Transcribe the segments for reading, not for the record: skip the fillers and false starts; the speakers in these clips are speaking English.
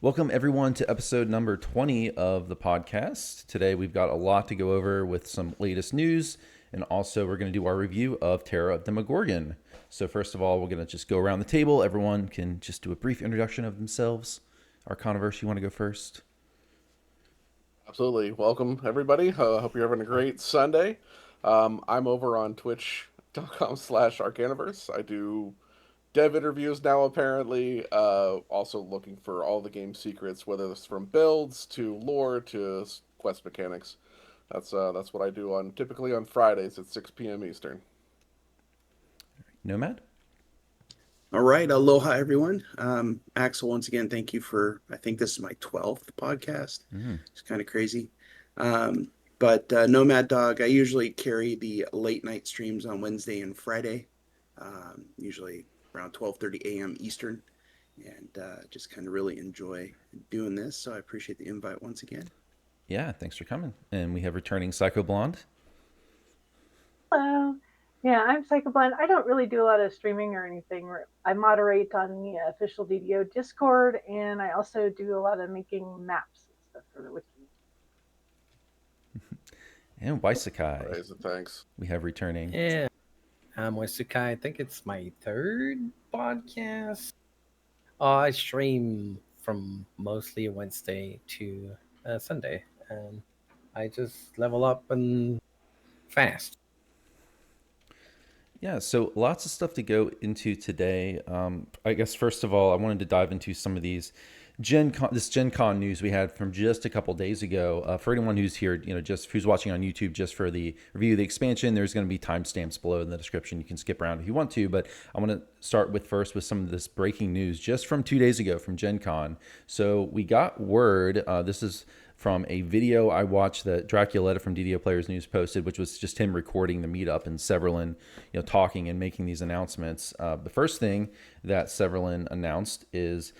Welcome, everyone, to episode number 20 of the podcast. Today, we've got a lot to go over with some latest news, and also we're going to do our review of Terra of Demogorgon. So first of all, we're going to just go around the table. Everyone can just do a brief introduction of themselves. Arconiverse, you want to go first? Absolutely. Welcome, everybody. Hope you're having a great Sunday. I'm over on twitch.com/Arcaniverse. I do dev interviews now, apparently. Also looking for all the game secrets, whether it's from builds to lore to quest mechanics. That's what I do on typically on Fridays at 6 p.m. Eastern. Nomad? All right. Aloha, everyone. Axel, once again, thank you for, I think this is my 12th podcast. It's kind of crazy. But Nomad Dog, I usually carry the late night streams on Wednesday and Friday, usually around 12:30 a.m. Eastern. And just kind of really enjoy doing this. So I appreciate the invite once again. Yeah, thanks for coming. And we have returning Psycho Blonde. Hello. Yeah, I'm Psychoblind. I don't really do a lot of streaming or anything. I moderate on the official DDO Discord, and I also do a lot of making maps and stuff for the wiki. And Waisakai. Praise and thanks. We have returning. Yeah, I'm Wasukai. I think it's my third podcast. I stream from mostly Wednesday to Sunday, and I just level up and fast. Yeah, so lots of stuff to go into today. I guess first of all, I wanted to dive into some of these GenCon news we had from just a couple days ago. For anyone who's here, just who's watching on YouTube, just for the review of the expansion, there's going to be timestamps below in the description. You can skip around if you want to, but I want to start with some of this breaking news just from 2 days ago from GenCon. So we got word. This is from a video I watched that Draculetta from DDO Players News posted, which was just him recording the meetup and Severlin, talking and making these announcements. The first thing that Severlin announced is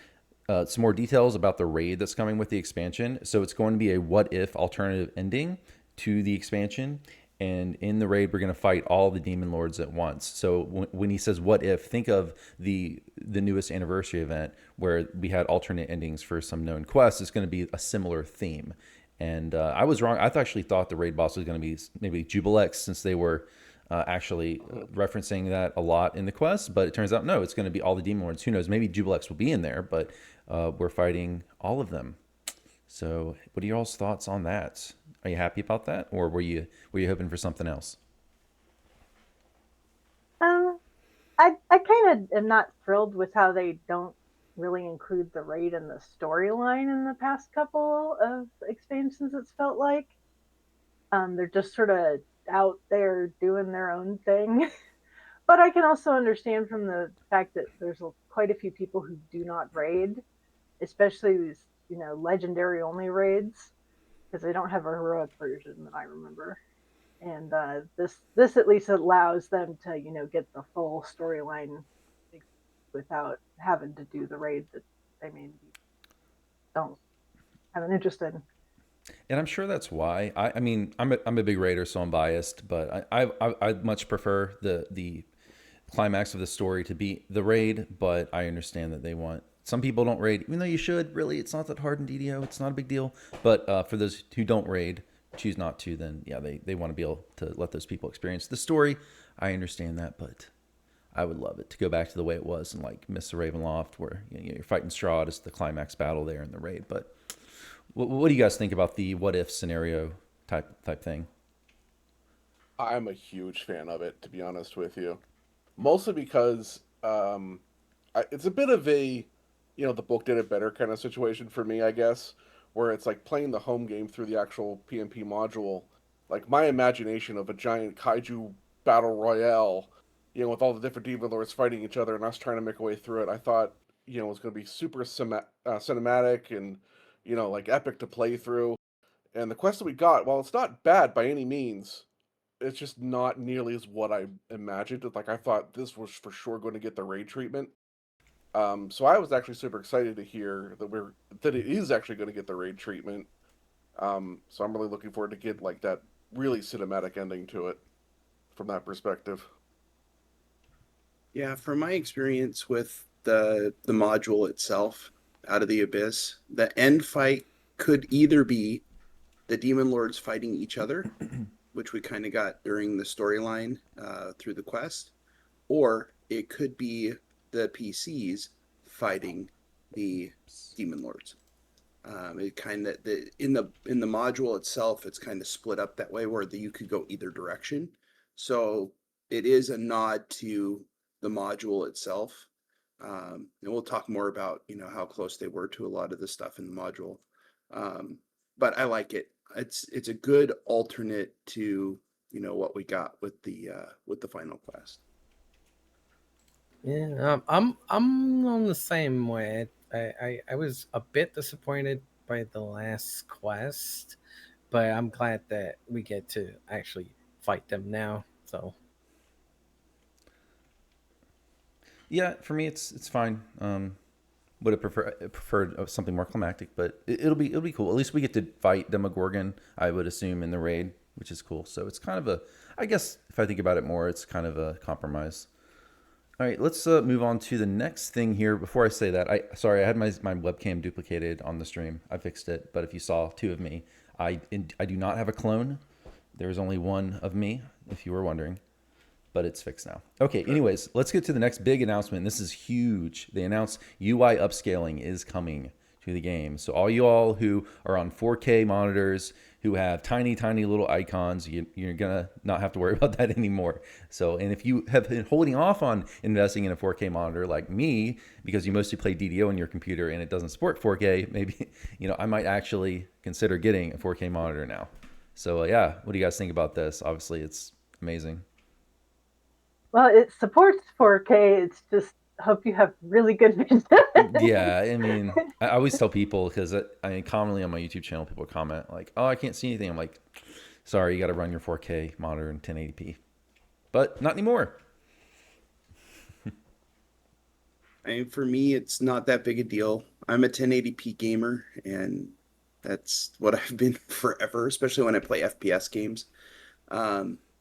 some more details about the raid that's coming with the expansion. So it's going to be a what-if alternative ending to the expansion. And in the raid, we're going to fight all the demon lords at once. So when he says "what if," think of the newest anniversary event where we had alternate endings for some known quests. It's going to be a similar theme. And I was wrong. I actually thought the raid boss was going to be maybe Jubilex, since they were actually referencing that a lot in the quest. But it turns out no, it's going to be all the demon lords. Who knows? Maybe Jubilex will be in there, but we're fighting all of them. So what are y'all's thoughts on that? Are you happy about that, or were you hoping for something else? I kind of am not thrilled with how they don't really include the raid in the storyline in the past couple of expansions. It's felt like they're just sort of out there doing their own thing. But I can also understand from the fact that there's quite a few people who do not raid, especially these legendary only raids, because they don't have a heroic version that I remember. And this at least allows them to get the full storyline without having to do the raid that they maybe don't have an interest in. And I'm sure that's why. I mean, I'm a big raider, so I'm biased, but I much prefer the climax of the story to be the raid. But I understand that they want. Some people don't raid, even though you should. Really, it's not that hard in DDO. It's not a big deal. But for those who don't raid, choose not to, then yeah, they want to be able to let those people experience the story. I understand that, but I would love it to go back to the way it was in like Mists of Ravenloft, where you're fighting Strahd as the climax battle there in the raid. But what do you guys think about the what if scenario type thing? I'm a huge fan of it, to be honest with you. Mostly because it's a bit of a, the book did it better kind of situation for me, I guess, where it's like playing the home game through the actual PnP module. Like my imagination of a giant kaiju battle royale, with all the different demon lords fighting each other and us trying to make our way through it, I thought, it was going to be super cinematic and, like epic to play through. And the quest that we got, while it's not bad by any means, it's just not nearly as what I imagined. Like I thought this was for sure going to get the raid treatment. So I was actually super excited to hear that it is actually going to get the raid treatment. So I'm really looking forward to get like that really cinematic ending to it from that perspective. Yeah, from my experience with the module itself, out of the abyss. The end fight could either be the demon lords fighting each other, which we kind of got during the storyline through the quest, or it could be the PCs fighting the demon lords. It kind of in the module itself, it's kind of split up that way where you could go either direction. So it is a nod to the module itself, and we'll talk more about how close they were to a lot of the stuff in the module. But I like it. It's a good alternate to what we got with the final quest. Yeah, I'm on the same way. I was a bit disappointed by the last quest, but I'm glad that we get to actually fight them now. So Yeah, for me it's fine. Would have preferred something more climactic, but it'll be cool. At least we get to fight Demogorgon, I would assume, in the raid, which is cool. So it's kind of a, I guess if I think about it more, it's kind of a compromise. All right, let's move on to the next thing here. Before I say that, I had my webcam duplicated on the stream. I fixed it, but if you saw two of me, I do not have a clone. There's only one of me, if you were wondering, but it's fixed now. Okay, anyways, let's get to the next big announcement. This is huge. They announced UI upscaling is coming to the game. So all you all who are on 4K monitors, who have tiny, tiny little icons, you're going to not have to worry about that anymore. So, and if you have been holding off on investing in a 4K monitor like me, because you mostly play DDO on your computer and it doesn't support 4K, maybe, I might actually consider getting a 4K monitor now. So yeah, what do you guys think about this? Obviously, it's amazing. Well, it supports 4K. It's just hope you have really good vision. Yeah, I mean, I always tell people, because commonly on my YouTube channel, people comment like, "Oh, I can't see anything." I'm like, "Sorry, you got to run your 4K monitor in 1080p," but not anymore. For me, it's not that big a deal. I'm a 1080p gamer, and that's what I've been forever, especially when I play FPS games.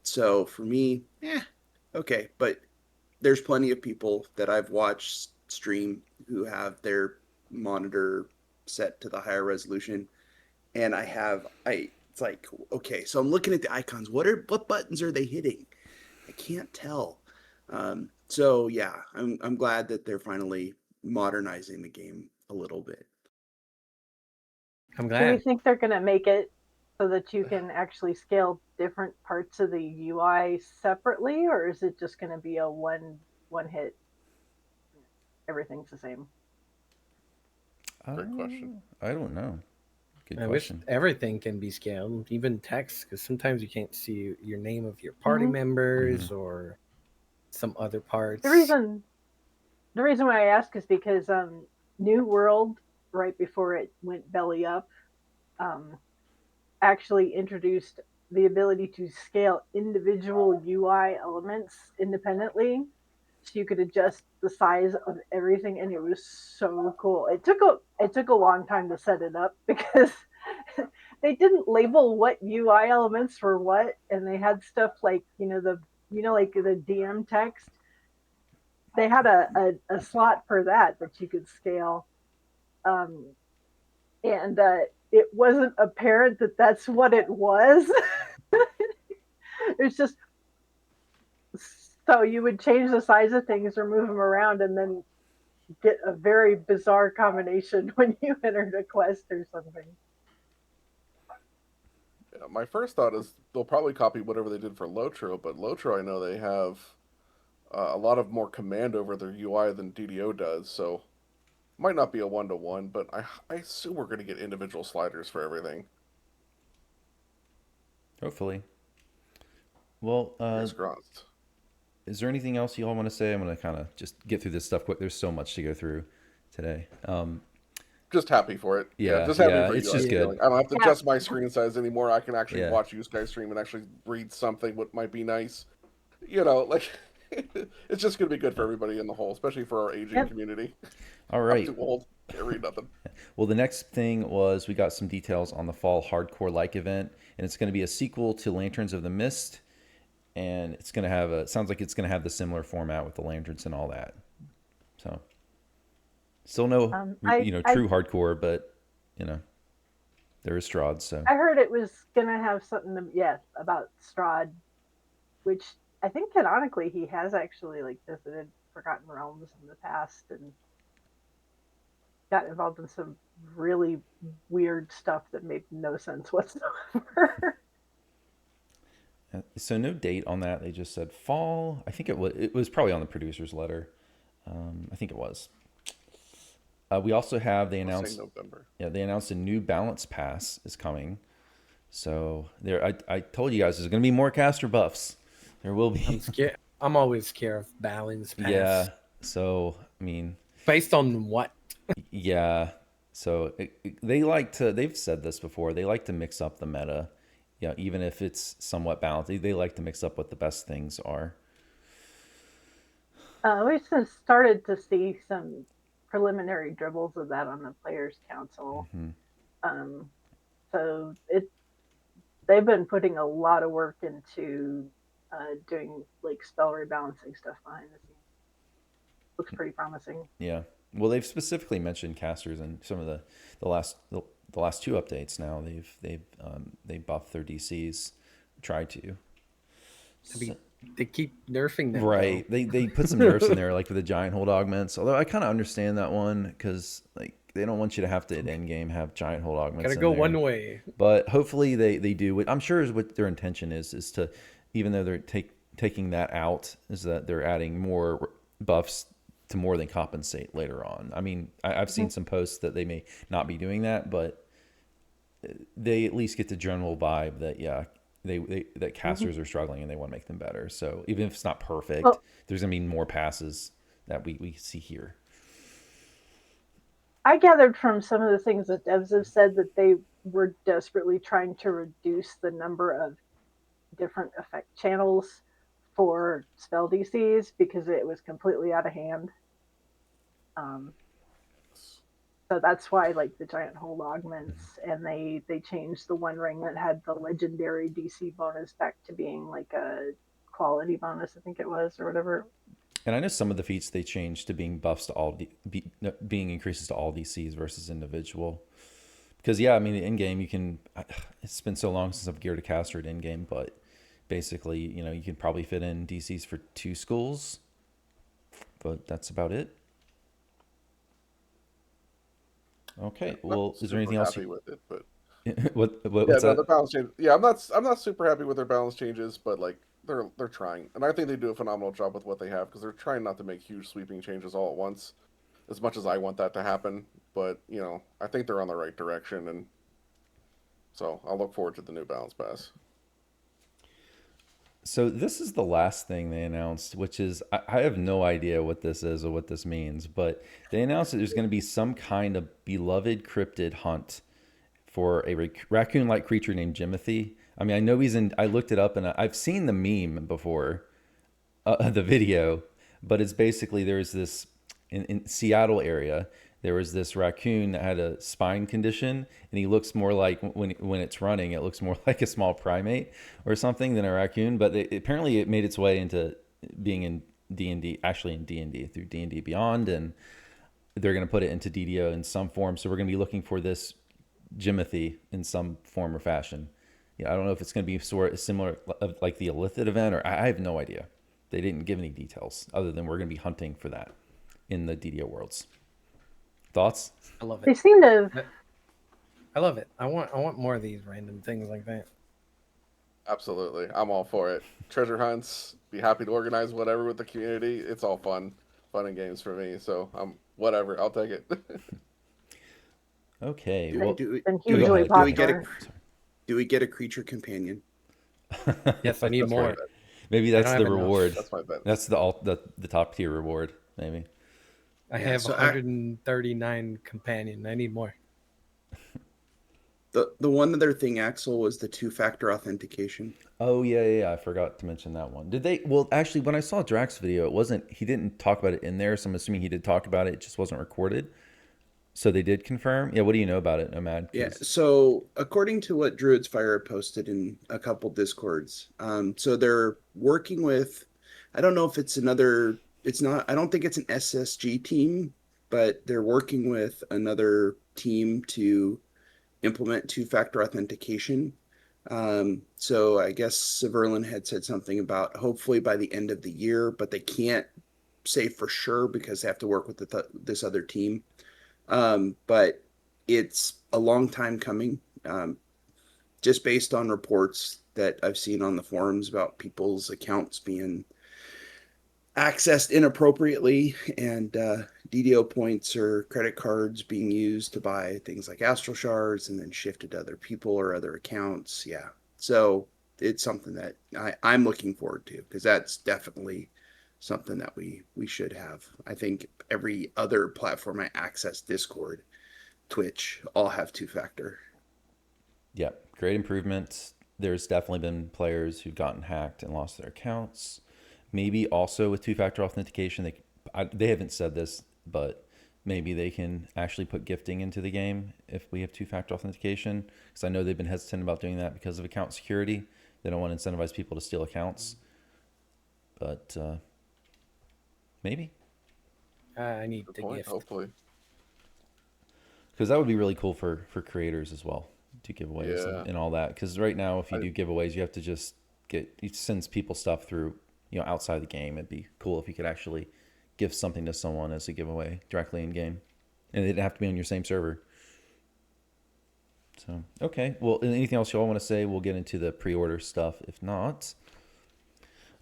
So for me, okay. But there's plenty of people that I've watched stream who have their monitor set to the higher resolution, and it's like, okay, so I'm looking at the icons. What buttons are they hitting? I can't tell. So yeah, I'm glad that they're finally modernizing the game a little bit. I'm Do you glad. think they're going to make it so that you can actually scale different parts of the UI separately, or is it just going to be a one hit? Everything's the same. Great question. I don't know. Good I question. wish everything can be scaled, even text, because sometimes you can't see your name of your party members or some other parts. The reason why I ask is because New World, right before it went belly up, actually introduced the ability to scale individual UI elements independently, so you could adjust the size of everything, and it was so cool. It took a long time to set it up because they didn't label what UI elements were what, and they had stuff like like the DM text. They had a slot for that you could scale, and it wasn't apparent that that's what it was. It's just so you would change the size of things or move them around, and then get a very bizarre combination when you entered a quest or something. Yeah, my first thought is they'll probably copy whatever they did for Lotro, but Lotro, I know they have a lot of more command over their UI than DDO does, so might not be a one-to-one, but I assume we're going to get individual sliders for everything. Hopefully. Well, is there anything else you all want to say? I'm going to kind of just get through this stuff quick. There's so much to go through today. Just happy for it. Yeah, just happy for it's you. just good. I don't have to adjust my screen size anymore. I can actually Yeah. watch you guys stream and actually read something what might be nice. It's just going to be good for everybody in the whole, especially for our aging community. All right. I'm too old. Can't read nothing. Well, the next thing was we got some details on the fall hardcore like event, and it's going to be a sequel to Lanterns of the Mist, and it's going to have sounds like it's going to have the similar format with the lanterns and all that. So Still no, I true hardcore, but there is Strahd. So I heard it was gonna have something about Strahd, which I think canonically he has actually like visited Forgotten Realms in the past and got involved in some really weird stuff that made no sense whatsoever. so no date on that. They just said fall. I think it was probably on the producer's letter. I think it was. We also have they I'll say announced November. they announced a new balance pass is coming. So there, I told you guys there's going to be more caster buffs. There will be. I'm scared. I'm always scared of balance pass. Yeah. So I mean, Based on what? yeah. So they've said this before. They like to mix up the meta. Yeah, even if it's somewhat balanced, they like to mix up what the best things are. We've since started to see some preliminary dribbles of that on the Players Council. So they've been putting a lot of work into doing like spell rebalancing stuff behind the scenes. Looks pretty promising. Yeah. Well, they've specifically mentioned casters in some of the last two updates. Now they buffed their DCs, tried to. They keep nerfing them. Right. Though. They put some nerfs in there, like with the giant hold augments. Although I kind of understand that one because like they don't want you to have to at end game have giant hold augments. Gotta go one way. But hopefully they do. I'm sure is what their intention is to, even though they're taking that out, is that they're adding more buffs to more than compensate later on. I mean, I've seen some posts that they may not be doing that, but they at least get the general vibe that that casters are struggling and they want to make them better. So even if it's not perfect, there's gonna be more passes that we see here. I gathered from some of the things that devs have said that they were desperately trying to reduce the number of different effect channels for spell DCs because it was completely out of hand. So that's why like the giant hold augments, and they changed the one ring that had the legendary DC bonus back to being like a quality bonus, I think it was, or whatever. And I know some of the feats they changed to being buffs to all being increases to all DCs versus individual. Because I mean in game you can. It's been so long since I've geared a caster at in game, but basically you can probably fit in DCs for 2 schools, but that's about it. Okay. Well, is there anything else? Happy with it, but what's the that? balance change. Yeah, I'm not super happy with their balance changes, but like they're trying, and I think they do a phenomenal job with what they have because they're trying not to make huge sweeping changes all at once, as much as I want that to happen. But I think they're on the right direction, and so I'll look forward to the new balance pass. So this is the last thing they announced, which is I have no idea what this is or what this means, but they announced that there's going to be some kind of beloved cryptid hunt for a raccoon-like creature named Jimothy. I mean, I know he's in. I looked it up and I've seen the meme before, the video, but it's basically there's this in Seattle area. There was this raccoon that had a spine condition, and he looks more like when it's running, it looks more like a small primate or something than a raccoon. But apparently, it made its way into being in D&D, actually in D&D through D&D Beyond, and they're going to put it into DDO in some form. So we're going to be looking for this Jimothy in some form or fashion. I don't know if it's going to be sort of similar like the Illithid event, or I have no idea. They didn't give any details other than we're going to be hunting for that in the DDO worlds. Thoughts? I love it. They seem to. I love it. I want more of these random things like that. Absolutely, I'm all for it. Treasure hunts, be happy to organize whatever with the community. It's all fun and games for me. So whatever, I'll take it. Okay. Do we get a creature companion? Yes, I need more. Maybe that's the reward. That's my bet. That's the top tier reward. Maybe. I have 139 companion. I need more. The one other thing, Axel, was the 2-factor authentication. Oh yeah. I forgot to mention that one. Did they? Well, actually, when I saw Drax's video, it wasn't. He didn't talk about it in there, so I'm assuming he did talk about it. It just wasn't recorded. So they did confirm. Yeah. What do you know about it, Nomad? Yeah. So according to what Druid's Fire posted in a couple Discords, so they're working with. I don't know if it's another. It's not. I don't think it's an SSG team but they're working with another team to implement two-factor authentication. So I guess Severlin had said something about hopefully by the end of the year, but they can't say for sure because they have to work with this other team. But it's a long time coming, just based on reports that I've seen on the forums about people's accounts being accessed inappropriately and DDO points or credit cards being used to buy things like astral shards and then shifted to other people or other accounts. Yeah. So it's something that I'm looking forward to because that's definitely something that we should have. I think every other platform I access, Discord, Twitch, all have two-factor. Yeah, great improvements. There's definitely been players who've gotten hacked and lost their accounts. Maybe also with two-factor authentication, they haven't said this, but maybe they can actually put gifting into the game if we have two-factor authentication. Because I know they've been hesitant about doing that because of account security. They don't want to incentivize people to steal accounts. But maybe. I need Good the point, gift. hopefully. Because that would be really cool for creators as well, to giveaways Yeah. and all that. Because right now, if you do giveaways, you have to just it sends people stuff through, outside the game. It'd be cool if you could actually give something to someone as a giveaway directly in game, and it didn't have to be on your same server. So okay, well, anything else y'all want to say? We'll get into the pre-order stuff. If not,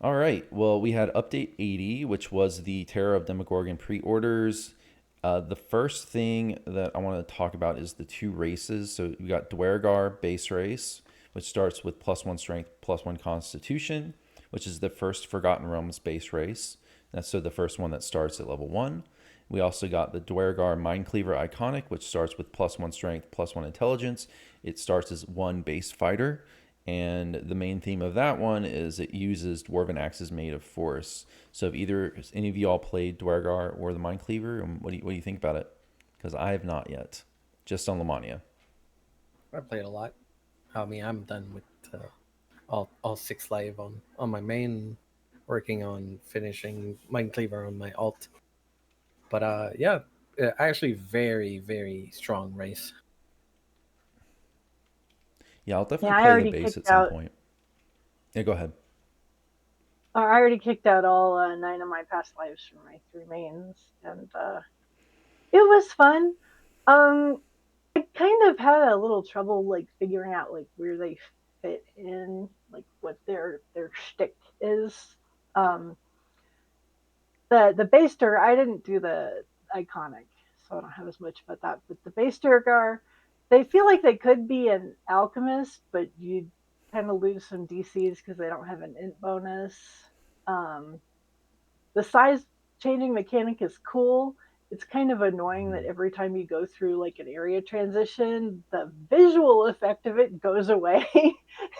all right. Well, we had update 80, which was the Terror of Demogorgon pre-orders. The first thing that I want to talk about is the two races. So we got Dwergar base race, which starts with +1 strength, +1 constitution, which is the first Forgotten Realms base race. That's so the first one that starts at level 1. We also got the Dwergar Mindcleaver Iconic, which starts with +1 strength, +1 intelligence. It starts as 1 base fighter. And the main theme of that one is it uses dwarven axes made of force. So if any of you all played Dwergar or the Mindcleaver, what do you think about it? Because I have not yet, just on Lamania. I played a lot. I mean, I'm done with all 6 live on my main, working on finishing Mindcleaver on my alt. But yeah, actually very, very strong race. Yeah, I'll Yeah, definitely I play the already base at kicked some out. point. Yeah, go ahead. I already kicked out all 9 of my past lives from my 3 mains, and it was fun. I kind of had a little trouble like figuring out like where they fit in, like what their shtick is. Um, the baster, I didn't do the iconic, so I don't have as much about that. But the baster, they feel like they could be an alchemist, but you kind of lose some DCs because they don't have an int bonus. Um, the size changing mechanic is cool. It's kind of annoying that every time you go through like an area transition, the visual effect of it goes away.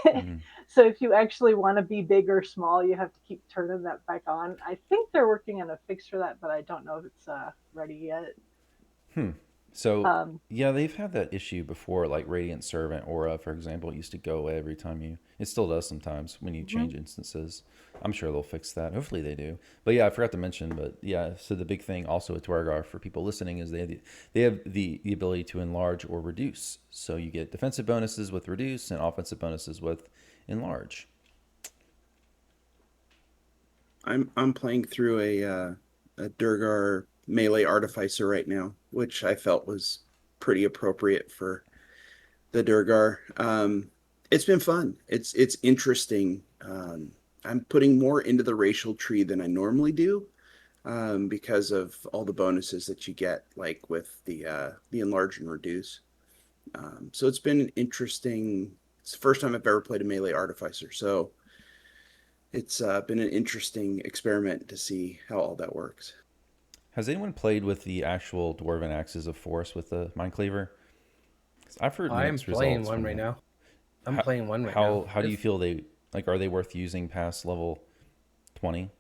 Mm-hmm. So if you actually want to be big or small, you have to keep turning that back on. I think they're working on a fix for that, but I don't know if it's ready yet. So Um, yeah, they've had that issue before, like Radiant Servant Aura, for example. It used to go away every time it still does sometimes when you change instances. I'm sure they'll fix that. Hopefully they do. But yeah, I forgot to mention, but yeah, so the big thing also with Dwergar for people listening is they have the ability to enlarge or reduce. So you get defensive bonuses with reduce and offensive bonuses with enlarge. I'm playing through a Durgar melee artificer right now, which I felt was pretty appropriate for the Durgar. It's been fun. It's interesting. I'm putting more into the racial tree than I normally do, because of all the bonuses that you get, like with the enlarge and reduce. So it's been interesting. It's the first time I've ever played a melee artificer, so it's been an interesting experiment to see how all that works. Has anyone played with the actual Dwarven Axes of Force with the Mindcleaver? 'Cause I've heard I'm mixed playing results one from right that. now. I'm How, playing one right now. how do you feel are they worth using past level 20?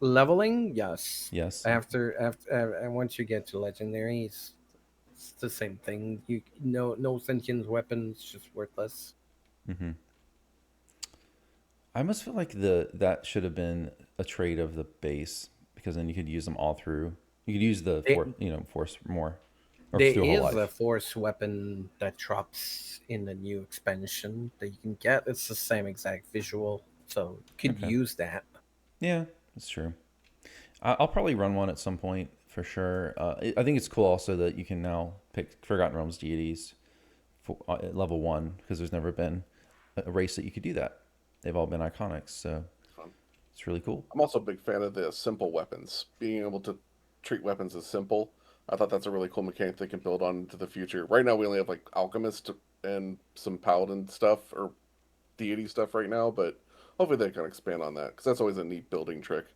Leveling, yes. Yes. After and once you get to legendary, it's the same thing. No sentient weapons, just worthless. Mm-hmm. I must feel like that should have been a trait of the base because then you could use them all through. You could use the They- force more, or There through a whole is a life. force weapon that drops in the new expansion that you can get. It's the same exact visual, so you could Okay. use that. Yeah, that's true. I'll probably run one at some point for sure. I think it's cool also that you can now pick Forgotten Realms deities at level 1, because there's never been a race that you could do that. They've all been iconics, so Fun. it's really cool. I'm also a big fan of the simple weapons. Being able to treat weapons as simple. I thought that's a really cool mechanic they can build on into the future. Right now we only have like alchemist and some paladin stuff or deity stuff right now, but hopefully they can expand on that because that's always a neat building trick.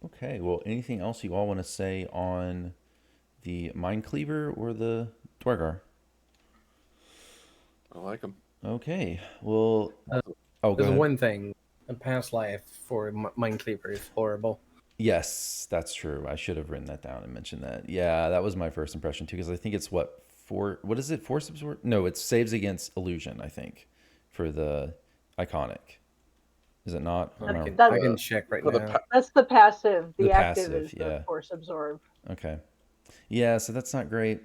Okay, well, anything else you all want to say on the Mind Cleaver or the Dwargar? I like them. Okay, well, Uh, oh, go There's ahead. one thing: a past life for Minecleaver is horrible. Yes, that's true. I should have written that down and mentioned that. Yeah, that was my first impression too, because I think it's what is it? Force absorb? No, it saves against illusion, I think, for the iconic. Is it not? Or am That's- I can check right For the now. That's the passive. The The active passive, is the yeah. force absorb. Okay. Yeah, so that's not great.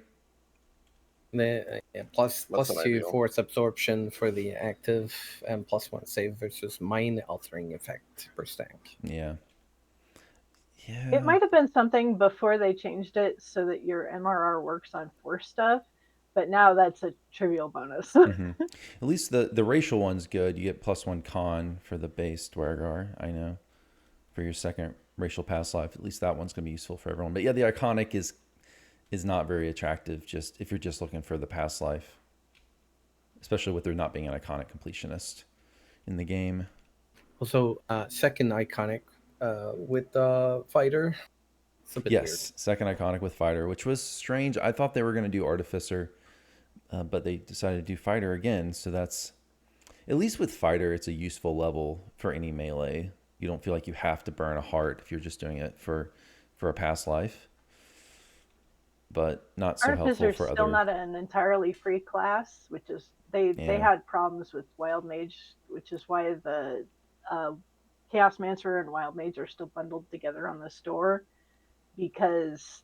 Plus Less than 2 ideal. force absorption for the active, and +1 save versus mind altering effect per stack. Yeah. Yeah. It might have been something before they changed it so that your MRR works on force stuff, but now that's a trivial bonus. hmm At least the racial one's good. You get +1 con for the base Dwargar, I know. For your second racial past life. At least that one's gonna be useful for everyone. But yeah, the iconic is not very attractive just if you're just looking for the past life. Especially with there not being an iconic completionist in the game. Also, second iconic with the fighter. It's a bit Yes, second iconic with fighter, which was strange. I thought they were going to do artificer, but they decided to do fighter again. So that's at least with fighter, it's a useful level for any melee. You don't feel like you have to burn a heart if you're just doing it for a past life, but not so helpful Artificer's for still other. not an entirely free class, which is they Yeah. had problems with Wild Mage, which is why the Chaos Mancer and Wild Mage are still bundled together on the store, because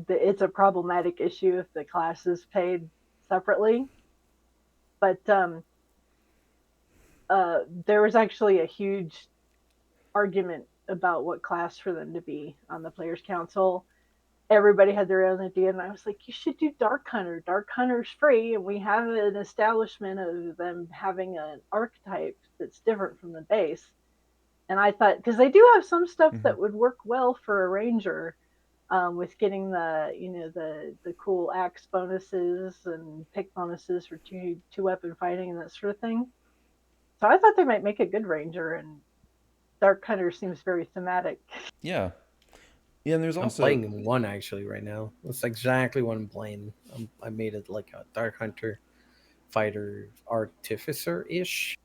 it's a problematic issue if the class is paid separately. But there was actually a huge argument about what class for them to be on the Players Council. Everybody had their own idea, and I was like, you should do Dark Hunter. Dark Hunter's free, and we have an establishment of them having an archetype that's different from the base. And I thought, because they do have some stuff Mhm. that would work well for a ranger, with getting the the cool axe bonuses and pick bonuses for two weapon fighting and that sort of thing. So I thought they might make a good ranger, and Dark Hunter seems very thematic. Yeah. Yeah, and there's I'm also playing one actually right now. That's exactly what I'm playing. I made it like a Dark Hunter fighter artificer ish.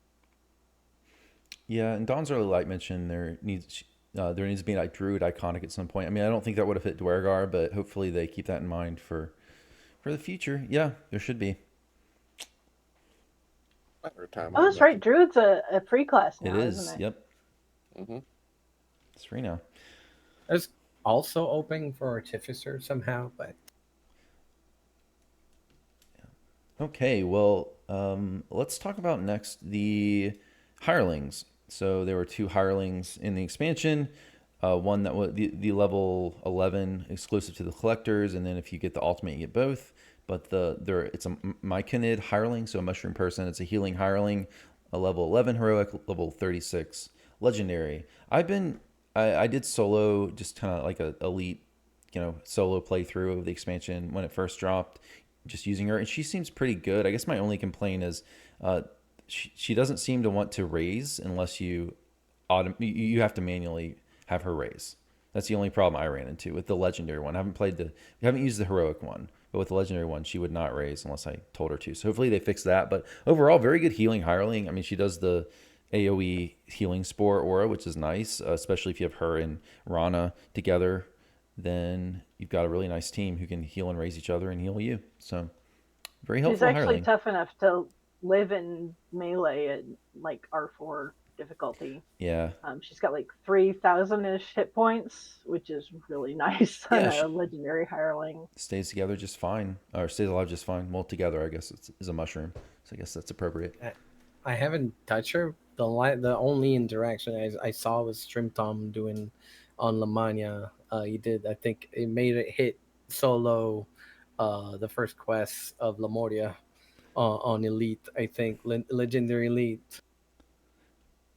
yeah, and Don's Early Light mentioned there needs to be like druid iconic at some point. I mean, I don't think that would have fit Dwargar, but hopefully they keep that in mind for the future. Yeah, there should be. Oh, that's right. Druid's a free class now, It is. isn't it? Yep. Mm-hmm. It's free now. It's also open for artificer somehow, but Okay, well, let's talk about next the hirelings. So there were 2 hirelings in the expansion. One that was the level 11 exclusive to the collectors, and then if you get the ultimate, you get both. But it's a Myconid hireling, so a mushroom person. It's a healing hireling, a level 11 heroic, level 36 legendary. I did solo, just kind of like a elite, solo playthrough of the expansion when it first dropped, just using her, and she seems pretty good. I guess my only complaint is she doesn't seem to want to raise unless you have to manually have her raise. That's the only problem I ran into with the legendary one. I haven't used the heroic one, but with the legendary one, she would not raise unless I told her to. So hopefully they fix that. But overall, very good healing hireling. I mean, she does the AoE healing spore aura, which is nice, especially if you have her and Rana together. Then you've got a really nice team who can heal and raise each other and heal you. So very helpful She's actually hireling. tough enough to live in melee at like R4. difficulty. Yeah. She's got like 3,000-ish hit points, which is really nice on Yeah, a legendary hireling. stays together just fine, or stays alive just fine. Well, together, I guess is a mushroom, so I guess that's appropriate. I haven't touched her. The only interaction I saw was Stream Tom doing on Lamania. He did. I think it made it hit solo the first quest of Lamoria on Elite. I think Legendary Elite.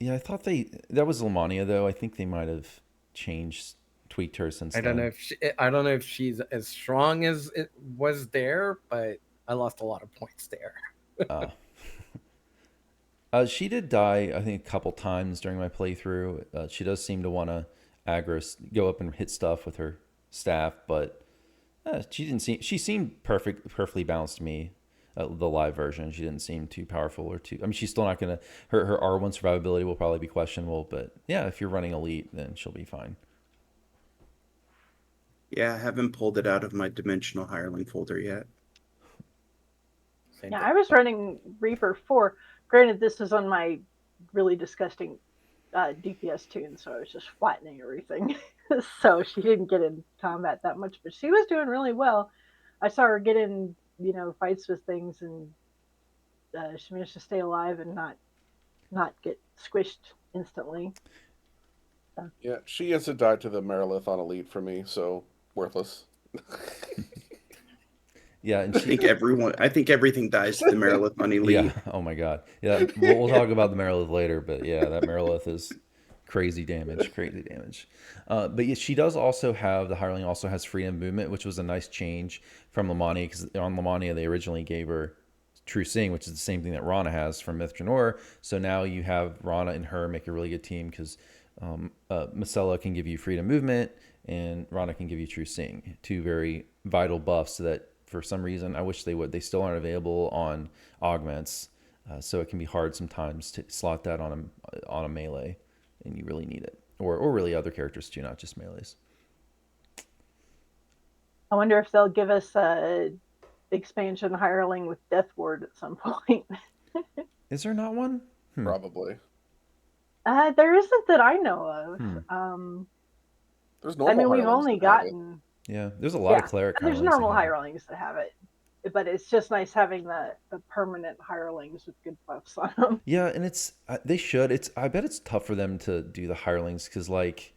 Yeah, I thought that was Lamania though. I think they might have tweaked her since I don't know then. if I don't know if she's as strong as it was there, but I lost a lot of points there. Uh, she did die, I think, a couple times during my playthrough. She does seem to want to go up and hit stuff with her staff, but she didn't seem. She seemed perfectly balanced to me. The live version, she didn't seem too powerful or too. I mean, she's still not gonna. Her R1 survivability will probably be questionable, but yeah, if you're running elite, then she'll be fine. Yeah, I haven't pulled it out of my dimensional hireling folder yet. Same Yeah, thing. I was running Reaper 4. Granted, this is on my really disgusting DPS tune, so I was just flattening everything. So she didn't get in combat that much, but she was doing really well. I saw her get in, fights with things, and she managed to stay alive and not get squished instantly. Yeah, she has to die to the Merilith on Elite for me, so worthless. Yeah, and I think everything dies to the Merilith on Elite. yeah. Oh my god. Yeah, we'll talk about the Merilith later, but yeah, that Merilith is crazy damage, crazy damage. But yeah, she does also have the hireling also has freedom of movement, which was a nice change from Lamania because on Lamania they originally gave her True Seeing, which is the same thing that Rana has from Myth Drenor. So now you have Rana and her make a really good team because Micella can give you freedom movement and Rana can give you True Seeing, two very vital buffs that for some reason I wish they would. They still aren't available on augments, so it can be hard sometimes to slot that on a melee, and you really need it, or really other characters too, not just melees. I wonder if they'll give us a expansion hireling with Death Ward at some point. Is there not one? Probably. There isn't that I know of. There's I normal mean, we've hirelings only that have it. gotten Yeah, there's a lot of cleric. there's hirelings normal that have it. hirelings that have it, but it's just nice having the permanent hirelings with good buffs on them. Yeah, and they should. I bet it's tough for them to do the hirelings because like,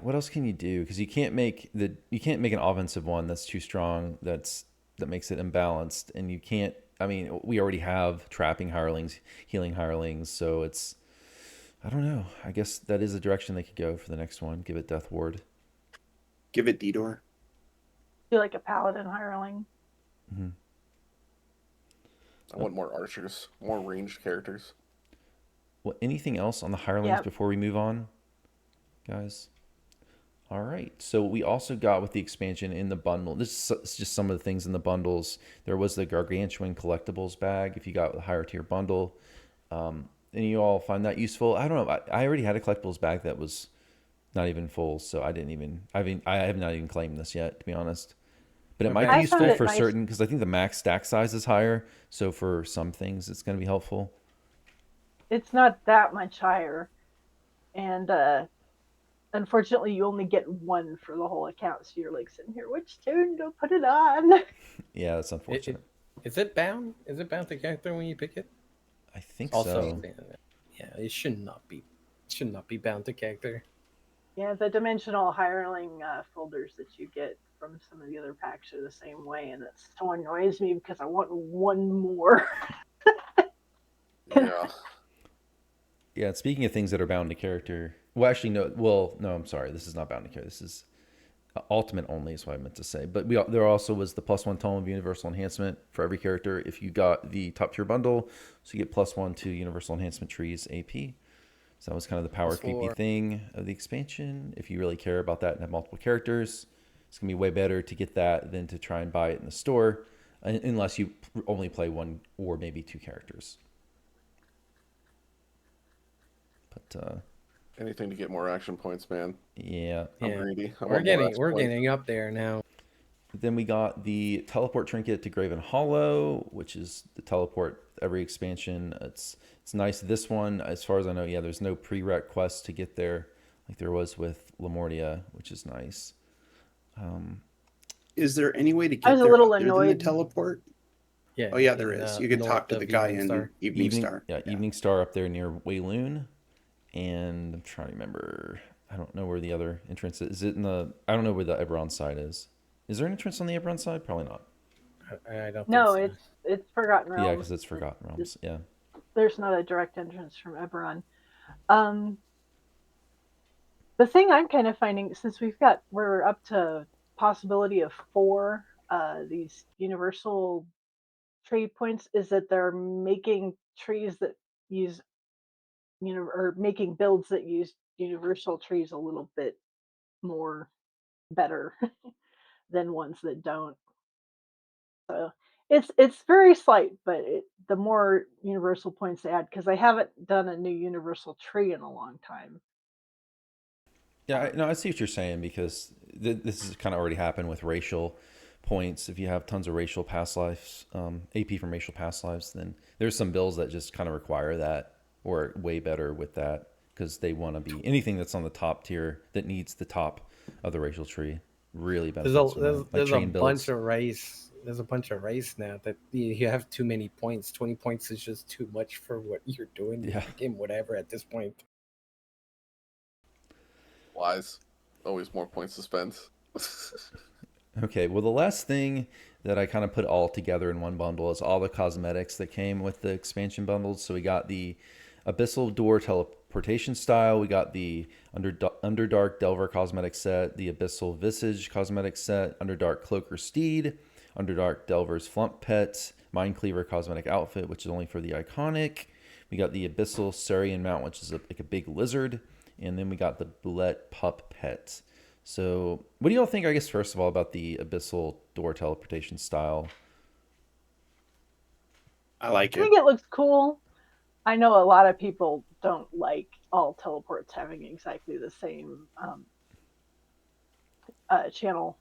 what else can you do? Because you can't make an offensive one that's too strong. That makes it imbalanced, and you can't. I mean, we already have trapping hirelings, healing hirelings, so it's. I don't know. I guess that is the direction they could go for the next one. Give it Death Ward. Give it Didor. Do like a paladin hireling. Mm-hmm. I want more archers, more ranged characters. Well, anything else on the hirelings before we move on, guys? All right. So we also got with the expansion in the bundle. This is just some of the things in the bundles. There was the Gargantuan collectibles bag if you got the higher tier bundle. And you all find that useful? I don't know. I already had a collectibles bag that was not even full, so I have not even claimed this yet, to be honest. But it might be useful for certain, because I think the max stack size is higher. So for some things, it's going to be helpful. It's not that much higher, and unfortunately, you only get one for the whole account. So you're like sitting here, which tune to put it on? Yeah, that's unfortunate. Is it bound? Is it bound to character when you pick it? I think Also, so. yeah, it should not be bound to character. Yeah, the dimensional hireling folders that you get from some of the other packs are the same way, and it so annoys me because I want one more. Yeah. Yeah, speaking of things that are bound to character, well, actually, no. Well, no, I'm sorry. This is not bound to character. This is ultimate only, is what I meant to say. But there also was the +1 tome of universal enhancement for every character if you got the top tier bundle. So you get +1 to universal enhancement trees AP. So that was kind of the power creepy thing of the expansion. If you really care about that and have multiple characters, it's going to be way better to get that than to try and buy it in the store, unless you only play one or maybe two characters. But anything to get more action points, man. Yeah, I'm greedy. We're getting up there now. Then we got the teleport trinket to Graven Hollow, which is the teleport every expansion. It's nice. This one, as far as I know, yeah, there's no prereq quest to get there like there was with Lamortia, which is nice. Is there any way to I get was a there little other than the annoyed. teleport? Yeah. Oh yeah, there in, is. You can talk north to the of guy Evening in Star. Evening Star. Yeah, Evening Star up there near Wayloon. And I'm trying to remember. I don't know where the other entrance is. Is it in the? I don't know where the Eberron side is. Is there an entrance on the Eberron side? Probably not. I don't No, think so. it's Forgotten Yeah, Realms. because it's Forgotten Realms. Yeah. There's not a direct entrance from Eberron. The thing I'm kind of finding, since we're up to possibility of 4 these universal trade points, is that they're making trees that use or making builds that use universal trees a little bit more better than ones that don't. So it's very slight, but the more universal points they add, because I haven't done a new universal tree in a long time. Yeah, no, I see what you're saying because this has kind of already happened with racial points. If you have tons of racial past lives, AP from racial past lives, then there's some bills that just kind of require that or way better with that because they want to be anything that's on the top tier that needs the top of the racial tree really benefits from that. Like There's a chain bunch builds. of race. There's a bunch of race now that you have too many points. 20 points is just too much for what you're doing. Yeah. Game whatever at this point. Lies. Always more points to spend. Okay, well, the last thing that I kind of put all together in one bundle is all the cosmetics that came with the expansion bundles. So we got the Abyssal Door teleportation style, we got the Underdark Delver cosmetic set, the Abyssal Visage cosmetic set, Underdark Cloaker Steed, Underdark Delver's Flump Pet, Mind Cleaver cosmetic outfit, which is only for the iconic. We got the Abyssal Saurian mount, which is like a big lizard. And then we got the Boulette Pup Pet. So what do y'all think, I guess, first of all, about the Abyssal Door teleportation style? I like I it. think it looks cool. I know a lot of people don't like all teleports having exactly the same channel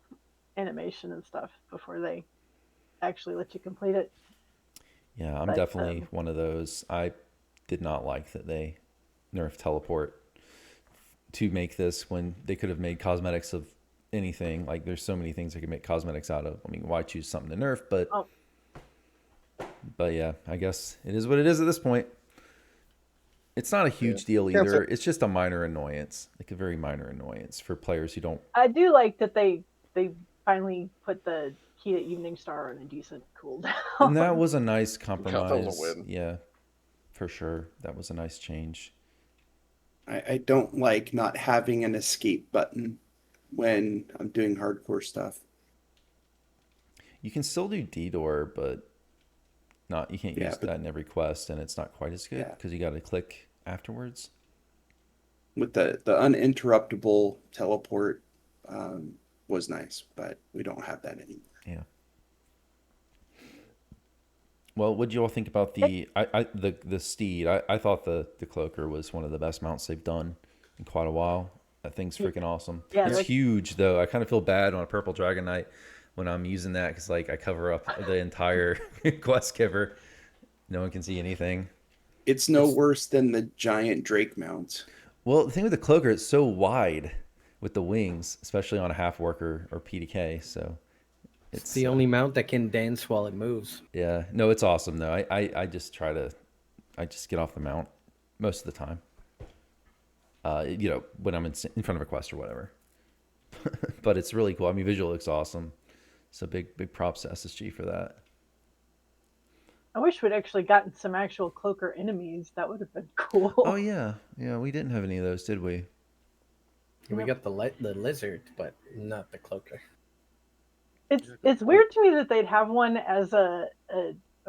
animation and stuff before they actually let you complete it. Yeah, I'm But, definitely one of those. I did not like that they nerfed teleport to make this when they could have made cosmetics of anything. Like there's so many things they could make cosmetics out of. I mean, why choose something to nerf? But yeah, I guess it is what it is at this point. It's not a huge deal either. It's just a minor annoyance, like a very minor annoyance for players who don't. I do like that they finally put the key to Evening Star on a decent cooldown. And that was a nice That was a compromise. win. Yeah, for sure. That was a nice change. I don't like not having an escape button when I'm doing hardcore stuff. You can still do D-Door, but you can't use that in every quest, and it's not quite as good because you got to click afterwards. With the uninterruptible teleport was nice, but we don't have that anymore. Yeah. Well, what do you all think about the steed? I thought the cloaker was one of the best mounts they've done in quite a while. That thing's freaking awesome. Yeah, it's huge though. I kind of feel bad on a purple dragon knight when I'm using that because like I cover up the entire quest giver. No one can see anything. It's worse than the giant Drake mounts. Well, the thing with the cloaker, it's so wide with the wings, especially on a half worker or PDK. So it's the only mount that can dance while it moves. Yeah, no, it's awesome though. I just get off the mount most of the time. When I'm in front of a quest or whatever. But it's really cool. I mean, visual looks awesome. So big props to SSG for that. I wish we'd actually gotten some actual cloaker enemies. That would have been cool. Oh yeah, we didn't have any of those, did we? We got the lizard, but not the cloaker. It's weird to me that they'd have one as a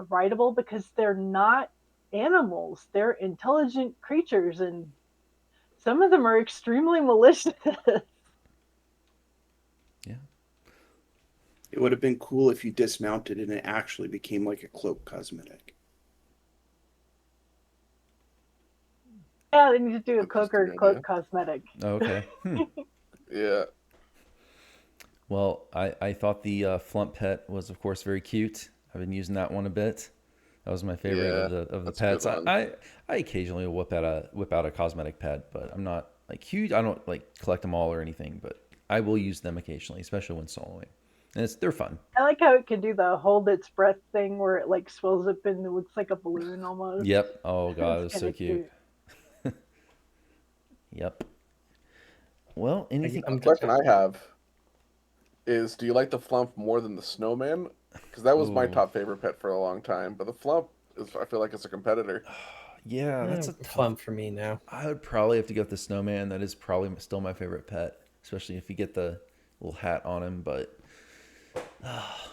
rideable because they're not animals. They're intelligent creatures, and some of them are extremely malicious. Yeah. It would have been cool if you dismounted and it actually became like a cloak cosmetic. Yeah, they need to do a cloaker cloak cosmetic. Oh, okay. Yeah. Well, I thought the Flump Pet was, of course, very cute. I've been using that one a bit. That was my favorite Yeah, of the that's a good pets. one. I occasionally whip out a cosmetic pet, but I'm not like huge. I don't like collect them all or anything, but I will use them occasionally, especially when soloing, and they're fun. I like how it can do the hold its breath thing where it like swells up and it looks like a balloon almost. Yep. Oh god, it It's was kind so of cute. cute. Yep. Well, anything? A I'm question I have is, do you like the Flump more than the Snowman? Because that was my Ooh, top favorite pet for a long time, but the Flump is, I feel like it's a competitor. yeah, that's a tough. fun for me now. I would probably have to go with the snowman. That is probably still my favorite pet, especially if you get the little hat on him. But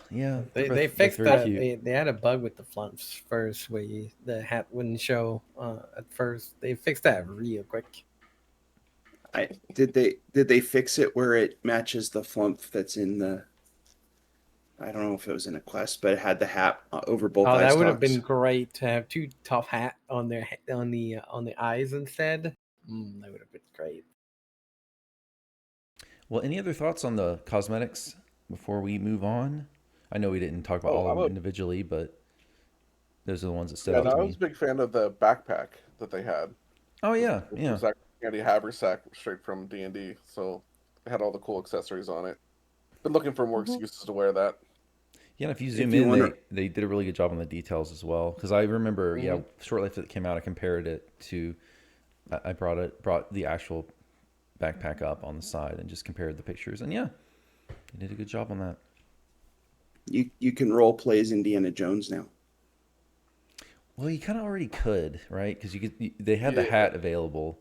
yeah, They they're fixed very that. cute. They had a bug with the flumps first, where the hat wouldn't show at first. They fixed that real quick. Did they fix it where it matches the flump that's in the, I don't know if it was in a quest, but it had the hat over both Oh, eye that would have been stalks. great to have two tough hat on their on the eyes instead. That would have been great. Well, any other thoughts on the cosmetics before we move on? I know we didn't talk about Oh, all of I'm them a individually, but those are the ones that stood yeah, out no, to I was me. a big fan of the backpack that they had. Oh This yeah, yeah, was actually Andy Haversack straight from D&D, so it had all the cool accessories on it. Been looking for more Hmm. excuses to wear that. yeah. And if you If zoom you in, wonder, they did a really good job on the details as well. Because I remember, yeah, Hmm. shortly after it came out, I compared it to. I brought the actual backpack up on the side and just compared the pictures, and yeah, they did a good job on that. you can role play as Indiana Jones now. Well, you kind of already could, right? Because they had the Yeah, hat available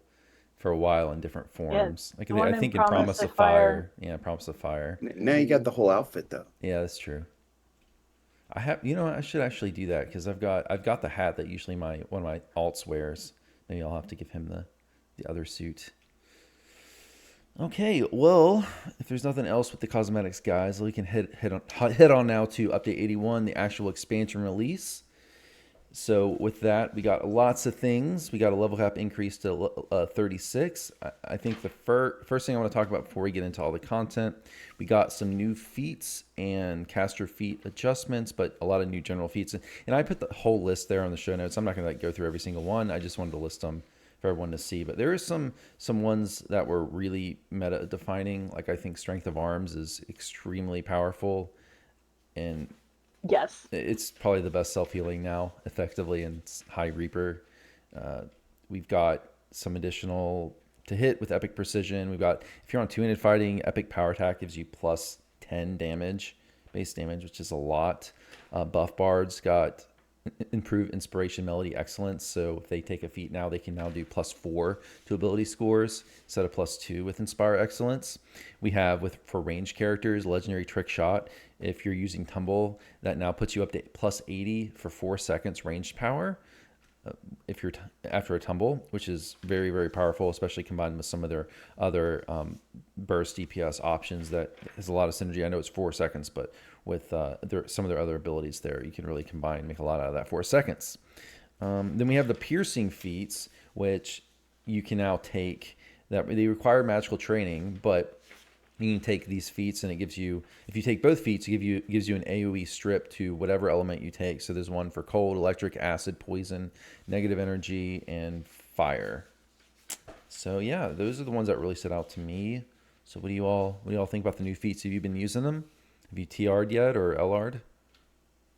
for a while in different Yeah, forms. Like the I one in think in Promise Promise of of Fire. Fire, yeah, Promise of Fire. Now you got the whole outfit though. Yeah, that's true. I have, I should actually do that because I've got the hat that usually my one of my alts wears. Maybe I'll have to give him the other suit. Okay, well, if there's nothing else with the cosmetics, guys, we can head on now to update 81, the actual expansion release. So with that, we got lots of things. We got a level cap increase to 36. I think the first thing I want to talk about before we get into all the content, we got some new feats and caster feat adjustments, but a lot of new general feats. And I put the whole list there on the show notes. I'm not going to go through every single one. I just wanted to list them for everyone to see. But there are some ones that were really meta defining. Like I think Strength of Arms is extremely powerful, and Yes. it's probably the best self healing now, effectively, and it's High Reaper. Uh, we've got some additional to hit with Epic Precision. We've got, if you're on two-handed fighting, Epic Power Attack gives you plus 10 damage, base damage, which is a lot. Buff Bard's got improved Inspiration Melody Excellence. So if they take a feat now, they can now do +4 to ability scores instead of +2 with Inspire Excellence. We have for range characters, Legendary Trick Shot. If you're using Tumble, that now puts you up to +80 for 4 seconds ranged power. If you're after a tumble, which is very, very powerful, especially combined with some of their other burst DPS options that has a lot of synergy. I know it's 4 seconds, but with some of their other abilities there, you can really combine and make a lot out of that 4 seconds. Then we have the piercing feats, which you can now take. That they require magical training, but you can take these feats and it gives you, if you take both feats, it gives you an AoE strip to whatever element you take. So there's one for cold, electric, acid, poison, negative energy, and fire. So yeah, those are the ones that really stood out to me. So what do you all think about the new feats? Have you been using them? Have you TR'd yet or LR'd?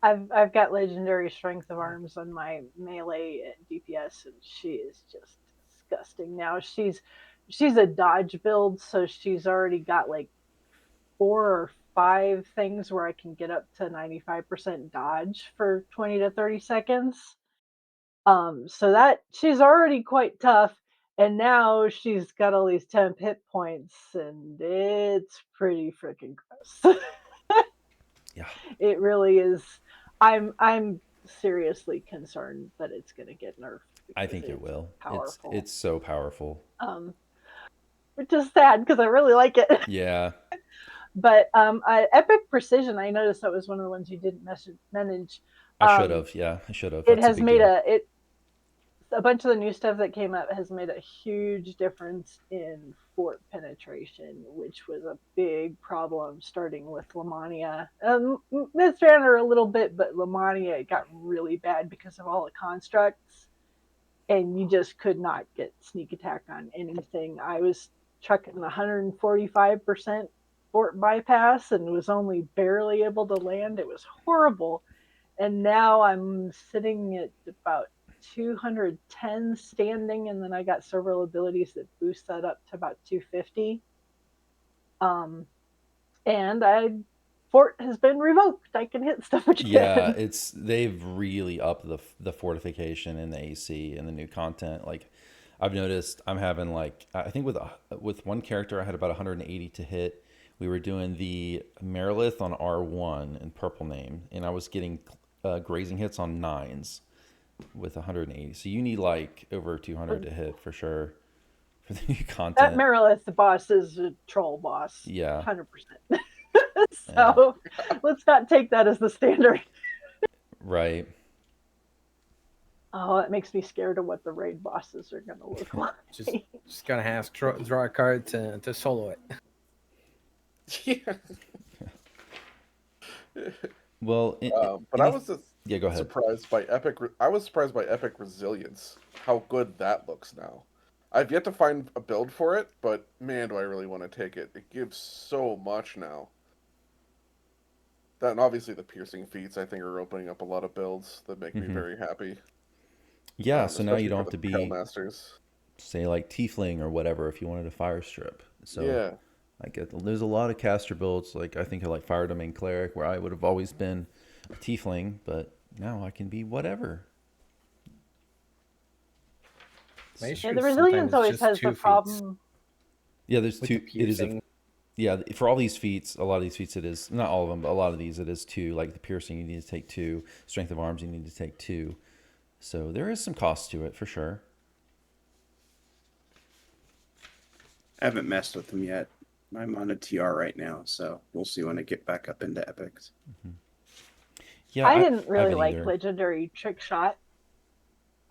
I've got legendary strength of arms on my melee and DPS, and she is just disgusting. Now she's a dodge build, so she's already got like 4 or 5 things where I can get up to 95% dodge for 20 to 30 seconds. So that she's already quite tough, and now she's got all these temp hit points, and it's pretty freaking gross. Yeah, It really is. I'm seriously concerned that it's going to get nerfed I because think it it's will. powerful. It's so powerful. Um, which is sad because I really like it. Yeah, But Epic Precision, I noticed that was one of the ones you didn't manage. I should Um, have. Yeah, I should have. it That's a has big made deal. a bunch of the new stuff that came up has made a huge difference in fort penetration, which was a big problem starting with Lamania. Mithrander a little bit, but Lamania it got really bad because of all the constructs, and you just could not get sneak attack on anything. I was trucking 145% fort bypass and was only barely able to land. It was horrible. And now I'm sitting at about 210 standing, and then I got several abilities that boost that up to about 250. And fort has been revoked. I can hit stuff again. Yeah, they've really upped the fortification and the AC and the new content. Like I've noticed, I'm having like I think with one character I had about 180 to hit. We were doing the Merilith on R1 in purple name, and I was getting grazing hits on 9s with 180. So you need like over 200 to hit for sure for the new That content. Merilith, the boss, is a troll boss. Yeah. 100%. So let's not take that as the standard. Right. Oh, it makes me scared of what the raid bosses are going to look like. Just gotta have draw a card to solo it. Yeah. Well, but I was just yeah, go ahead. surprised by epic. I was surprised by epic resilience. How good that looks now. I've yet to find a build for it, but man, do I really want to take it. It gives so much now. That and obviously the piercing feats I think are opening up a lot of builds that make me very happy. Yeah, so now you especially don't for have to the be Masters. say like Tiefling or whatever if you wanted a fire strip. So Yeah. I get there's a lot of caster builds like I think I like Fire Domain Cleric where I would have always been a Tiefling, but now I can be whatever. Yeah, the resilience always has the problem. Yeah, there's with two. the It is piercing. yeah, for all these feats, a lot of these feats it is not all of them, but a lot of these it is 2. Like the piercing, you need to take 2. Strength of arms, you need to take 2. So there is some cost to it for sure. I haven't messed with them yet. I'm on a TR right now, so we'll see when I get back up into epics. Yeah, I didn't really haven't like either. legendary trick shot.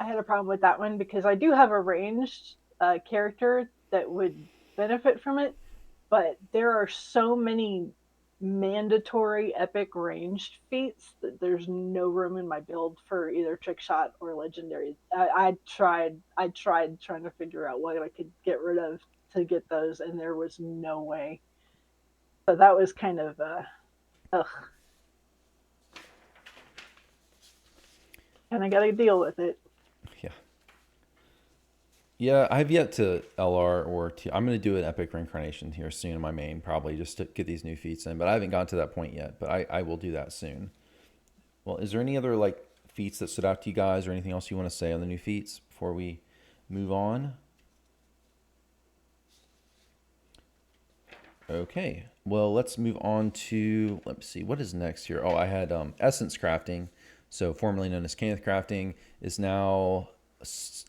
I had a problem with that one because I do have a ranged character that would benefit from it, but there are so many mandatory epic ranged feats that there's no room in my build for either trick shot or legendary. I tried trying to figure out what I could get rid of to get those, and there was no way. So that was kind of ugh. And I got to deal with it. Yeah, I've yet to LR or I'm going to do an epic reincarnation here soon in my main, probably just to get these new feats in. But I haven't gotten to that point yet. But I will do that soon. Well, is there any other like feats that stood out to you guys, or anything else you want to say on the new feats before we move on? Okay. Well, let's move on to, let me see, what is next here? Oh, I had essence crafting. So formerly known as Kenneth crafting is now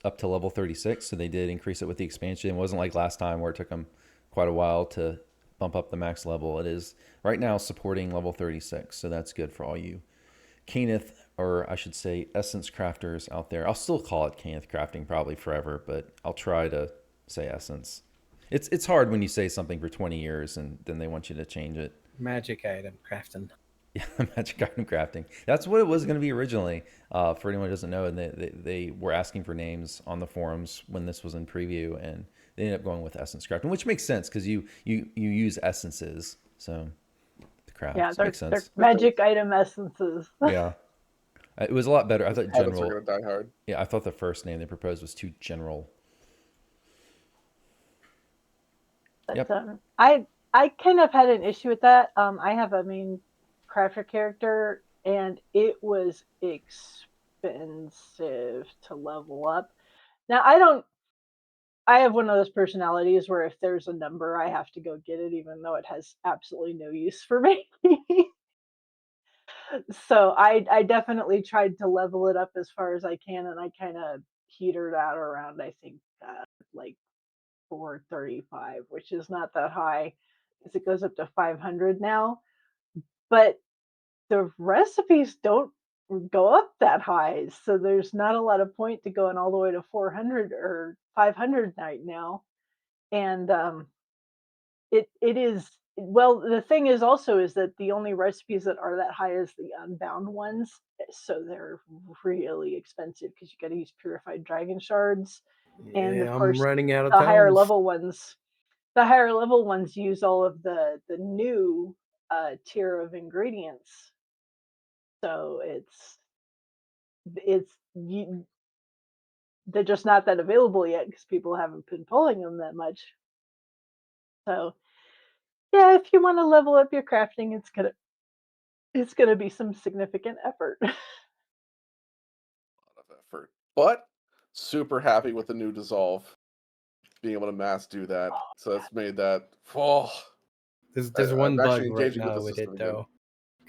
up to level 36. So they did increase it with the expansion. It wasn't like last time where it took them quite a while to bump up the max level. It is right now supporting level 36. So that's good for all you Kenneth, or I should say essence crafters out there. I'll still call it Kenneth crafting probably forever, but I'll try to say essence. It's hard when you say something for 20 years and then they want you to change it. Magic item crafting. Yeah, magic item crafting. That's what it was going to be originally. For anyone who doesn't know, and they were asking for names on the forums when this was in preview, and they ended up going with essence crafting, which makes sense because you use essences, so the craft makes sense. They're magic item essences. Yeah, it was a lot better. I thought Habits general. are gonna die hard. Yeah, I thought the first name they proposed was too general. But, Yep. I kind of had an issue with that. I have a main crafter character, and it was expensive to level up. Now I have one of those personalities where if there's a number, I have to go get it, even though it has absolutely no use for me. So I definitely tried to level it up as far as I can, and I kind of petered out around, I think, like 435, which is not that high, because it goes up to 500 now. But the recipes don't go up that high, so there's not a lot of point to going all the way to 400 or 500 right now. and it is, well, the thing is also is that the only recipes that are that high is the unbound ones, so they're really expensive because you got to use purified dragon shards, and of Yeah, I'm course running out of the higher tones. level ones the higher level ones use all of the new tier of ingredients, so it's they're just not that available yet because people haven't been pulling them that much. So yeah, if you want to level up your crafting, it's gonna be some significant effort. Of effort. But super happy with the new dissolve, being able to mass do that. So that's made that. Oh, There's I'm one bug actually right engaging with now the with system it again. though.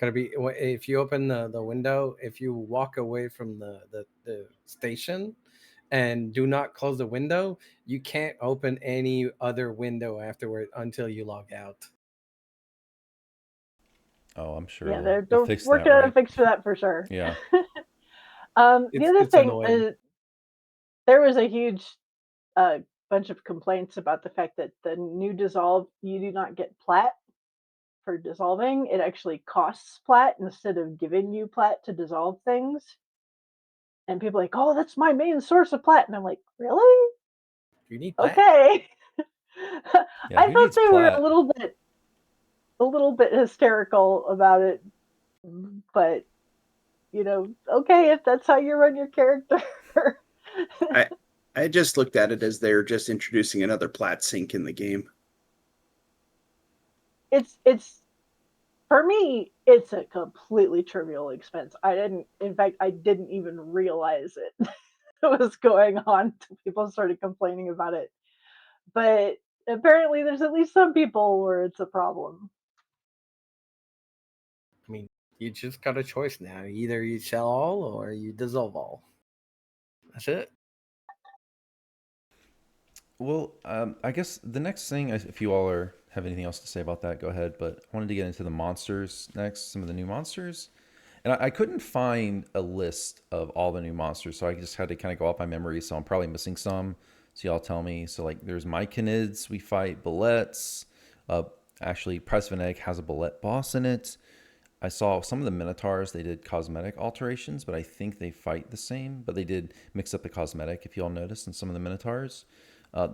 Gotta be if you open the window, if you walk away from the station and do not close the window, you can't open any other window afterward until you log out. Oh, I'm sure Yeah, they'll they're fix that, working on a right? fix for that for sure. Yeah. The other It's thing annoying. is there was a huge bunch of complaints about the fact that the new dissolve, you do not get plat for dissolving. It actually costs plat instead of giving you plat to dissolve things. And people are like, oh, that's my main source of plat. And I'm like, really? You need that. Okay. Yeah, I who thought needs they were plat? a little bit hysterical about it, but okay, if that's how you run your character. I just looked at it as they're just introducing another plat sink in the game. It's for me, it's a completely trivial expense. In fact, I didn't even realize it was going on until people started complaining about it. But apparently, there's at least some people where it's a problem. I mean, you just got a choice now. Either you sell all or you dissolve all. That's it. Well, I guess the next thing, if you all have anything else to say about that, go ahead. But I wanted to get into the monsters next, some of the new monsters. And I couldn't find a list of all the new monsters, so I just had to kind of go off my memory. So I'm probably missing some. So y'all tell me. So like, there's Myconids, we fight Bullets. Actually, Press of an Egg has a Bullet boss in it. I saw some of the Minotaurs, they did cosmetic alterations, but I think they fight the same. But they did mix up the cosmetic, if you all noticed, in some of the Minotaurs.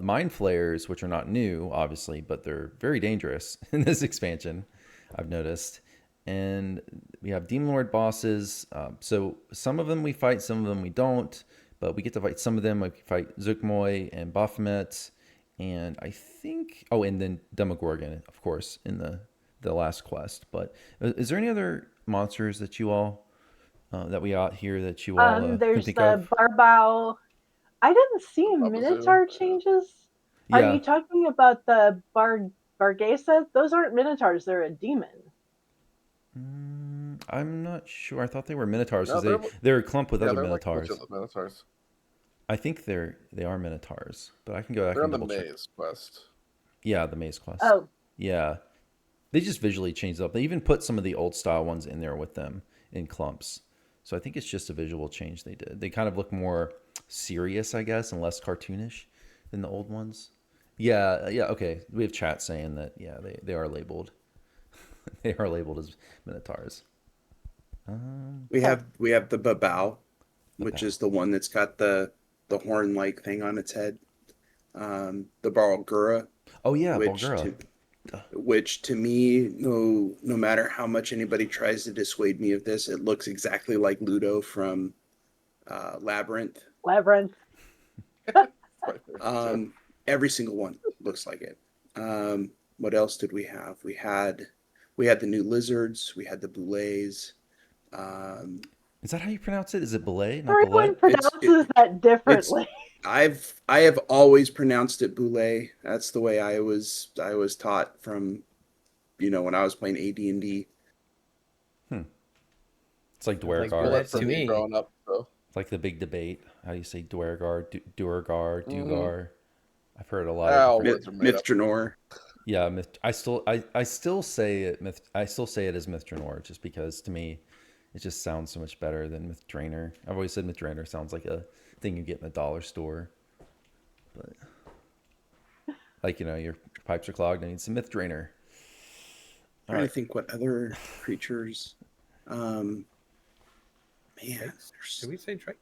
Mind Flayers, which are not new, obviously, but they're very dangerous in this expansion, I've noticed. And we have Demon Lord bosses. So some of them we fight, some of them we don't. But we get to fight some of them. We fight Zuckmoy and Baphomet. And I think, oh, and then Demogorgon, of course, in the last quest. But is there any other monsters that you all, that we got here that you all can There's think of? the Barbao. I didn't see Papazu, Minotaur yeah. changes. Are Yeah. you talking about the Bargesa? Those aren't Minotaurs, they're a demon. I'm not sure. I thought they were Minotaurs No, because they're clumped with yeah, other they're like Minotaurs. legit Minotaurs. I think they are Minotaurs, but I can go back They're on and the double check. maze quest. Yeah, the Maze Quest. Oh, Yeah, they just visually changed up. They even put some of the old style ones in there with them in clumps. So I think it's just a visual change they did. They kind of look more serious, I guess, and less cartoonish than the old ones. Yeah, yeah, okay. We have chat saying that. Yeah, they are labeled. They are labeled as Minotaurs. okay. We have the Babao, The which bow. is the one that's got the horn like thing on its head. The Barlgura, Oh yeah, which Bulgura. to which to me, no matter how much anybody tries to dissuade me of this, it looks exactly like Ludo from Labyrinth. Labyrinth. My favorite too. Every single one looks like it. What else did we have? We had the new lizards. We had the boulets. Um, Is that how you pronounce it? Is it Belay, not Everyone Bullet? pronounces that it's differently. I have always pronounced it boulet. That's the way I was taught from when I was playing AD&D. It's like Sounds like Bullet Dwergar. bullet for to me me. growing up. So. It's like the big debate. How do you say Dwergar, Duergar, Mm-hmm. Dugar? I've heard a lot of All different. words are made up. Mithranor. Yeah, I still say it. I still say it as Mithranor, just because to me, it just sounds so much better than Mithrainer. I've always said Mithrainer sounds like a thing you get in the dollar store. But Like, your pipes are clogged, I need some myth drainer. All Trying right. to think what other creatures. Man, Drakes? there's Did we say Drake?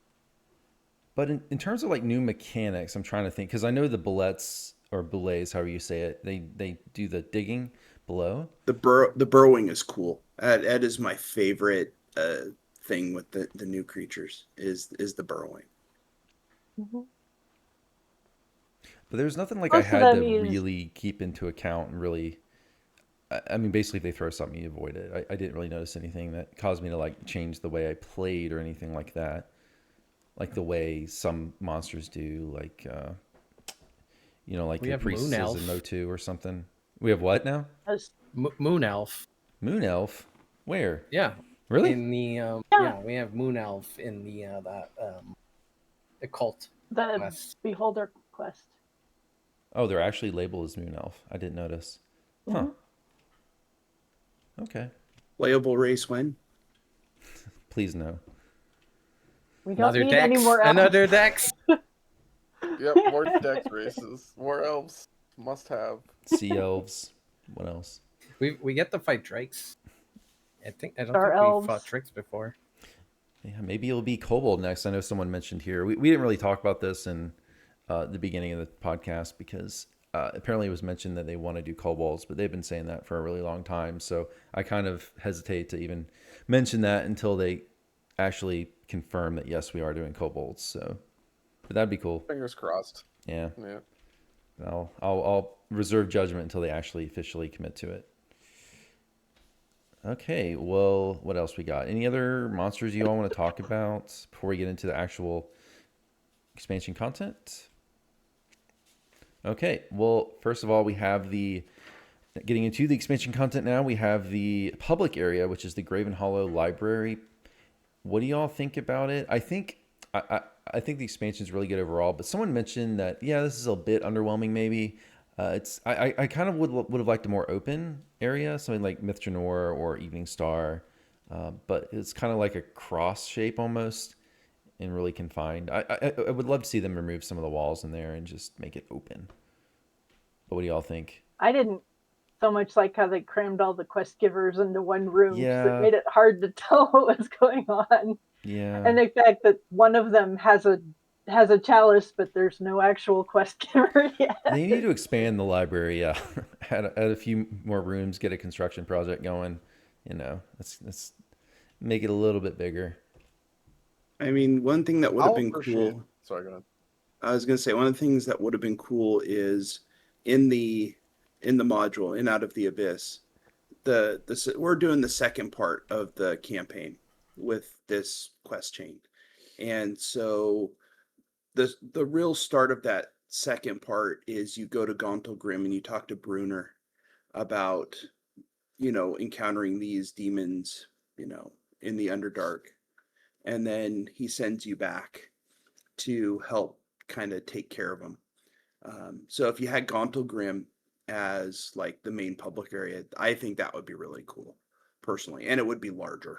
But in terms of like new mechanics, I'm trying to think because I know the bullets or billets, however you say it, they do the digging below. the burrowing is cool. That is my favorite thing with the new creatures is the burrowing. Mhm. But there's nothing like I Most of had to them use really keep into account and really. I mean, basically, if they throw something, you avoid it. I didn't really notice anything that caused me to like change the way I played or anything like that. Like the way some monsters do, like like We the have Moon priestesses in Elf. Mo2 or something. We have what now? as Moon Elf. Moon Elf. Where? Yeah. Really? In the yeah, we have Moon Elf in the cult the quest. Beholder quest. Oh, they're actually labeled as Moon Elf. I didn't notice. Huh. Mhm. Okay. Playable race when? Please no. We don't Another need any Dex. more elves. Another Dex. Yep, more dex races, more elves, must have. Sea elves. What else? We get to fight Drakes. I don't Star think we elves. fought Drakes before. Yeah, maybe it'll be kobold next. I know someone mentioned here. We didn't really talk about this in the beginning of the podcast because apparently it was mentioned that they want to do kobolds, but they've been saying that for a really long time. So I kind of hesitate to even mention that until they actually confirm that yes, we are doing kobolds. So, but that'd be cool. Fingers crossed. Yeah, Yeah. I'll reserve judgment until they actually officially commit to it. Okay, well, what else we got? Any other monsters you all want to talk about before we get into the actual expansion content? Okay, well, first of all, we have getting into the expansion content now, we have the public area, which is the Graven Hollow Library. What do y'all think about it? I think I think the expansion is really good overall, but someone mentioned that yeah, this is a bit underwhelming. Maybe I kind of would have liked a more open area, something like Mythranor or Evening Star, but it's kind of like a cross shape almost and really confined. I would love to see them remove some of the walls in there and just make it open. But what do y'all think? I didn't so much like how they crammed all the quest givers into one room because it Yeah, made it hard to tell what was going on. yeah. And the fact that one of them has a chalice, but there's no actual quest giver yet. They need to expand the library. Yeah, add a few more rooms, get a construction project going. Let's make it a little bit bigger. I mean, one thing that would have I'll been appreciate. cool. Sorry, go ahead. I was gonna say one of the things that would have been cool is in the module in Out of the Abyss. We're doing the second part of the campaign with this quest chain, and so the real start of that second part is you go to Gauntlgrim and you talk to Brunner about encountering these demons in the Underdark, and then he sends you back to help kind of take care of them. So if you had Gauntlgrim as like the main public area, I think that would be really cool, personally, and it would be larger.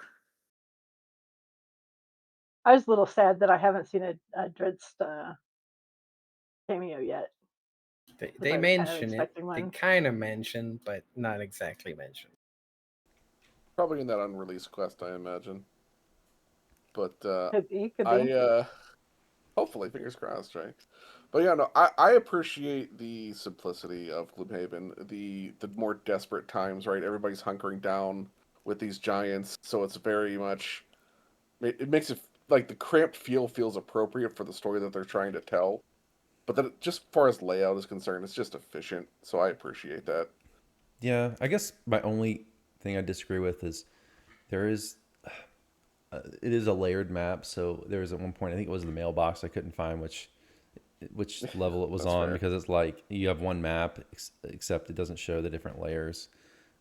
I was a little sad that I haven't seen a Dreadst cameo yet. They I was kind of mention it. expecting They one. kind of mention, but not exactly mention. Probably in that unreleased quest, I imagine. But Could be. hopefully, fingers crossed, right? But yeah, no, I appreciate the simplicity of Gloomhaven, the more desperate times, right? Everybody's hunkering down with these giants, so it's very much it makes it like the cramped feel feels appropriate for the story that they're trying to tell. But then, just as far as layout is concerned, it's just efficient, so I appreciate that. Yeah, I guess my only thing I disagree with is there is it is a layered map. So there was at one point I think it was the mailbox I couldn't find which level it was That's on fair. because it's like you have one map except it doesn't show the different layers.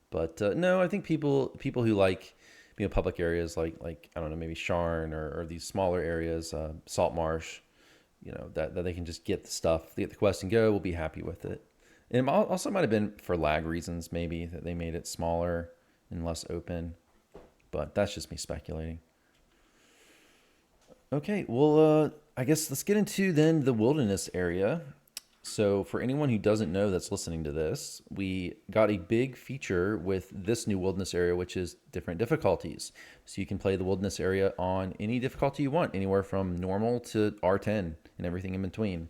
But no, I think people who like public areas like I don't know maybe Sharn or these smaller areas, Salt Marsh, that they can just get the stuff, get the quest and go, will be happy with it. And it also might have been for lag reasons maybe that they made it smaller and less open, but that's just me speculating. Okay, well, I guess let's get into then the wilderness area. So, for anyone who doesn't know that's listening to this, we got a big feature with this new wilderness area, which is different difficulties. So, you can play the wilderness area on any difficulty you want, anywhere from normal to R10 and everything in between.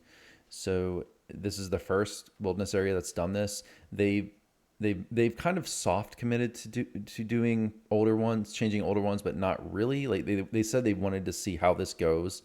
So, this is the first wilderness area that's done this. They've kind of soft committed to doing older ones, changing older ones, but not really. Like they said they wanted to see how this goes.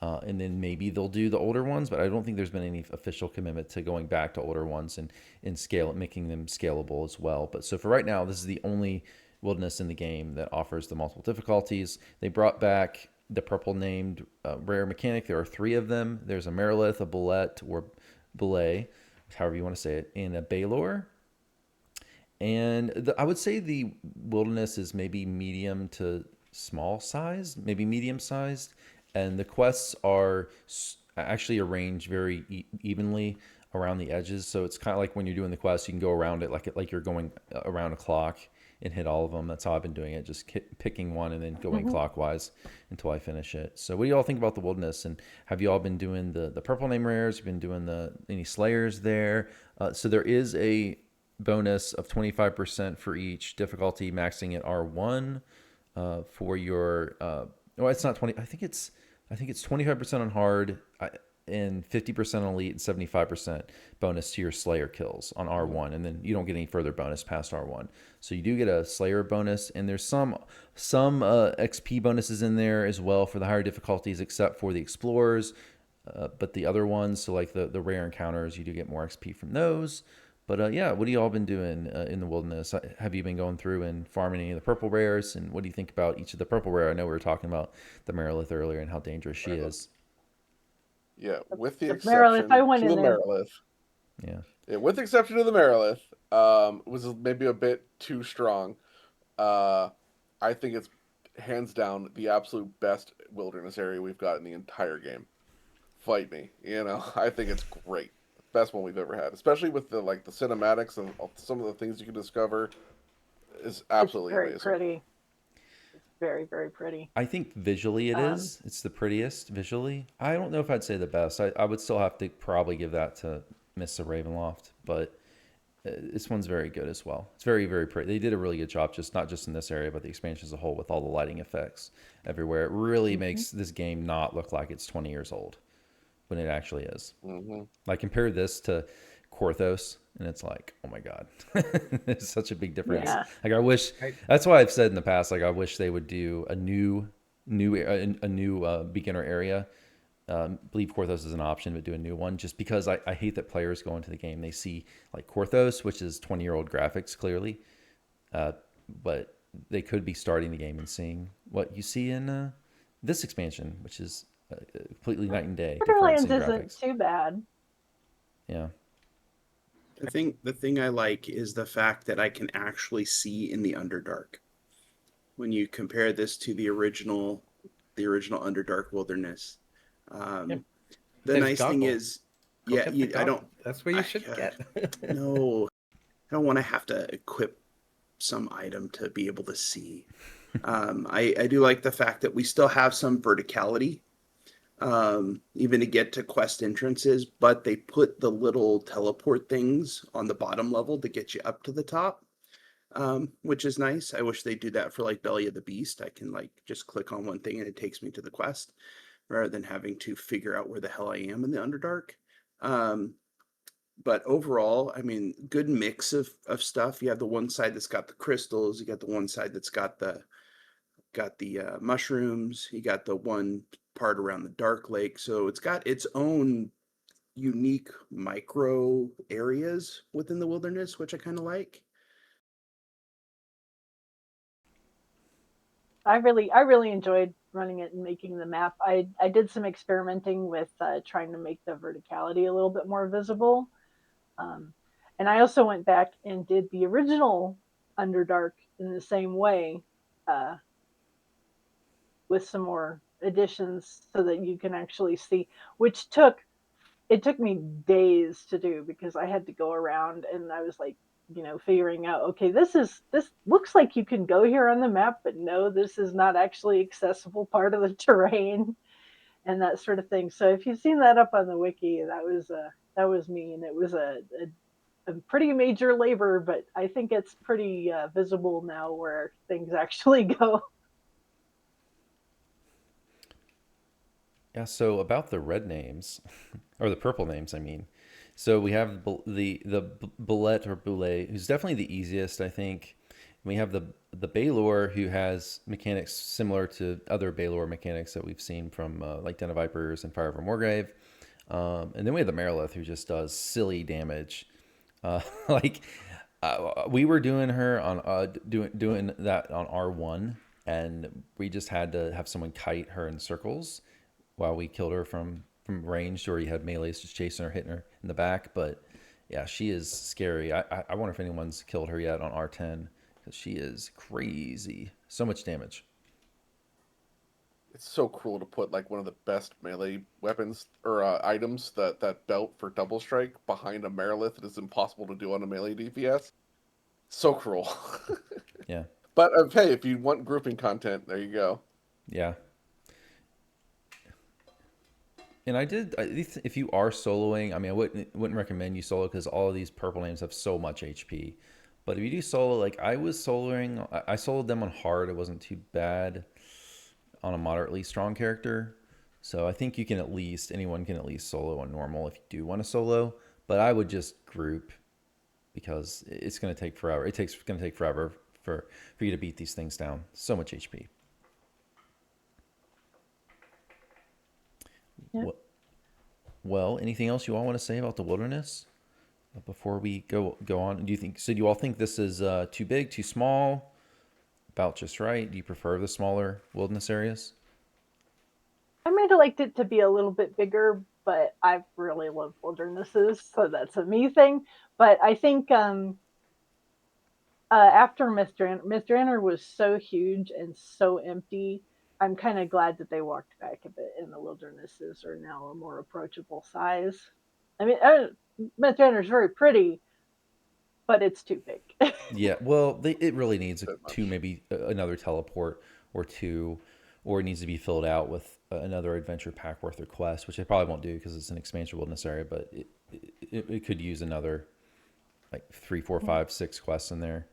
And then maybe they'll do the older ones, but I don't think there's been any official commitment to going back to older ones and scale, making them scalable as well. But so for right now, this is the only wilderness in the game that offers the multiple difficulties. They brought back the purple named rare mechanic. There are 3 of them. There's a Merilith, a Bullet, or Belay, however you want to say it, and a Baylor. And I would say the wilderness is maybe medium to small size, maybe medium sized. And the quests are actually arranged very evenly around the edges. So it's kind of like when you're doing the quest, you can go around it like you're going around a clock and hit all of them. That's how I've been doing it, just picking one and then going clockwise until I finish it. So what do you all think about the wilderness? And have you all been doing the purple name rares? You've been doing any slayers there? So there is a bonus of 25% for each difficulty, maxing at R1 for your. Well, it's not 20. I think it's 25% on hard and 50% on elite and 75% bonus to your slayer kills on R1, and then you don't get any further bonus past R1. So you do get a slayer bonus, and there's some XP bonuses in there as well for the higher difficulties, except for the explorers. But the other ones, so like the rare encounters, you do get more XP from those. But yeah, what have you all been doing in the wilderness? Have you been going through and farming any of the purple rares? And what do you think about each of the purple rare? I know we were talking about the Merilith earlier and how dangerous she is. Yeah, with the The exception Merilith, I went to the in there. Merilith. Yeah. Yeah, with the exception of the Merilith, was maybe a bit too strong. I think it's hands down the absolute best wilderness area we've got in the entire game. Fight me, I think it's great. Best one we've ever had, especially with the cinematics and some of the things you can discover is absolutely It's very amazing. pretty. It's very, very pretty. I think visually it is. It's the prettiest visually. I don't know if I'd say the best. I would still have to probably give that to Mists of Ravenloft, but this one's very good as well. It's very, very pretty. They did a really good job, not just in this area, but the expansion as a whole with all the lighting effects everywhere. It really makes this game not look like it's 20 years old when it actually is. Like compare this to Korthos, and it's like, oh my god, it's such a big difference. Yeah. Like I wish. That's why I've said in the past, like I wish they would do a new beginner area. Believe Korthos is an option, but do a new one. Just because I hate that players go into the game, they see like Korthos, which is 20-year-old graphics clearly, but they could be starting the game and seeing what you see in this expansion, which is completely night and day. Borderlands isn't too bad. Yeah. The thing I like is the fact that I can actually see in the Underdark. When you compare this to the original Underdark Wilderness, the nice thing is, I don't. That's where you should get. No, I don't want to have to equip some item to be able to see. I do like the fact that we still have some verticality. Even to get to quest entrances, but they put the little teleport things on the bottom level to get you up to the top, which is nice. I wish they do that for like Belly of the Beast. I can just click on one thing and it takes me to the quest rather than having to figure out where the hell I am in the Underdark. But overall, I mean, good mix of stuff. You have the one side that's got the crystals. You got the one side that's got the mushrooms. You got the one part around the Dark Lake, so it's got its own unique micro areas within the wilderness, which I kind of like. I really enjoyed running it and making the map. I did some experimenting with trying to make the verticality a little bit more visible, and I also went back and did the original Underdark in the same way, with some more additions so that you can actually see, which took me days to do because I had to go around and I was like, figuring out, okay, this looks like you can go here on the map, but no, this is not actually accessible part of the terrain and that sort of thing. So if you've seen that up on the wiki, that was that was me, and it was a pretty major labor, but I think it's pretty visible now where things actually go. Yeah, so about the red names, or the purple names, I mean. So we have the Bullet or Boulet, who's definitely the easiest, I think. We have the Baylor, who has mechanics similar to other Baylor mechanics that we've seen from like Den of Vipers and Fire over Morgrave. And then we have the Marilith, who just does silly damage. Like we were doing her on doing that on R1, and we just had to have someone kite her in circles while we killed her from range, or you had melees just chasing her, hitting her in the back. But yeah, she is scary. I wonder if anyone's killed her yet on R10 because she is crazy. So much damage. It's so cruel to put like one of the best melee weapons or items, that belt for double strike, behind a Marilith that is impossible to do on a melee DPS. So cruel. Yeah. But hey, if you want grouping content, there you go. Yeah. And if you are soloing, I mean, I wouldn't recommend you solo because all of these purple names have so much HP. But if you do solo, like I was soloing, I soloed them on hard. It wasn't too bad on a moderately strong character. So I think anyone can at least solo on normal if you do want to solo. But I would just group because it's going to take forever. It's going to take forever for you to beat these things down. So much HP. Yeah. Well, anything else you all want to say about the wilderness before we go on? Do you all think this is too big, too small, about just right? Do you prefer the smaller wilderness areas? I might have liked it to be a little bit bigger, but I've really loved wildernesses, so that's a me thing. But I think after Mr. Enter was so huge and so empty, I'm kind of glad that they walked back a bit, and the wildernesses are now a more approachable size. I mean, Mr. Enter is very pretty, but it's too big. Yeah, well, it really needs That two, much. maybe another teleport or two, or it needs to be filled out with another adventure pack worth of quests, which I probably won't do because it's an expansion wilderness area, but it could use another like 3, 4, 5, 6 quests in there.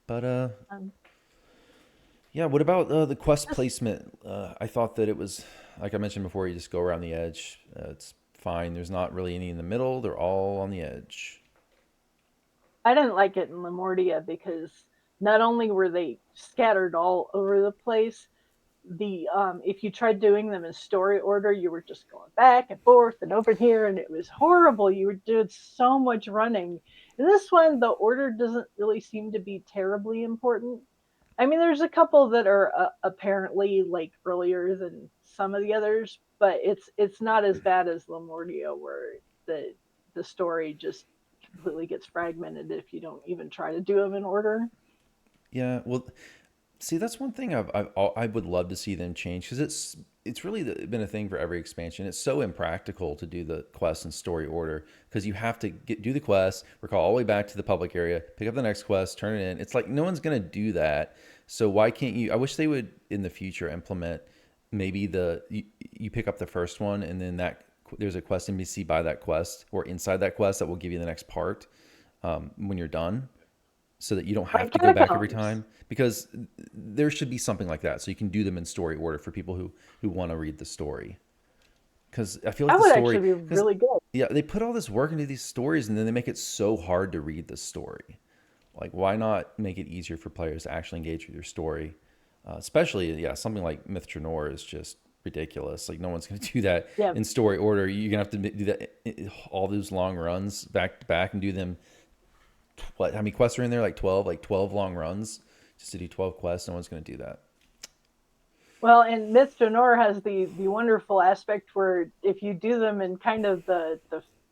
But um, yeah, what about the quest placement? I thought that it was, like I mentioned before, you just go around the edge. It's fine. There's not really any in the middle. They're all on the edge. I didn't like it in Lemordia because not only were they scattered all over the place, the if you tried doing them in story order, you were just going back and forth and over here, and it was horrible. You were doing so much running. In this one, the order doesn't really seem to be terribly important. I mean, there's a couple that are apparently like earlier than some of the others, but it's not as bad as Lamordia, where the story just completely gets fragmented if you don't even try to do them in order. Yeah, well, see, that's one thing I would love to see them change because it's really been a thing for every expansion. It's so impractical to do the quest in story order because you have to do the quest, recall all the way back to the public area, pick up the next quest, turn it in. It's like no one's gonna do that. So why can't you? I wish they would in the future implement maybe you pick up the first one and then there's a quest NPC by that quest or inside that quest that will give you the next part when you're done so that you don't have Like to go back every catacombs. time because there should be something like that so you can do them in story order for people who want to read the story because I feel like That the would story actually be because really good. yeah they put all this work into these stories and then they make it so hard to read the story. Like why not make it easier for players to actually engage with your story, especially yeah something like Myth Trenor is just ridiculous. Like no one's going to do that Yeah. in story order. You're going to have to do that all those long runs back to back and do them. What? How many quests are in there? Like 12? Like 12 long runs just to do 12 quests? No one's going to do that. Well, and Mr. Nor has the wonderful aspect where if you do them in kind of the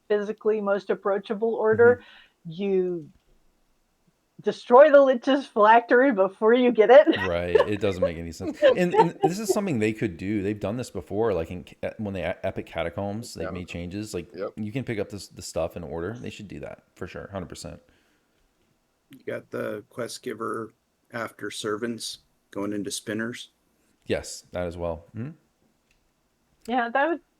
physically most approachable order, you destroy the Lich's phylactery before you get it. Right. It doesn't make any sense. And this is something they could do. They've done this before. Like when they Epic Catacombs, they've made changes. Like Yep. you can pick up the stuff in order. They should do that for sure. 100%. You got the quest giver after servants going into spinners. Yes, that as well. Yeah,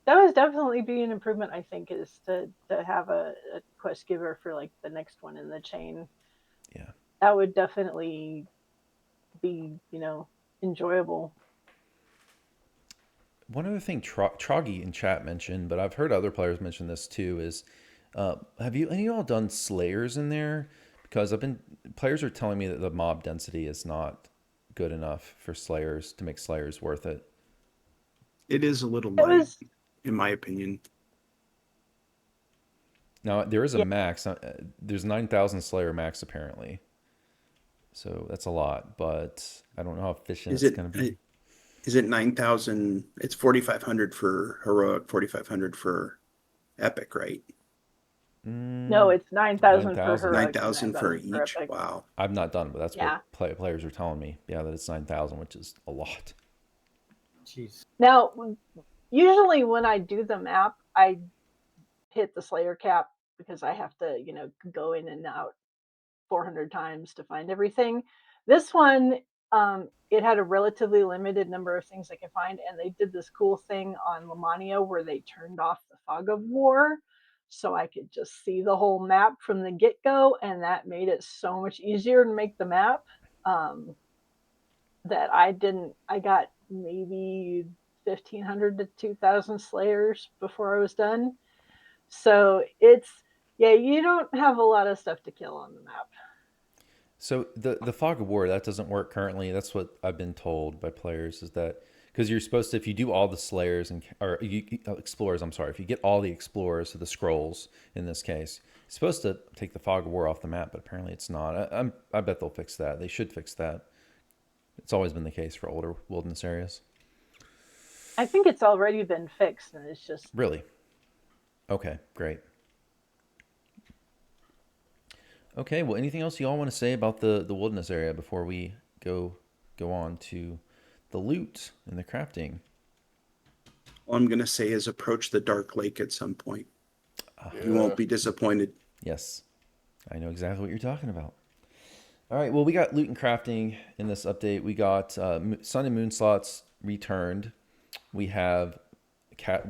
that would definitely be an improvement. I think is to have a quest giver for like the next one in the chain. Yeah. That would definitely be enjoyable. One other thing Troggy in chat mentioned, but I've heard other players mention this too, is have any of y'all done slayers in there? Because players are telling me that the mob density is not good enough for slayers to make slayers worth it. It is a little It light, was in my opinion. Now there is a yeah. max. There's 9,000 slayer max apparently, so that's a lot. But I don't know how efficient Is it's it going to be. is it 9,000? It's 4,500 for heroic, 4,500 for epic, right? No, it's 9,000 for 9,000. heroic and 9,000 for 9,000 for each. epic. Wow. I've not done it, but that's Yeah. what players are telling me. Yeah, that it's 9,000, which is a lot. Jeez. Now, usually when I do the map, I hit the Slayer cap because I have to, go in and out 400 times to find everything. This one, it had a relatively limited number of things I could find, and they did this cool thing on Lamania where they turned off the fog of war, so I could just see the whole map from the get-go, and that made it so much easier to make the map. That I got maybe 1,500 to 2,000 slayers before I was done. So you don't have a lot of stuff to kill on the map. So the fog of war, that doesn't work currently. That's what I've been told by players, is that because you're supposed to, if you do all the slayers explorers, I'm sorry, if you get all the explorers, so the scrolls in this case, it's supposed to take the fog of war off the map, but apparently it's not. I bet they'll fix that. They should fix that. It's always been the case for older wilderness areas. I think it's already been fixed, and it's just Really? Okay, great. Okay, well, anything else you all want to say about the wilderness area before we go on to the loot and the crafting? All I'm going to say is approach the Dark Lake at some point. You Yeah. won't be disappointed. Yes, I know exactly what you're talking about. All right, well, we got loot and crafting in this update. We got sun and moon slots returned. We have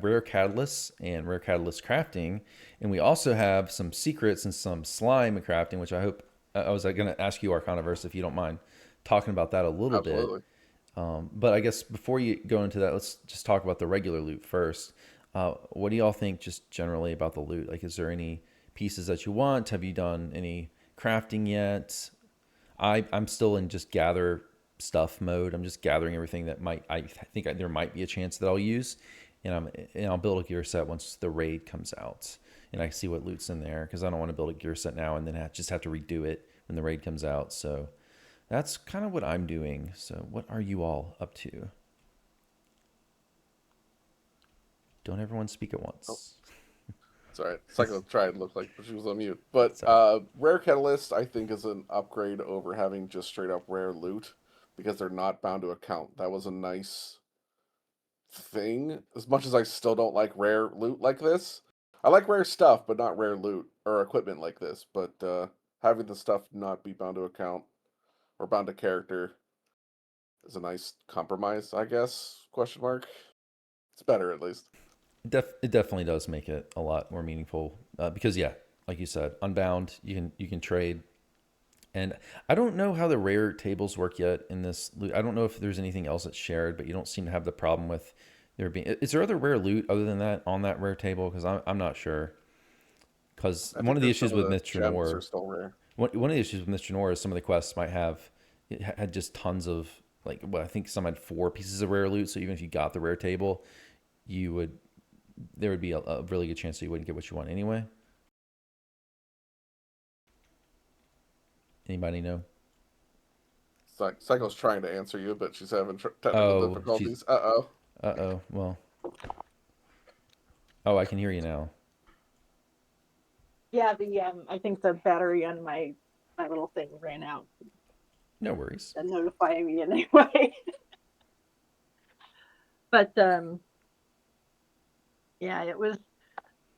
rare catalysts and rare catalyst crafting, and we also have some secrets and some slime crafting, which I hope I was going to ask you, Arcanaverse, if you don't mind talking about that a little Absolutely. bit. But I guess before you go into that, let's just talk about the regular loot first. What do y'all think just generally about the loot? Like, is there any pieces that you want? Have you done any crafting yet? I'm still in just gather stuff mode. I'm just gathering everything that I think there might be a chance that I'll use, and I'll build a gear set once the raid comes out, and I see what loot's in there, because I don't want to build a gear set now and then just have to redo it when the raid comes out. So that's kind of what I'm doing. So what are you all up to? Don't everyone speak at once. Oh. Sorry, Psycho tried to look like she was on mute. But Sorry. Rare Catalyst, I think, is an upgrade over having just straight up rare loot, because they're not bound to a count. That was a nice thing. As much as I still don't like rare loot like this, I like rare stuff, but not rare loot or equipment like this. But having the stuff not be bound to a count or bound to character is a nice compromise, I guess. Question mark. It's better at least. It definitely does make it a lot more meaningful, because yeah, like you said, unbound, you can trade. And I don't know how the rare tables work yet in this loot. I don't know if there's anything else that's shared, but you don't seem to have the problem with there being. Is there other rare loot other than that on that rare table? Because I'm not sure. Because I one think of the that issues some of with the Mr. gems are Noor, still rare. one of the issues with Mr. Noor is some of the quests might have had just tons of, like, well, I think some had 4 pieces of rare loot. So even if you got the rare table, there would be a really good chance that you wouldn't get what you want anyway. Anybody know? Psycho's trying to answer you, but she's having technical difficulties. Uh-oh. Well. Oh, I can hear you now. yeah. I think the battery on my little thing ran out. No worries. And notifying me anyway. But yeah, it was.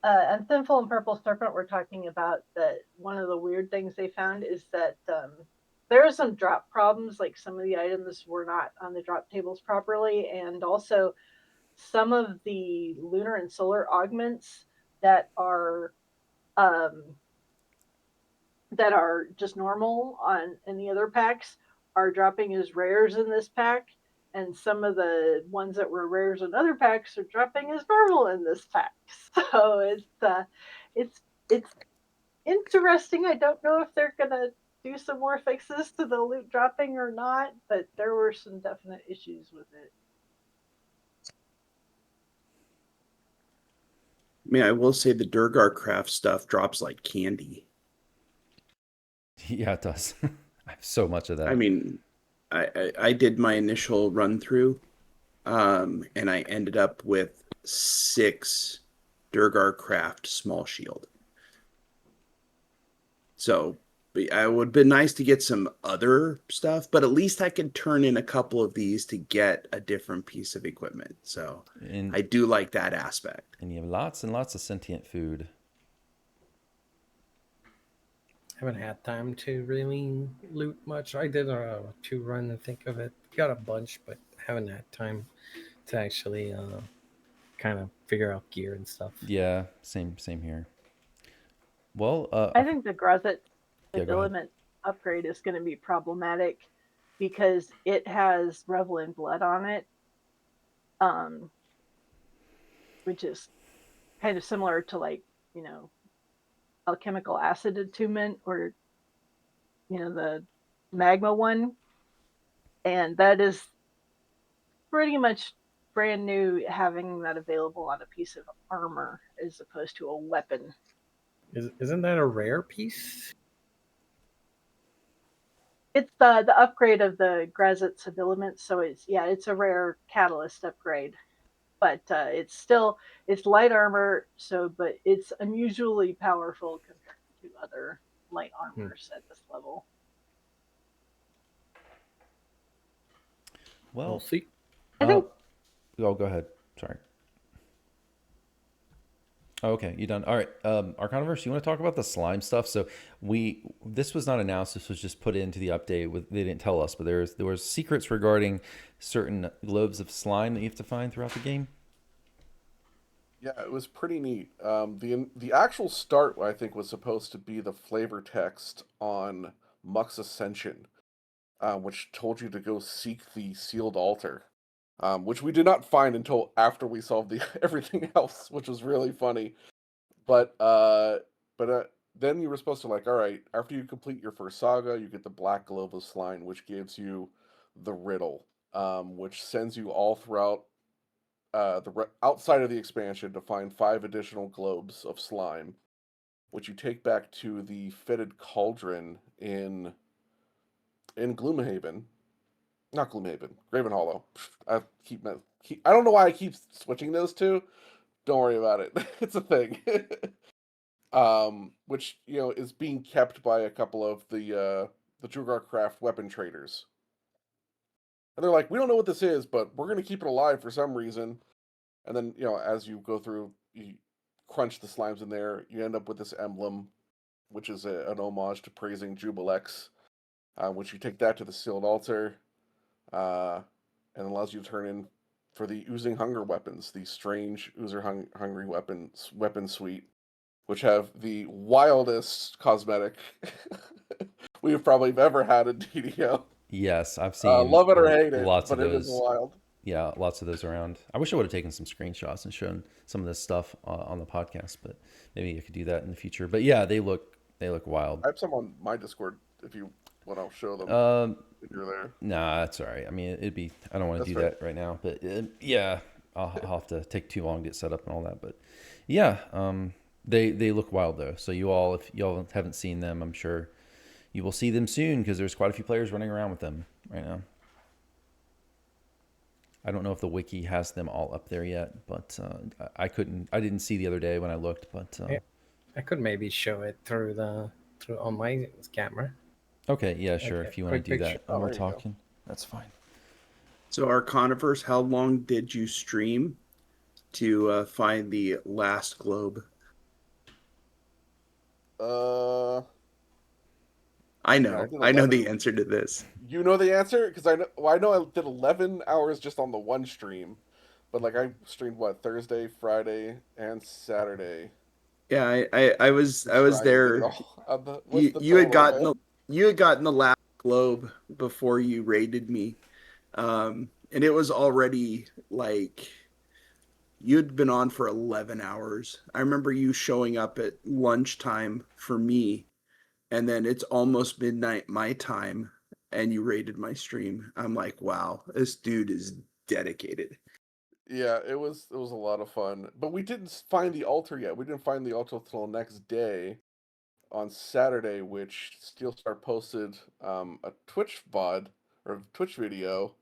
And Sinful and Purple Serpent were talking about that one of the weird things they found is that there are some drop problems, like some of the items were not on the drop tables properly, and also some of the lunar and solar augments that are just normal on any other packs are dropping as rares in this pack, and some of the ones that were rares in other packs are dropping as normal in this pack. So it's interesting. I don't know if they're gonna do some more fixes to the loot dropping or not, but there were some definite issues with it. I mean, I will say the Durgar craft stuff drops like candy. Yeah, it does. I have so much of that. I mean, I did my initial run through, and I ended up with 6 Durgar craft small shield. So it would have been nice to get some other stuff, but at least I could turn in a couple of these to get a different piece of equipment. So And, I do like that aspect. and you have lots and lots of sentient food. Haven't had time to really loot much. I did a 2 run, I think of it. Got a bunch, but haven't had time to actually kind of figure out gear and stuff. Yeah, same here. Well, I think the Grozet Yeah, go ahead. Debiliment upgrade is going to be problematic because it has Revel in Blood on it, which is kind of similar to, like, alchemical acid attunement, or the magma one, and that is pretty much brand new, having that available on a piece of armor as opposed to a weapon. Isn't that a rare piece? It's the upgrade of the Grozet Sibilant, so it's a rare catalyst upgrade, but it's light armor, but it's unusually powerful compared to other light armors at this level. Well, We'll see. I think go ahead. Sorry. Oh, okay, you done? All right. Arcaniverse, you want to talk about the slime stuff? So this was not announced. This was just put into the update. They didn't tell us, but there was secrets regarding certain globes of slime that you have to find throughout the game. Yeah, it was pretty neat. The actual start, I think, was supposed to be the flavor text on Muck's Ascension, which told you to go seek the sealed altar, which we did not find until after we solved everything else, which was really funny. But then you were supposed to, like, all right, after you complete your first saga, you get the Black Globe of Slime, which gives you the riddle, which sends you all throughout outside of the expansion to find 5 additional globes of slime, which you take back to the fetid cauldron in Gloomhaven. Not Gloomhaven, Graven Hollow. I don't know why I keep switching those two. Don't worry about it. It's a thing. Which is being kept by a couple of the Drugar Craft weapon traders. And they're like, we don't know what this is, but we're gonna keep it alive for some reason. And then, as you go through, you crunch the slimes in there, you end up with this emblem, which is an homage to praising Jubilex, which you take that to the sealed altar, and allows you to turn in for the Oozing Hunger weapons, the strange Hungry weapon suite, which have the wildest cosmetic we've probably ever had in DDO. Yes, I've seen Love it or hate it, lots but of it is those. wild. Yeah, lots of those around. I wish I would have taken some screenshots and shown some of this stuff on the podcast, but maybe I could do that in the future. But yeah, they look wild. I have some on my Discord if you want to show them. If you're there. Nah, that's all right. I mean, I don't want to do that right now, but yeah, I'll have to take too long to get set up and all that. But yeah, they look wild though. So if y'all haven't seen them, I'm sure you will see them soon because there's quite a few players running around with them right now. I don't know if the wiki has them all up there yet, but I didn't see the other day when I looked, but I could maybe show it through on my camera. Okay, yeah, sure. Okay, If you want to quick do picture. that while we're there you go. talking, that's fine. So, Arcaniverse, how long did you stream to find the last globe? I know the answer to this. You know the answer? Because I know I did 11 hours just on the one stream. But like I streamed what Thursday, Friday, and Saturday. Yeah, I was Trying to get it there. all on the what's You the you had total, gotten man? the last globe before you raided me, and it was already like you'd been on for 11 hours. I remember you showing up at lunchtime for me, and then it's almost midnight my time, and you raided my stream. I'm like, wow, this dude is dedicated. Yeah, it was a lot of fun. But we didn't find the altar yet. We didn't find the altar till next day on Saturday, which Steelstar posted a Twitch VOD or Twitch video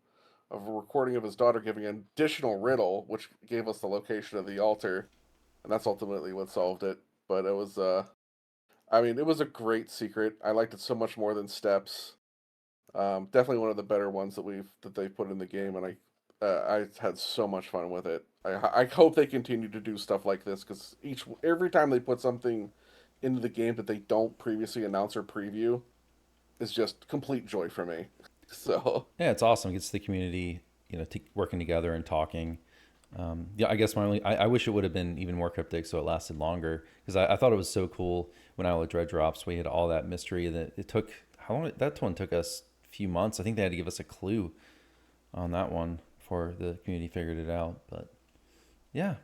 of a recording of his daughter giving an additional riddle, which gave us the location of the altar, and that's ultimately what solved it. But it was I mean, it was a great secret. I liked it so much more than Steps. Definitely one of the better ones that they've put in the game, and I had so much fun with it. I hope they continue to do stuff like this because every time they put something into the game that they don't previously announce or preview is just complete joy for me. So Yeah, it's awesome. It gets the community, working together and talking. Yeah, I guess I wish it would have been even more cryptic so it lasted longer because I thought it was so cool when Isle of Dread drops. We had all that mystery that it took. How long? That one took us a few months. I think they had to give us a clue on that one before the community figured it out. But yeah,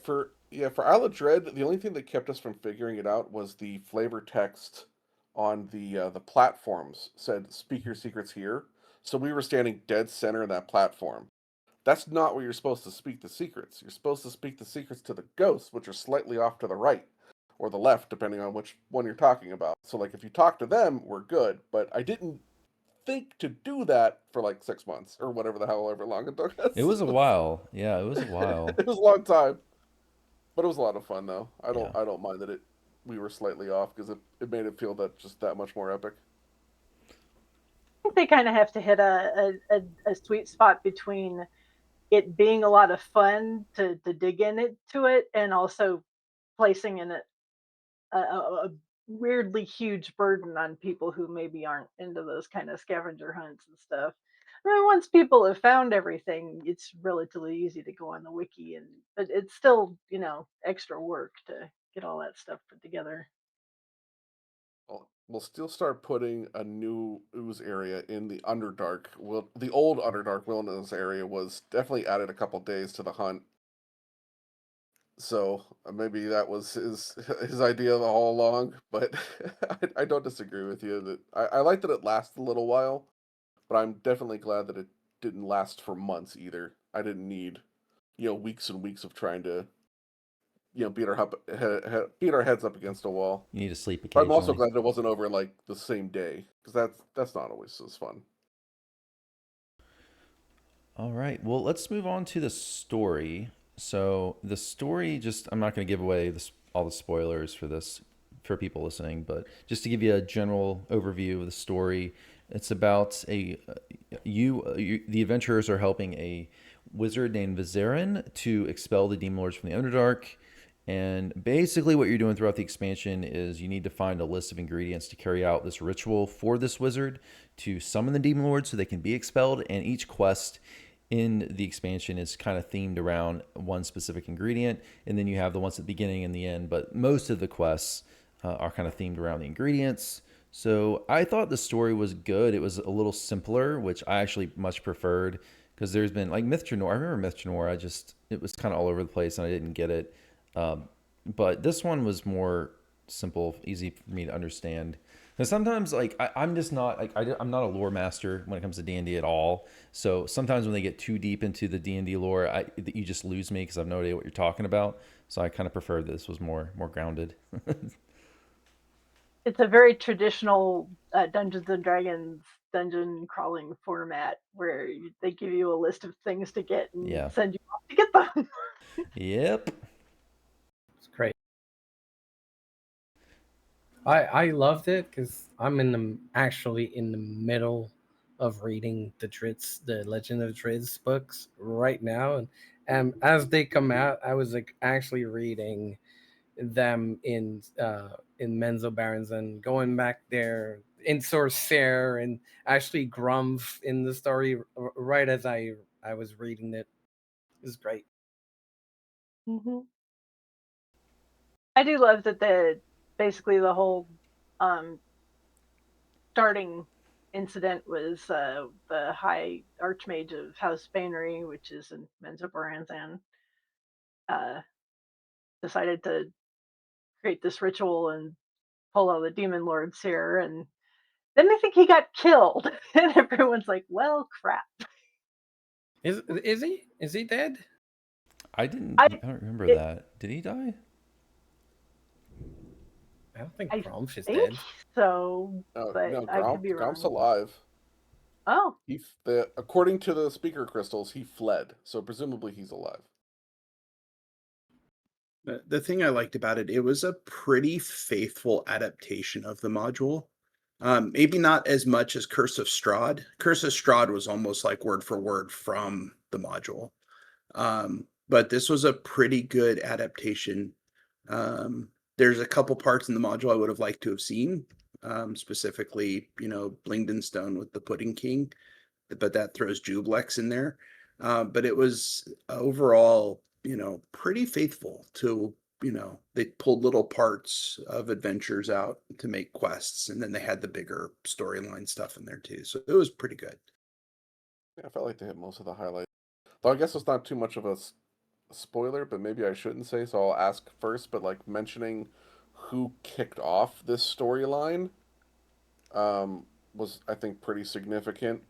for Isle of Dread, the only thing that kept us from figuring it out was the flavor text on the platforms said "Speak your secrets here," so we were standing dead center in that platform. That's not where you're supposed to speak the secrets. You're supposed to speak the secrets to the ghosts, which are slightly off to the right or the left, depending on which one you're talking about. So, like, if you talk to them, we're good. But I didn't think to do that for like 6 months or whatever the hell, ever long it took it us. was a while. Yeah, it was a while. It was a long time, but it was a lot of fun though. Yeah. I don't mind that we were slightly off because it made it feel that just that much more epic. I think they kind of have to hit a sweet spot between it being a lot of fun to dig into it and also placing in it a weirdly huge burden on people who maybe aren't into those kind of scavenger hunts and stuff. I mean, once people have found everything, it's relatively easy to go on the wiki, but it's still extra work to get all that stuff put together. We'll still start putting a new ooze area in the Underdark. Well, the old Underdark Wilderness area was definitely added a couple days to the hunt. So maybe that was his idea all along, but I don't disagree with you that I like that it lasted a little while, but I'm definitely glad that it didn't last for months either. I didn't need weeks and weeks of trying to beat our heads up against a wall. You need to sleep But I'm also occasionally. glad it wasn't over like the same day because that's not always as fun. All right. Well, let's move on to the story. So the story, just I'm not going to give away all the spoilers for this for people listening, but just to give you a general overview of the story, it's about the adventurers are helping a wizard named Vizarin to expel the demon lords from the Underdark. And basically, what you're doing throughout the expansion is you need to find a list of ingredients to carry out this ritual for this wizard to summon the demon lords so they can be expelled. And each quest in the expansion is kind of themed around one specific ingredient. And then you have the ones at the beginning and the end. But most of the quests are kind of themed around the ingredients. So I thought the story was good. It was a little simpler, which I actually much preferred because there's been like Myth Noir. I remember Myth Noir. It was kind of all over the place and I didn't get it. Um, but this one was more simple, easy for me to understand. Because sometimes, like, I'm just not like I'm not a lore master when it comes to D&D at all. So sometimes when they get too deep into the D&D lore, you just lose me because I have no idea what you're talking about. So I kind of prefer this was more grounded. It's a very traditional Dungeons and Dragons dungeon crawling format where they give you a list of things to get and Yeah. send you off to get them. Yep. It's great. I loved it because I'm actually in the middle of reading the Legend of Drizzt books right now, and as they come out, I was like actually reading them in Menzo Barons and going back there in Sorcerer and actually Grumph in the story right as I was reading it. It's great. Mm-hmm. I do love that basically the whole starting incident was the High Archmage of House Banery, which is in Menzo Baranzan, decided to create this ritual and pull all the demon lords here, and then I think he got killed, and everyone's like, "Well, crap." Is he? Is he dead? I didn't. I I don't remember it, that. Did he die? I don't think I Gromsh is think dead. so, No, but no, I could be Gromp's wrong. alive. Oh, According to the speaker crystals, he fled, so presumably he's alive. The thing I liked about it, it was a pretty faithful adaptation of the module. Maybe not as much as Curse of Strahd. Curse of Strahd was almost like word for word from the module. But this was a pretty good adaptation. There's a couple parts in the module I would have liked to have seen, specifically, Blingden Stone with the Pudding King, but that throws Jublex in there. But it was overall, pretty faithful to, they pulled little parts of adventures out to make quests, and then they had the bigger storyline stuff in there too. So it was pretty good. Yeah, I felt like they hit most of the highlights. Though I guess it's not too much of a spoiler, but maybe I shouldn't say, so I'll ask first. But like mentioning who kicked off this storyline was, I think, pretty significant.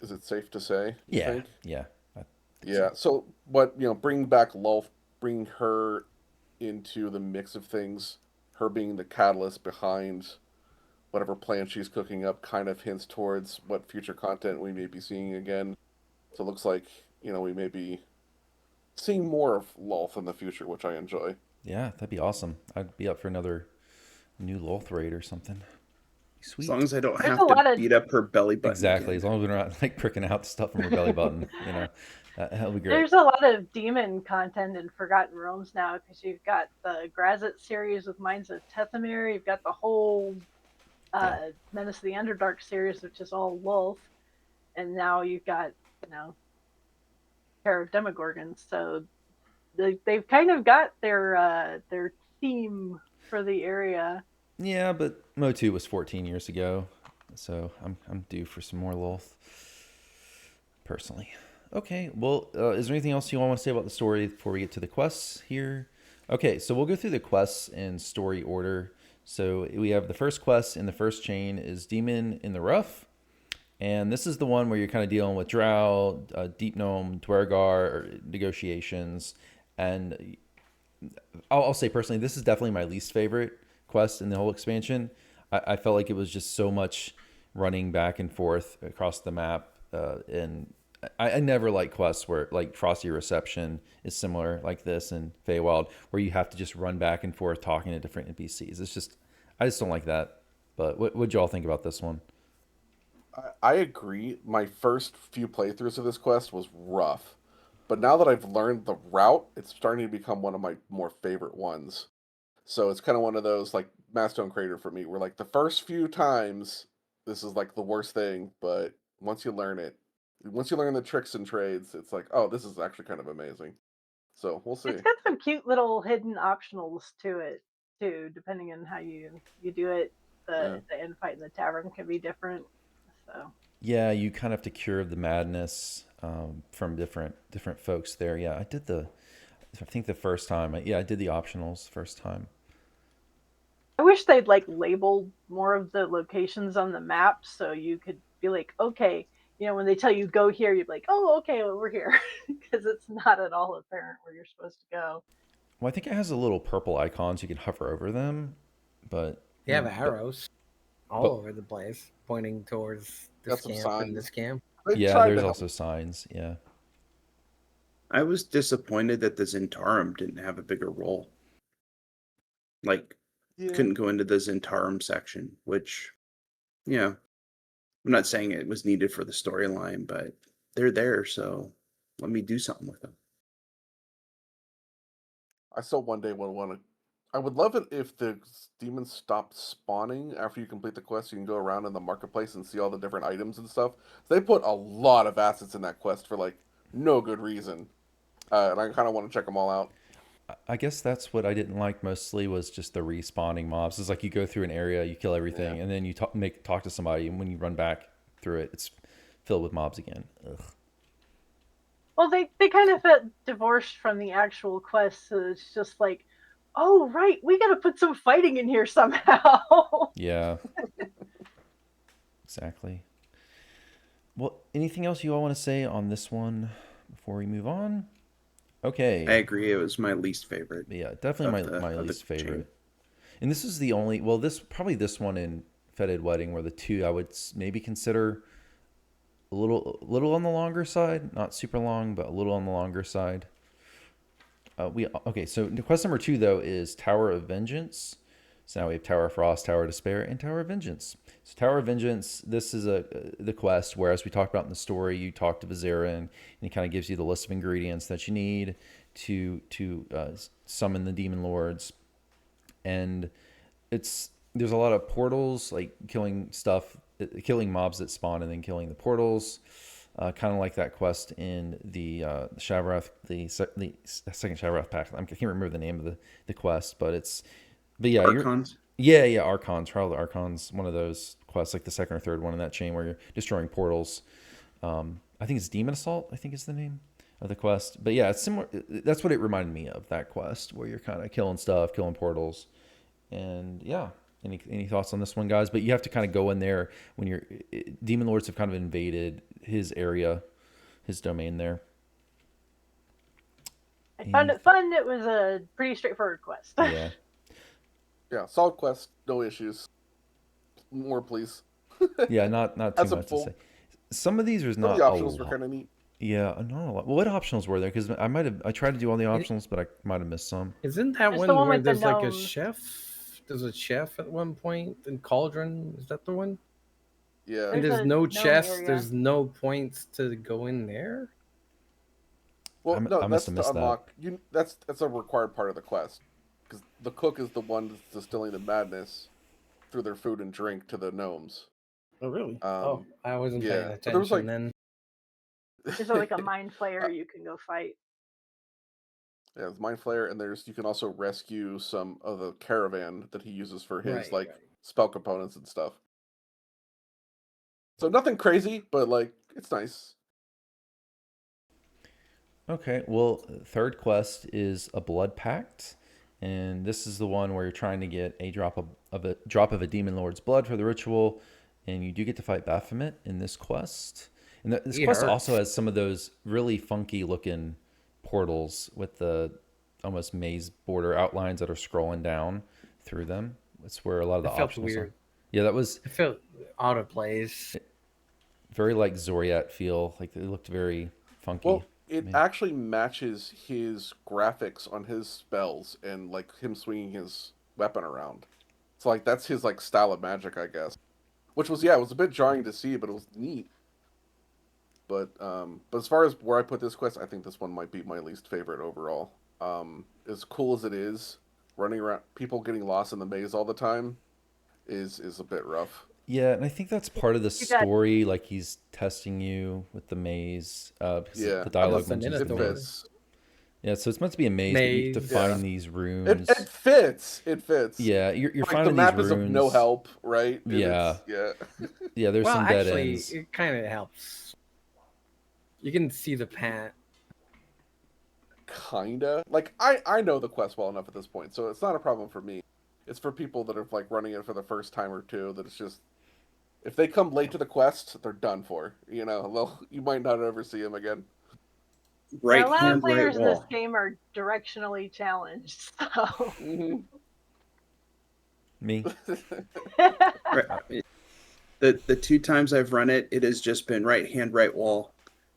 Is it safe to say, you Yeah, think? yeah. I think Yeah, so what, bring back Lulf, bring her into the mix of things, her being the catalyst behind whatever plan she's cooking up kind of hints towards what future content we may be seeing again. So it looks like, we may be seeing more of Lulth in the future, which I enjoy. Yeah, that'd be awesome. I'd be up for another new Loth raid or something. As long Sweet. as I don't there's a have to lot of beat up her belly button Exactly. again. As long as we're not like pricking out stuff from her belly button, that'll be great. there's a lot of demon content in Forgotten Realms now, because you've got the Grazit series with Mines of Tethamir, you've got the whole Yeah. Menace of the Underdark series, which is all Lulth, and now you've got Pair of Demogorgons. So they've kind of got their theme for the area. Yeah, but Motu was 14 years ago, so I'm due for some more Loth, personally. Okay, well, is there anything else you all want to say about the story before we get to the quests here? Okay, so we'll go through the quests in story order. So we have the first quest in the first chain is Demon in the Rough. And this is the one where you're kind of dealing with Drow, Deep Gnome, Dwergar negotiations. And I'll say personally, this is definitely my least favorite quest in the whole expansion. I felt like it was just so much running back and forth across the map. And I never like quests where like Frosty Reception is similar like this in Feywild, where you have to just run back and forth talking to different NPCs. I just don't like that. But what'd y'all think about this one? I agree. My first few playthroughs of this quest was rough. But now that I've learned the route, it's starting to become one of my more favorite ones. So it's kind of one of those like Mastone Crater for me, where like the first few times, this is like the worst thing, but once you learn it, once you learn the tricks and trades, it's like, oh, this is actually kind of amazing. So we'll see. It's got some cute little hidden optionals to it too, depending on how you do it. Yeah. The end fight in the tavern can be different. So Yeah, you kind of have to cure the madness from different folks there. Yeah, I think the first time. Yeah, I did the optionals first time. I wish they'd like labeled more of the locations on the map, so you could be like, okay, when they tell you go here, you'd be like, oh, okay, over here, because it's not at all apparent where you're supposed to go. Well, I think it has a little purple icons. You can hover over them, but You have but arrows all but over the place pointing towards Got this some camp and signs. this camp. They yeah, tried there's to help. also signs. Yeah, I was disappointed that the Zentarum didn't have a bigger role. Like, Yeah. couldn't go into the Zentarum section, which, I'm not saying it was needed for the storyline, but they're there, so let me do something with them. I still one day would want to. I would love it if the demons stopped spawning after you complete the quest. You can go around in the marketplace and see all the different items and stuff. They put a lot of assets in that quest for like no good reason. and I kind of want to check them all out. I guess that's what I didn't like mostly was just the respawning mobs. It's like you go through an area, you kill everything, Yeah. and then you talk to somebody, and when you run back through it, it's filled with mobs again. Ugh. Well, they kind of felt divorced from the actual quest, so it's just like, oh right, we got to put some fighting in here somehow. Yeah, exactly. Well, anything else you all want to say on this one before we move on? I Okay. agree. It was my least favorite Yeah, definitely my of the least favorite. chain. And this is the only, well, this one in Fetid Wedding were the two I would maybe consider a little on the longer side, not super long, but a little on the longer side. Okay, so quest number 2 though is Tower of Vengeance. So now we have Tower of Frost, Tower of Despair, and Tower of Vengeance. So Tower of Vengeance, this is the quest where, as we talked about in the story, you talk to Vizerin, and he kind of gives you the list of ingredients that you need to summon the demon lords. And there's a lot of portals, like killing mobs that spawn and then killing the portals. Kind of like that quest in the Shavarath, the second Shavarath pack. I can't remember the name of the quest, but yeah, Archons. yeah, Archons, Trial of the Archons, one of those quests, like the second or third one in that chain where you're destroying portals. I think it's Demon Assault, I think is the name of the quest. But yeah, it's similar. That's what it reminded me of, that quest where you're kind of killing stuff, killing portals. And yeah, any thoughts on this one, guys? But you have to kind of go in there when demon lords have kind of invaded his area, his domain there. I found it fun. It was a pretty straightforward quest. Yeah. Yeah, solid quest, no issues. More, please. Yeah, not too That's much to say. Some of these was not the a optionals were lot. kind of neat. Yeah, not a lot. Well, what optionals were there? Because I tried to do all the optionals, but I might have missed some. Isn't that There's one the one where with the there's like a gnomes. chef? There's a chef at one point in Cauldron. Is that the one? Yeah. And There's there's a no gnome chests. area. There's no points to go in there. Well, no, I that's must have to missed that. unlock. That's a required part of the quest, because the cook is the one that's distilling the madness through their food and drink to the gnomes. Oh really? Um, I wasn't yeah, paying but attention there was like then. There's like a mind flayer you can go fight. Yeah, it's Mind Flayer, and you can also rescue some of the caravan that he uses for his Right. spell components and stuff. So nothing crazy, but it's nice. Okay, well, third quest is a Blood Pact, and this is the one where you're trying to get a drop of a demon lord's blood for the ritual, and you do get to fight Baphomet in this quest. And this It quest hurts. also has some of those really funky looking portals with the almost maze border outlines that are scrolling down through them. That's where a lot of the It felt optionals are. weird. Yeah, that was It felt out of place. very like Zoriat feel. Like it looked very funky. Well, it Man. actually matches his graphics on his spells and him swinging his weapon around. So that's his style of magic, I guess. Which was it was a bit jarring to see, but it was neat. But as far as where I put this quest, I think this one might be my least favorite overall. As cool as it is, running around, people getting lost in the maze all the time is a bit rough. Yeah, and I think that's part of the You got- story. Like he's testing you with the maze, because Yeah. the dialogue That's the mentions the Minotaur. maze. fits. Yeah, so it's meant to be a maze, but you have to Maze. find Yeah. these runes. It fits. It fits. Yeah, you're The finding map these is runes. of no help, right? And Yeah. yeah. Yeah, there's Well, some dead actually, ends. it kind of helps. You can see the path. Kinda. I know the quest well enough at this point, so it's not a problem for me. It's for people that are running it for the first time or two that it's just, if they come late to the quest, they're done for. You might not ever see them again. Right a lot hand, of players right in this wall. game are directionally challenged. So Mm-hmm. Me. Right. The two times I've run it, it has just been right hand, right wall,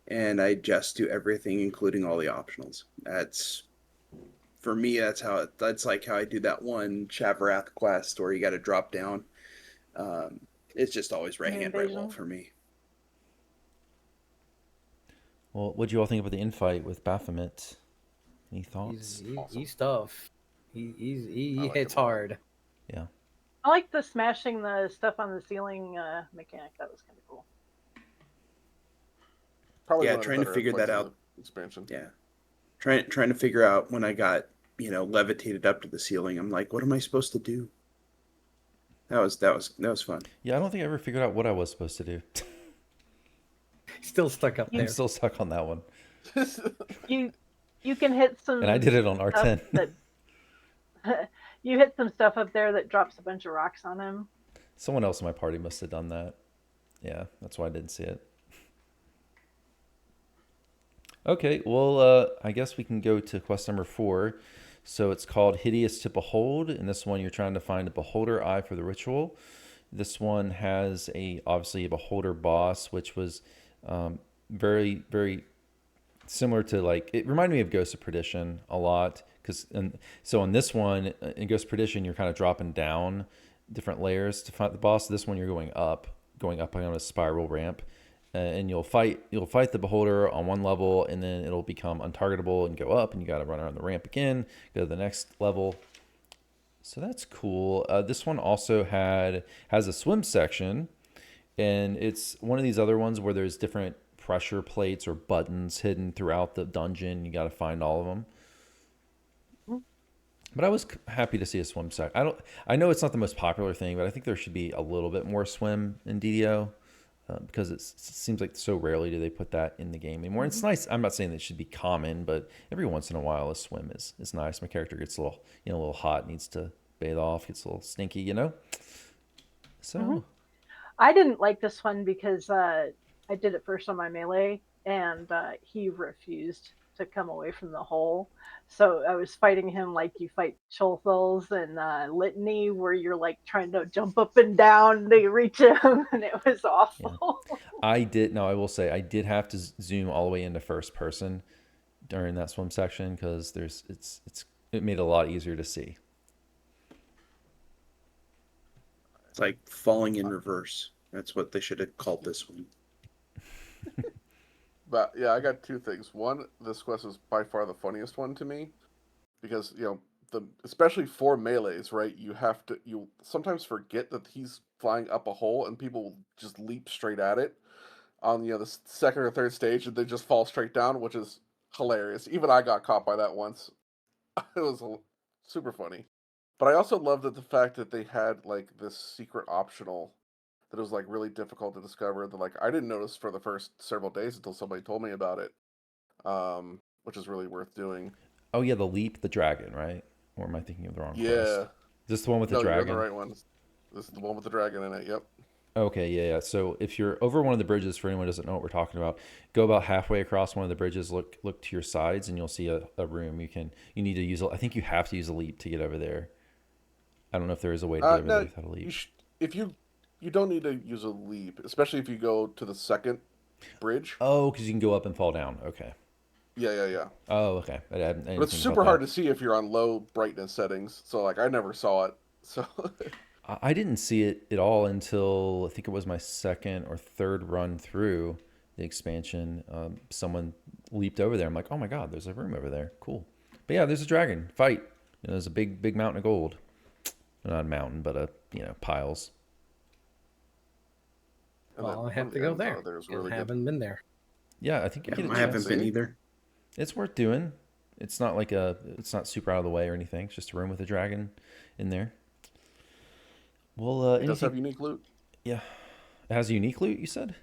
and I just do everything, including all the optionals. That's for me. That's like how I do that one Shavarath quest where you got to drop down. It's just always right hand, right wall Invasion. for me. Well, what'd you all think about the infight with Baphomet? Any thoughts? He's tough. He I like hits him a lot. hard. Yeah. I like the smashing the stuff on the ceiling mechanic. That was kind of cool. Probably Yeah, one of the trying to better figure that points in out. the expansion. Yeah, trying to figure out when I got, levitated up to the ceiling. I'm like, what am I supposed to do? That was fun. Yeah, I don't think I ever figured out what I was supposed to do. Still stuck up You- I'm there. still stuck on that one. You can hit some. And I did it on stuff R10. that you hit some stuff up there that drops a bunch of rocks on him. Someone else in my party must have done that. Yeah, that's why I didn't see it. Okay, well, I guess we can go to quest number 4. So it's called Hideous to Behold. In this one, you're trying to find a beholder eye for the ritual. This one has obviously a beholder boss, which was very, very similar to, like, it reminded me of Ghost of Perdition a lot. So in this one, in Ghost of Perdition, you're kind of dropping down different layers to fight the boss. This one, you're going up on a spiral ramp. And you'll fight the beholder on one level, and then it'll become untargetable and go up, and you got to run around the ramp again, go to the next level. So that's cool. This one also has a swim section, and it's one of these other ones where there's different pressure plates or buttons hidden throughout the dungeon. You got to find all of them. But I was happy to see a swim section. I know it's not the most popular thing, but I think there should be a little bit more swim in DDO. Because it seems like so rarely do they put that in the game anymore. It's nice. I'm not saying that it should be common, but every once in a while a swim is nice. My character gets a little hot, needs to bathe off, gets a little stinky, So I didn't like this one because I did it first on my melee, and he refused to come away from the hole. So I was fighting him like you fight Cholthals and Litany, where you're like trying to jump up and down to reach him, and it was awful. Yeah. I will say I did have to zoom all the way into first person during that swim section because it made it a lot easier to see. It's like falling in reverse. That's what they should have called this one. But yeah, I got 2 things. One, this quest is by far the funniest one to me because especially for melees, right? You sometimes forget that he's flying up a hole and people will just leap straight at it on the second or third stage and they just fall straight down, which is hilarious. Even I got caught by that once. It was super funny. But I also loved the fact that they had like this secret optional that was like really difficult to discover that like I didn't notice for the first several days until somebody told me about it, which is really worth doing. Oh yeah, the leap, the dragon, right? Or am I thinking of the wrong quest? Yeah. Is this the one with the No, you're dragon? the right one. This is the one with the dragon in it. Yep. Okay, yeah. So if you're over one of the bridges, for anyone who doesn't know what we're talking about, go about halfway across one of the bridges, look to your sides, and you'll see a room. You need to use. I think you have to use a leap to get over there. I don't know if there is a way to get over there without a leap. If you don't need to use a leap, especially if you go to the second bridge. Oh, because you can go up and fall down. Okay. Yeah. Oh, okay. I didn't But it's think super about hard that. to see if you're on low brightness settings. So like I never saw it. So I didn't see it at all until I think it was my second or third run through the expansion. Someone leaped over there. I'm like, oh my god, there's a room over there. Cool. But yeah, there's a dragon fight. There's a big mountain of gold. Not a mountain, but piles. Well, I have to go there. Really I haven't been there. Yeah, I think you get a I chance. haven't been either. It's worth doing. It's not it's not super out of the way or anything. It's just a room with a dragon in there. Well, It does have unique loot. Yeah, it has unique loot. You said.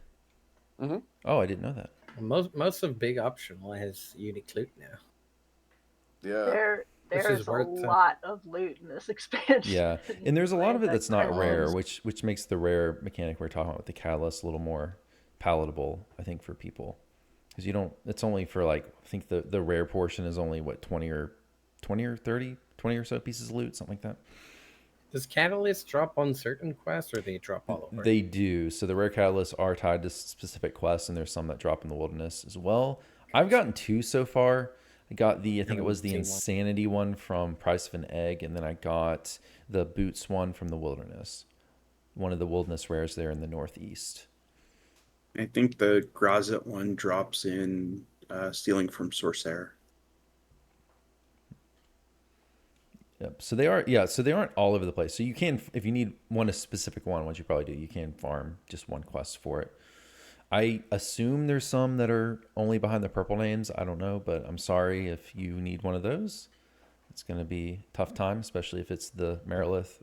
Mm-hmm. Oh, I didn't know that. Most of Big Optional has unique loot now. Yeah. There's a lot of loot in this expansion. Yeah, and there's a lot of it that's not rare, lost. which makes the rare mechanic we're talking about with the catalyst a little more palatable, I think, for people, because it's only for like, I think the rare portion is only what 20 or 30 or so pieces of loot, something like that. Does Catalyst drop on certain quests, or they drop all over? They do. So the rare catalysts are tied to specific quests, and there's some that drop in the wilderness as well. I've gotten 2 so far. I got I think it was the Insanity one from Price of an Egg, and then I got the Boots one from the Wilderness. One of the wilderness rares there in the Northeast. I think the Grazit one drops in Stealing from Sorcerer. Yep. So they aren't all over the place. So you can, if you need a specific one, which you probably do, you can farm just one quest for it. I assume there's some that are only behind the purple names. I don't know, but I'm sorry if you need one of those. It's going to be a tough time, especially if it's the Merilith.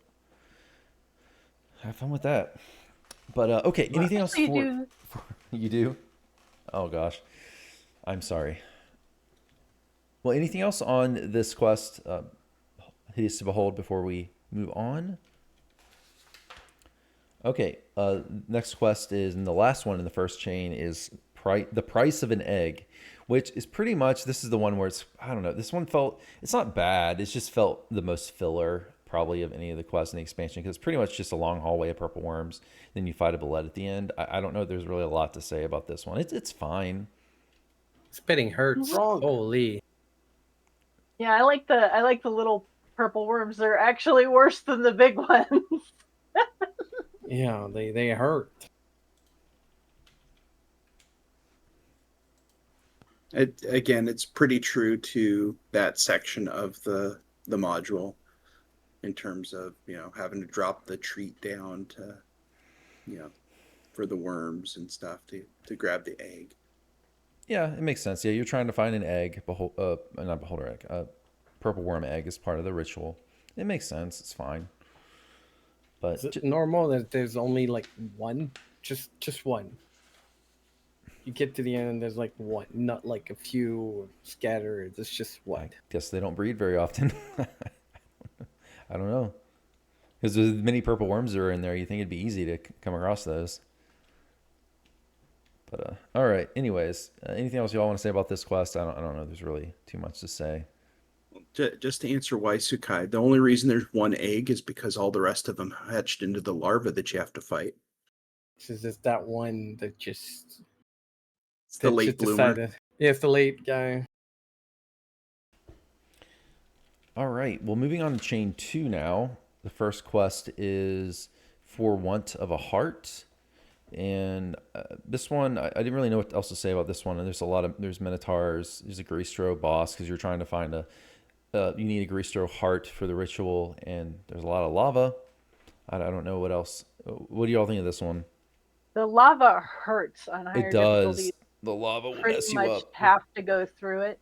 Have fun with that. But okay, anything else You for do. you do? Oh gosh, I'm sorry. Well, anything else on this quest, Hideous to Behold, before we move on? Okay, next quest is, and the last one in the first chain is the price of an egg, which is pretty much, this is the one where it's, I don't know, this one felt, it's not bad, it's just felt the most filler probably of any of the quests in the expansion, because it's pretty much just a long hallway of purple worms, then you fight a bullet at the end. I don't know if there's really a lot to say about this one. It's fine. Spitting hurts. Wrong. Holy. Yeah, I like the little purple worms. They're actually worse than the big ones. Yeah, they hurt. Again, it's pretty true to that section of the module in terms of, having to drop the treat down to, for the worms and stuff to grab the egg. Yeah, it makes sense. Yeah, you're trying to find an egg, not beholder egg, purple worm egg is part of the ritual. It makes sense. It's fine. But Is it normal that there's only like one? Just one. You get to the end and there's like one, not like a few scattered. It's just I one. guess they don't breed very often. I don't know. Because there's many purple worms that are in there, you think it'd be easy to come across those. But all right. Anyways, anything else y'all want to say about this quest? I don't know. There's really too much to say. Just to answer why Sukai, the only reason there's one egg is because all the rest of them hatched into the larva that you have to fight. This is just that one that just. It's the late bloomer. Yeah, it's the late guy. All right. Well, moving on to chain 2 now. The first quest is For Want of a Heart. And this one, I didn't really know what else to say about this one. And there's Minotaurs, there's a Greastro boss, because you're trying to find you need a Greastro heart for the ritual, and there's a lot of lava. I don't know what else. What do y'all think of this one? The lava hurts on higher It does. difficulty. The lava will Pretty mess you much up. have to go through it.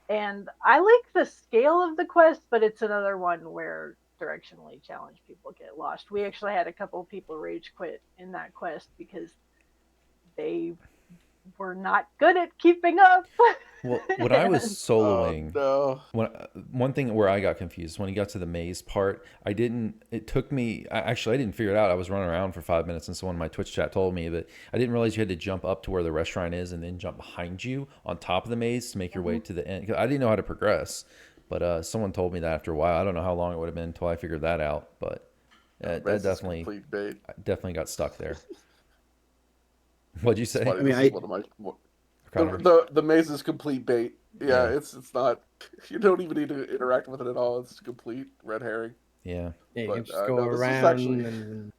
And I like the scale of the quest, but it's another one where directionally challenged people get lost. We actually had a couple of people rage quit in that quest because they were not good at keeping up. Well, when I was soloing, no. one thing where I got confused when he got to the maze part, I didn't figure it out. I was running around for 5 minutes, and someone in my Twitch chat told me, but I didn't realize you had to jump up to where the restaurant is and then jump behind you on top of the maze to make your way to the end. 'Cause I didn't know how to progress, but someone told me that after a while. I don't know how long it would have been until I figured that out, but that definitely got stuck there. What'd you say? I mean, the maze is complete bait. Yeah, it's not. You don't even need to interact with it at all. It's complete red herring. Yeah. Yeah, you But, can just go no, this is around actually- and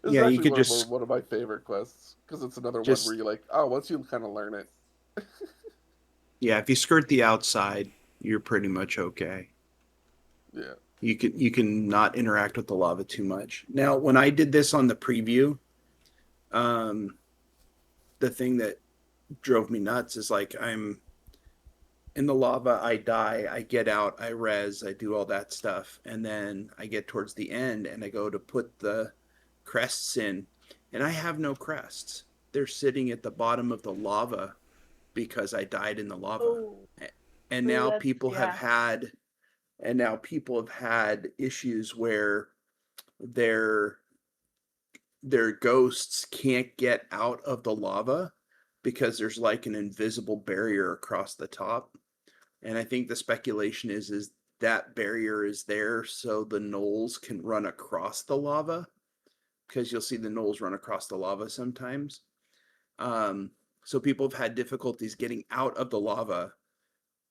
This is actually one of my favorite quests, because it's another one where you're like, oh, once you kind of learn it. Yeah, if you skirt the outside, you're pretty much okay. Yeah. You can not interact with the lava too much. Now, when I did this on the preview, the thing that drove me nuts is like, I'm in the lava, I die, I get out, I res, I do all that stuff, and then I get towards the end and I go to put the crests in, and I have no crests. They're sitting at the bottom of the lava because I died in the lava. Oh. And now people have had issues where their ghosts can't get out of the lava because there's like an invisible barrier across the top. And I think the speculation is that barrier is there so the gnolls can run across the lava, because you'll see the gnolls run across the lava sometimes. So people have had difficulties getting out of the lava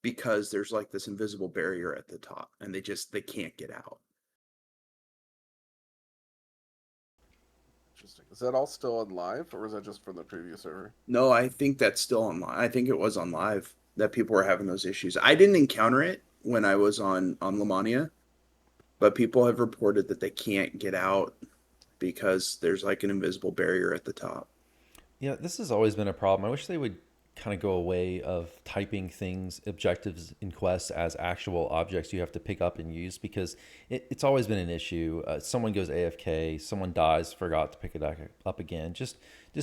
because there's like this invisible barrier at the top, and they can't get out. Interesting. Is that all still on live, or is that just from the previous server? No, I think that's still on live. I think it was on live that people were having those issues. I didn't encounter it when I was on Lamania, but people have reported that they can't get out because there's like an invisible barrier at the top. Yeah, this has always been a problem. I wish they would kind of go away of typing things, objectives in quests as actual objects you have to pick up and use, because it's always been an issue. Someone goes AFK, someone dies, forgot to pick it up again. Just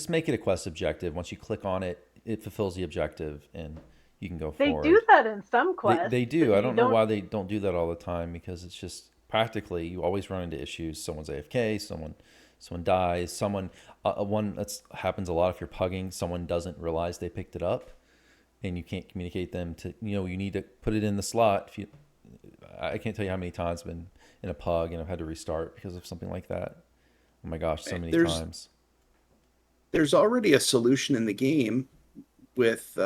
make it a quest objective. Once you click on it, it fulfills the objective and you can go They forward. do that in some quests. They do. but I you don't know why they don't do that all the time, because it's just practically you always run into issues. Someone's AFK, someone dies, someone one that happens a lot if you're pugging, someone doesn't realize they picked it up and you can't communicate them to, you need to put it in the slot. I can't tell you how many times I've been in a pug and I've had to restart because of something like that. Oh my gosh, so many times. There's already a solution in the game with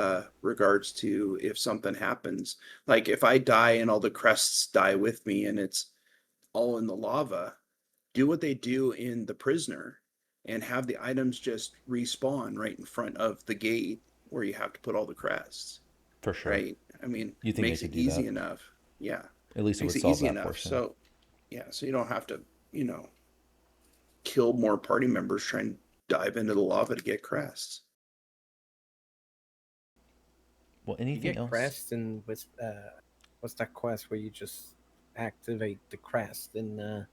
regards to if something happens. Like if I die and all the crests die with me and it's all in the lava, do what they do in The Prisoner and have the items just respawn right in front of the gate where you have to put all the crests. For sure. Right? I mean, you think makes it easy enough. Yeah. At least it makes would it solve easy that enough. portion. So, yeah, so you don't have to, kill more party members trying to dive into the lava to get crests. Well, You anything get else? crest, and what's that quest where you just activate the crest in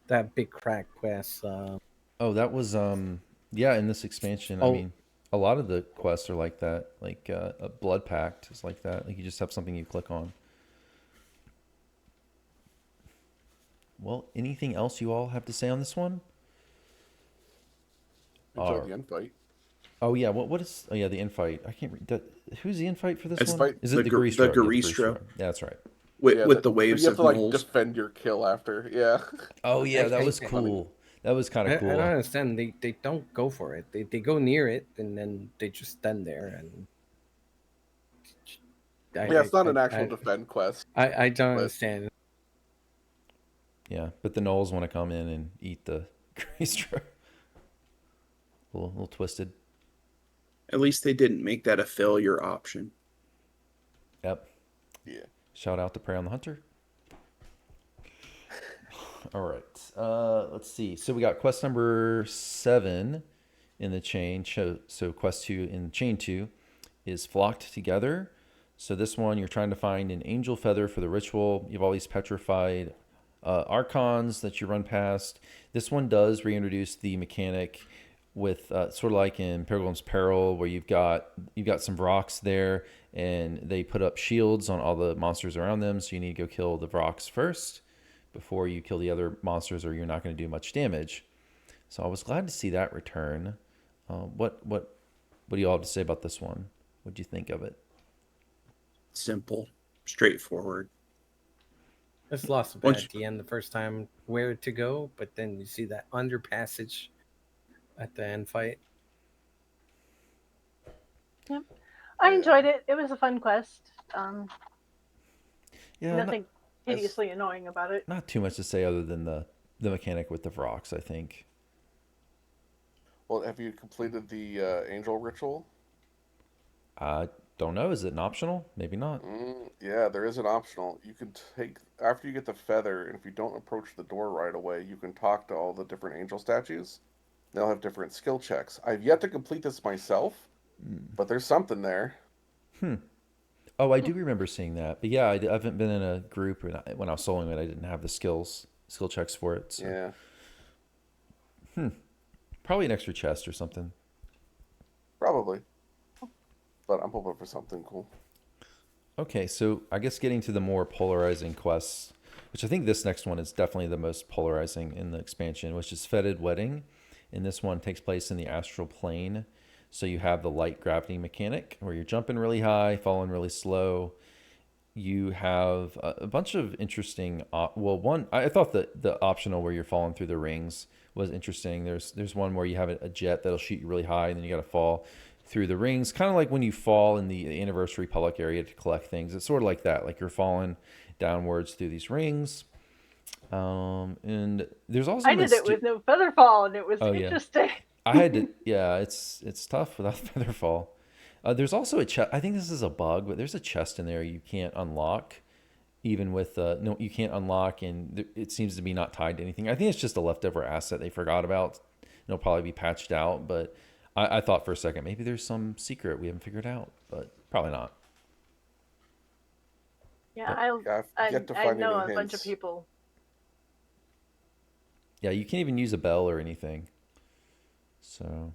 that big crack quest? Oh, that was yeah, in this expansion. I Oh. mean, a lot of the quests are like that. Like a blood pact is like that. Like you just have something you click on. Well, anything else you all have to say on this one? Enjoy the infight. Oh yeah, what is? Oh yeah, the infight. I can't read that. Who's the infight for this It's one? Is it the the Garistro? Garistro. Yeah, the Garistro. Yeah, that's right. With the waves you have of to moles. defend your kill after. Yeah. Oh yeah, that I- was I- cool. That was kind I of cool. don't understand. They don't go for it. They go near it and then they just stand there and. Yeah, it's not an actual defend quest. I don't but- understand. Yeah, but the gnolls want to come in and eat the Garistro. A little twisted. At least they didn't make that a failure option. Yep. Yeah. Shout out to Prey on the Hunter. All right. Let's see. So we got quest number 7 in the chain. So quest 2 in chain 2 is Flocked Together. So this one, you're trying to find an angel feather for the ritual. You have all these petrified archons that you run past. This one does reintroduce the mechanic with sort of like in Pilgrim's Peril, where you've got some rocks there, and they put up shields on all the monsters around them. So you need to go kill the rocks first before you kill the other monsters, or you're not going to do much damage. So I was glad to see that return. What do you all have to say about this one? What do you think of it? Simple, straightforward. It's lost a bit Once- at the end the first time where to go, but then you see that underpassage at the end fight. Yep. I enjoyed it. It was a fun quest. Yeah, Nothing hideously annoying about it. not too much to say other than the mechanic with the rocks, I think. Well, have you completed the angel ritual? I don't know. Is it an optional? Maybe not. Yeah, there is an optional. You can take, after you get the feather, and if you don't approach the door right away, you can talk to all the different angel statues. They'll have different skill checks. I've yet to complete this myself, but there's something there. Oh, I do remember seeing that. But yeah, I haven't been in a group, and when I was soloing it, I didn't have the skill checks for it. So. Yeah, Probably an extra chest or something. probably. But I'm hoping for something cool. Okay, so I guess getting to the more polarizing quests, which I think this next one is definitely the most polarizing in the expansion, which is Fetid Wedding. And this one takes place in the astral plane. So you have the light gravity mechanic where you're jumping really high, falling really slow. You have a bunch of interesting, one, I thought that the optional where you're falling through the rings was interesting. There's one where you have a jet that'll shoot you really high and then you got to fall through the rings, kind of like when you fall in the Anniversary Public area to collect things. It's sort of like that, like you're falling downwards through these rings. And there's also I did it with no feather fall, and it was interesting. I had to, yeah, it's tough without Featherfall. There's also a chest. I think this is a bug, but there's a chest in there you can't unlock even with no, you can't unlock, and it seems to be not tied to anything. I think it's just a leftover asset they forgot about. It'll probably be patched out, but I thought for a second maybe there's some secret we haven't figured out, but probably not. Yeah, But Yeah, I've yet to I find know any a bunch of hints. people. yeah, you can't even use a bell or anything. So,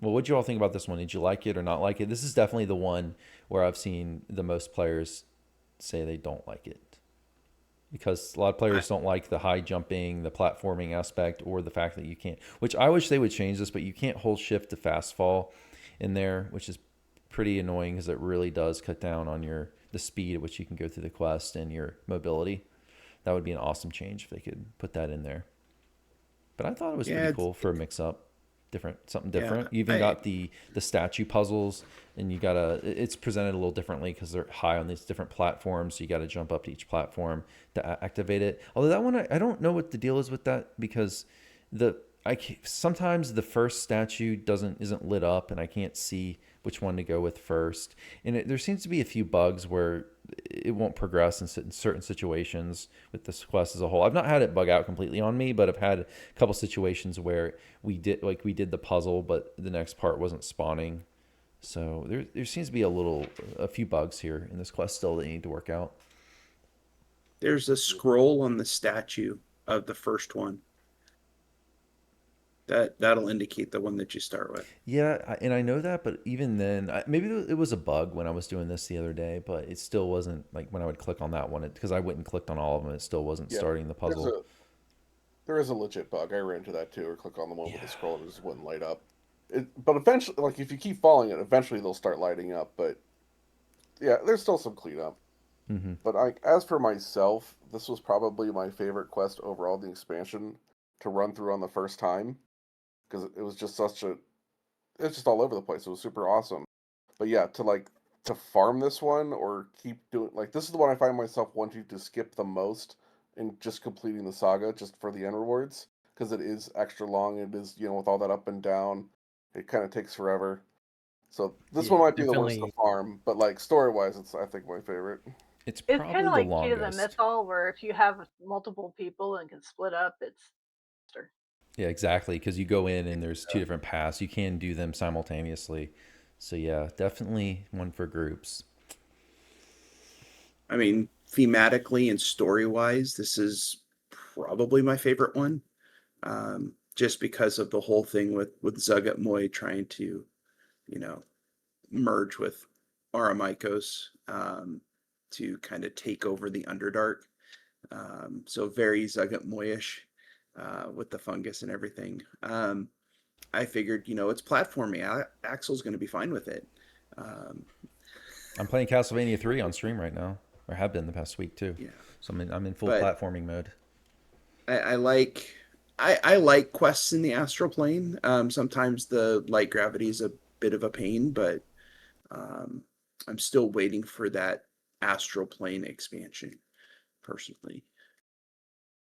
well, what do you all think about this one? Did you like it or not like it? This is definitely the one where I've seen the most players say they don't like it, because a lot of I, players don't like the high jumping, the platforming aspect, or the fact that you can't, which I wish they would change this, but you can't hold shift to fast fall in there, which is pretty annoying because it really does cut down on the speed at which you can go through the quest and your mobility. That would be an awesome change if they could put that in there. But I thought it was pretty yeah, cool for a mix up, something yeah. different. You even got the statue puzzles, and it's presented a little differently because they're high on these different platforms. So you got to jump up to each platform to activate it. Although that one, I don't know what the deal is with that, because sometimes the first statue isn't lit up, and I can't see which one to go with first. And there seems to be a few bugs where it won't progress in certain situations with this quest as a whole. I've not had it bug out completely on me, but I've had a couple situations where we did the puzzle, but the next part wasn't spawning. So there seems to be a few bugs here in this quest still that need to work out. There's a scroll on the statue of the first one that'll indicate the one that you start with. Yeah, and I know that, but even then, maybe it was a bug when I was doing this the other day, but it still wasn't like when I would click on that one, because I went and clicked on all of them, it still wasn't Yeah, starting the there's puzzle. a there is a legit bug. I ran into that too, or click on the one with the Yeah. scroll and it just wouldn't light up. But eventually, like if you keep following it, eventually they'll start lighting up. But yeah, there's still some cleanup. Mm-hmm. But as for myself, this was probably my favorite quest overall, the expansion, to run through on the first time, because it was just it's just all over the place. It was super awesome. But yeah, to farm this one or keep doing, like, this is the one I find myself wanting to skip the most in just completing the saga just for the end rewards, because it is extra long. It is, with all that up and down, it kind of takes forever. So this one Yeah, might be the worst to definitely. farm, but like story wise, it's, I think, my favorite. It's It's kind probably of the like Key to the longest. Mythal, where if you have multiple people and can split up, it's faster. Yeah, exactly. Because you go in and there's two different paths. You can do them simultaneously. So yeah, definitely one for groups. I mean, thematically and story wise, this is probably my favorite one. Just because of the whole thing with Zugat Moy trying to, you know, merge with Aramikos, to kind of take over the Underdark. So very Zugat Moyish, with the fungus and everything. I figured, it's platforming. Axel's going to be fine with it. Um, I'm playing Castlevania 3 on stream right now, or have been the past week too. yeah, So I'm in full but platforming mode. I like I like quests in the astral plane. Sometimes the light gravity is a bit of a pain, but um, I'm still waiting for that astral plane expansion personally.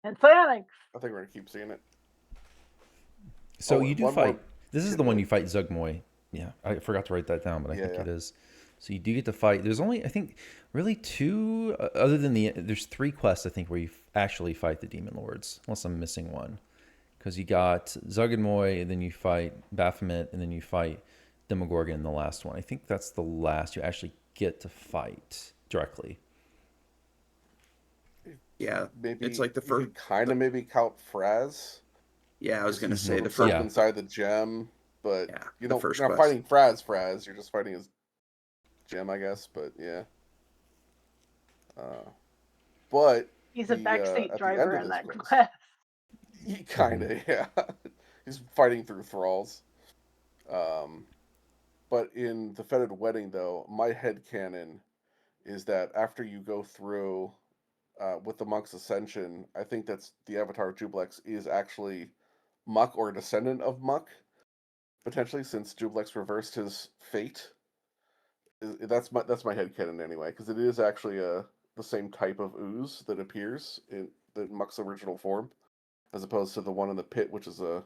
And Phalanx. I think we're gonna keep seeing it. So Oh, you and do one more fight. This is the one tidbit. you fight Zugmoy. Yeah, I forgot to write that down, but I Yeah, think yeah. it is. So you do get to fight. There's only, I think, really two, other than there's three quests, I think, where you actually fight the Demon Lords, unless I'm missing one. Because you got Zugmoy, and then you fight Baphomet, and then you fight Demogorgon in the last one. I think that's the last you actually get to fight directly. Yeah, it's Maybe like the you first. could kind of maybe count Fraz, Yeah, I was because gonna he's say Mhm. the sort of first. trapped Yeah, inside the gem. But Yeah, you the know, first you're not quest. fighting Fraz. You're just fighting his gem, I guess. But yeah. Uh, but He's a the backseat at the end driver of in this that quest, quest. he kind hmm of yeah, he's fighting through thralls. Um, but in the Fetid Wedding, though, my head canon is that after you go through with the monk's ascension, I think that's the avatar Jublex is actually Muck or a descendant of Muck, potentially, since Jublex reversed his fate. That's my head canon anyway, because it is actually the same type of ooze that appears in the Muck's original form, as opposed to the one in the pit, which is a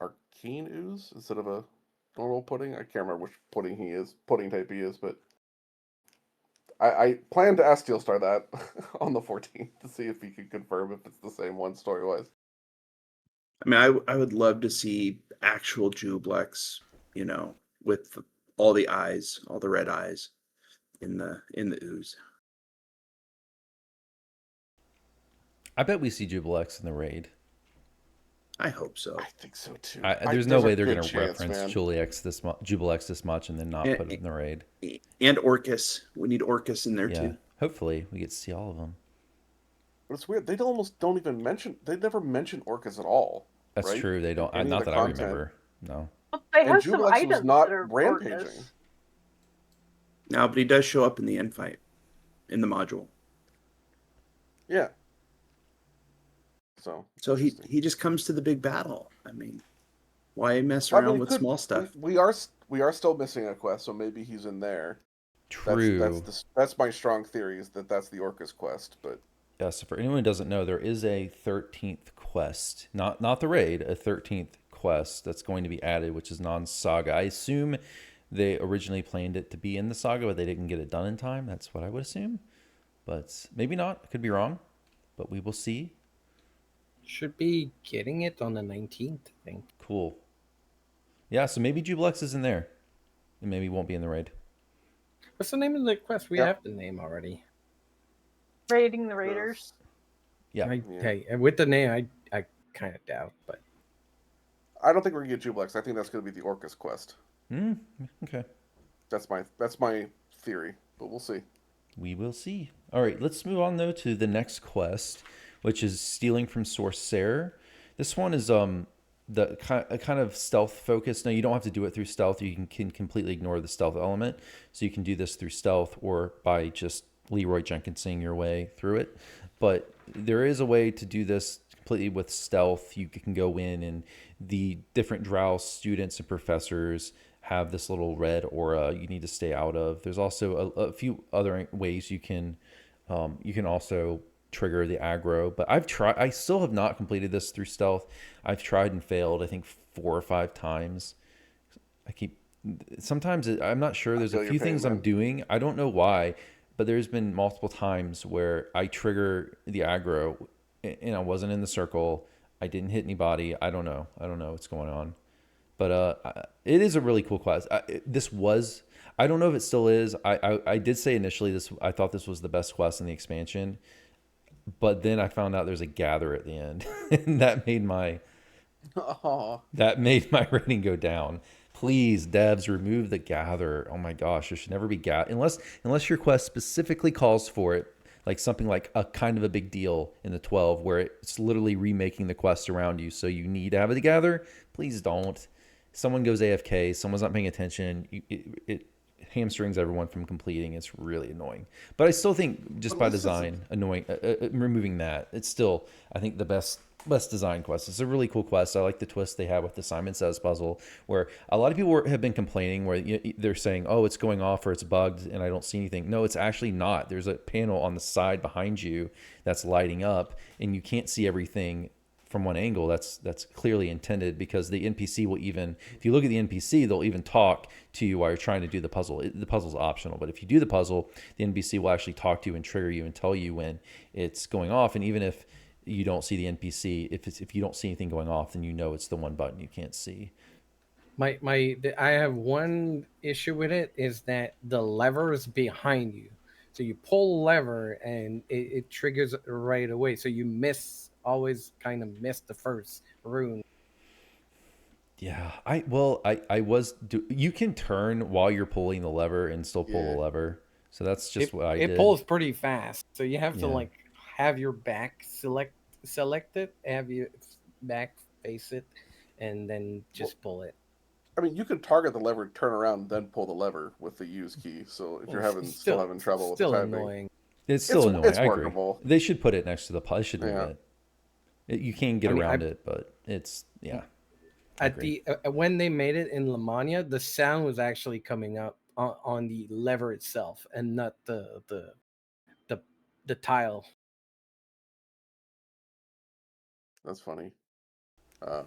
arcane ooze instead of a normal pudding. I can't remember which pudding type he is, but I plan to ask Steelstar that on the 14th to see if he can confirm if it's the same one story wise. I mean, I would love to see actual Jublex, you know, with all the eyes, all the red eyes in the ooze. I bet we see Jubilex in the raid. I hope so. I think so too. There's no way a they're good going to chance, reference man. Jubilex this much and then not And, put it in the raid. and Orcus. We need Orcus in there Yeah, too. hopefully we get to see all of them. But it's weird. They almost don't even mention. They never mention Orcus at all. That's right? true. They don't. Any of Not the that content. I remember. No. Well, they And have some Jublex was items not that are rampaging. Orcus. No, but he does show up in the end fight, in the module. Yeah. So he just comes to the big battle. I mean, why mess around with small stuff? We are still missing a quest, so maybe he's in there. True. That's my strong theory is that's the Orcus quest. But Yeah. So for anyone who doesn't know, there is a 13th quest, not the raid, a 13th quest that's going to be added, which is non-saga. I assume they originally planned it to be in the saga, but they didn't get it done in time. That's what I would assume, but maybe not. Could be wrong, but we will see. Should be getting it on the 19th, I think. Cool. Yeah, so maybe Jublex is in there. And maybe won't be in the raid. What's the name of the quest? We have the name already. Raiding the Raiders. Yeah. Hey, with the name, I kind of doubt, but I don't think we're gonna get Jublex. I think that's gonna be the Orcus quest. Okay. That's my theory, but we'll see. We will see. All right, let's move on though to the next quest, which is stealing from Sorcerer. This one is the kind of stealth focused. Now you don't have to do it through stealth. You can completely ignore the stealth element. So you can do this through stealth or by just Leroy Jenkinsing your way through it. But there is a way to do this completely with stealth. You can go in and the different Drow students and professors have this little red aura you need to stay out of. There's also a few other ways you can also trigger the aggro, but I still have not completed this through stealth. I've tried and failed, I think 4 or 5 times. I'm not sure. There's a few things I'm doing. I don't know why, but there's been multiple times where I trigger the aggro and I wasn't in the circle. I didn't hit anybody. I don't know what's going on. But it is a really cool quest. I don't know if it still is. I did say initially I thought this was the best quest in the expansion, but then I found out there's a gather at the end, and that made my rating go down. Please, devs, remove the gather. Oh my gosh, there should never be gather unless your quest specifically calls for it, like something like a kind of a big deal in the 12 where it's literally remaking the quest around you, so you need to have it gather. Please don't. Someone goes AFK, someone's not paying attention, it hamstrings everyone from completing. It's really annoying. But I still think just by design, annoying, removing that, it's still, I think, the best design quest. It's a really cool quest. I like the twist they have with the Simon Says puzzle, where a lot of people have been complaining where they're saying, oh, it's going off or it's bugged and I don't see anything. No, it's actually not. There's a panel on the side behind you that's lighting up and you can't see everything from one angle. That's clearly intended because the NPC will even, if you look at the NPC, they'll even talk to you while you're trying to do the puzzle. The puzzle's optional, but if you do the puzzle, the NPC will actually talk to you and trigger you and tell you when it's going off. And even if you don't see the NPC, if you don't see anything going off, then you know it's the one button you can't see. I have one issue with it is that the lever is behind you. So you pull the lever and it triggers right away. So you always kind of miss the first rune. Yeah, you can turn while you're pulling the lever and still pull the lever. So that's just what I did. It pulls pretty fast. So you have to have your back selected, have your back face it, and then just pull it. I mean, you can target the lever, turn around, then pull the lever with the use key. So if you're still having trouble with the timing, annoying. It's still annoying. It's I agree. workable. They should put it next to the puzzle. They should do it. You can get around it, but it's when they made it in Lamania, the sound was actually coming up on the lever itself and not the tile. That's funny. But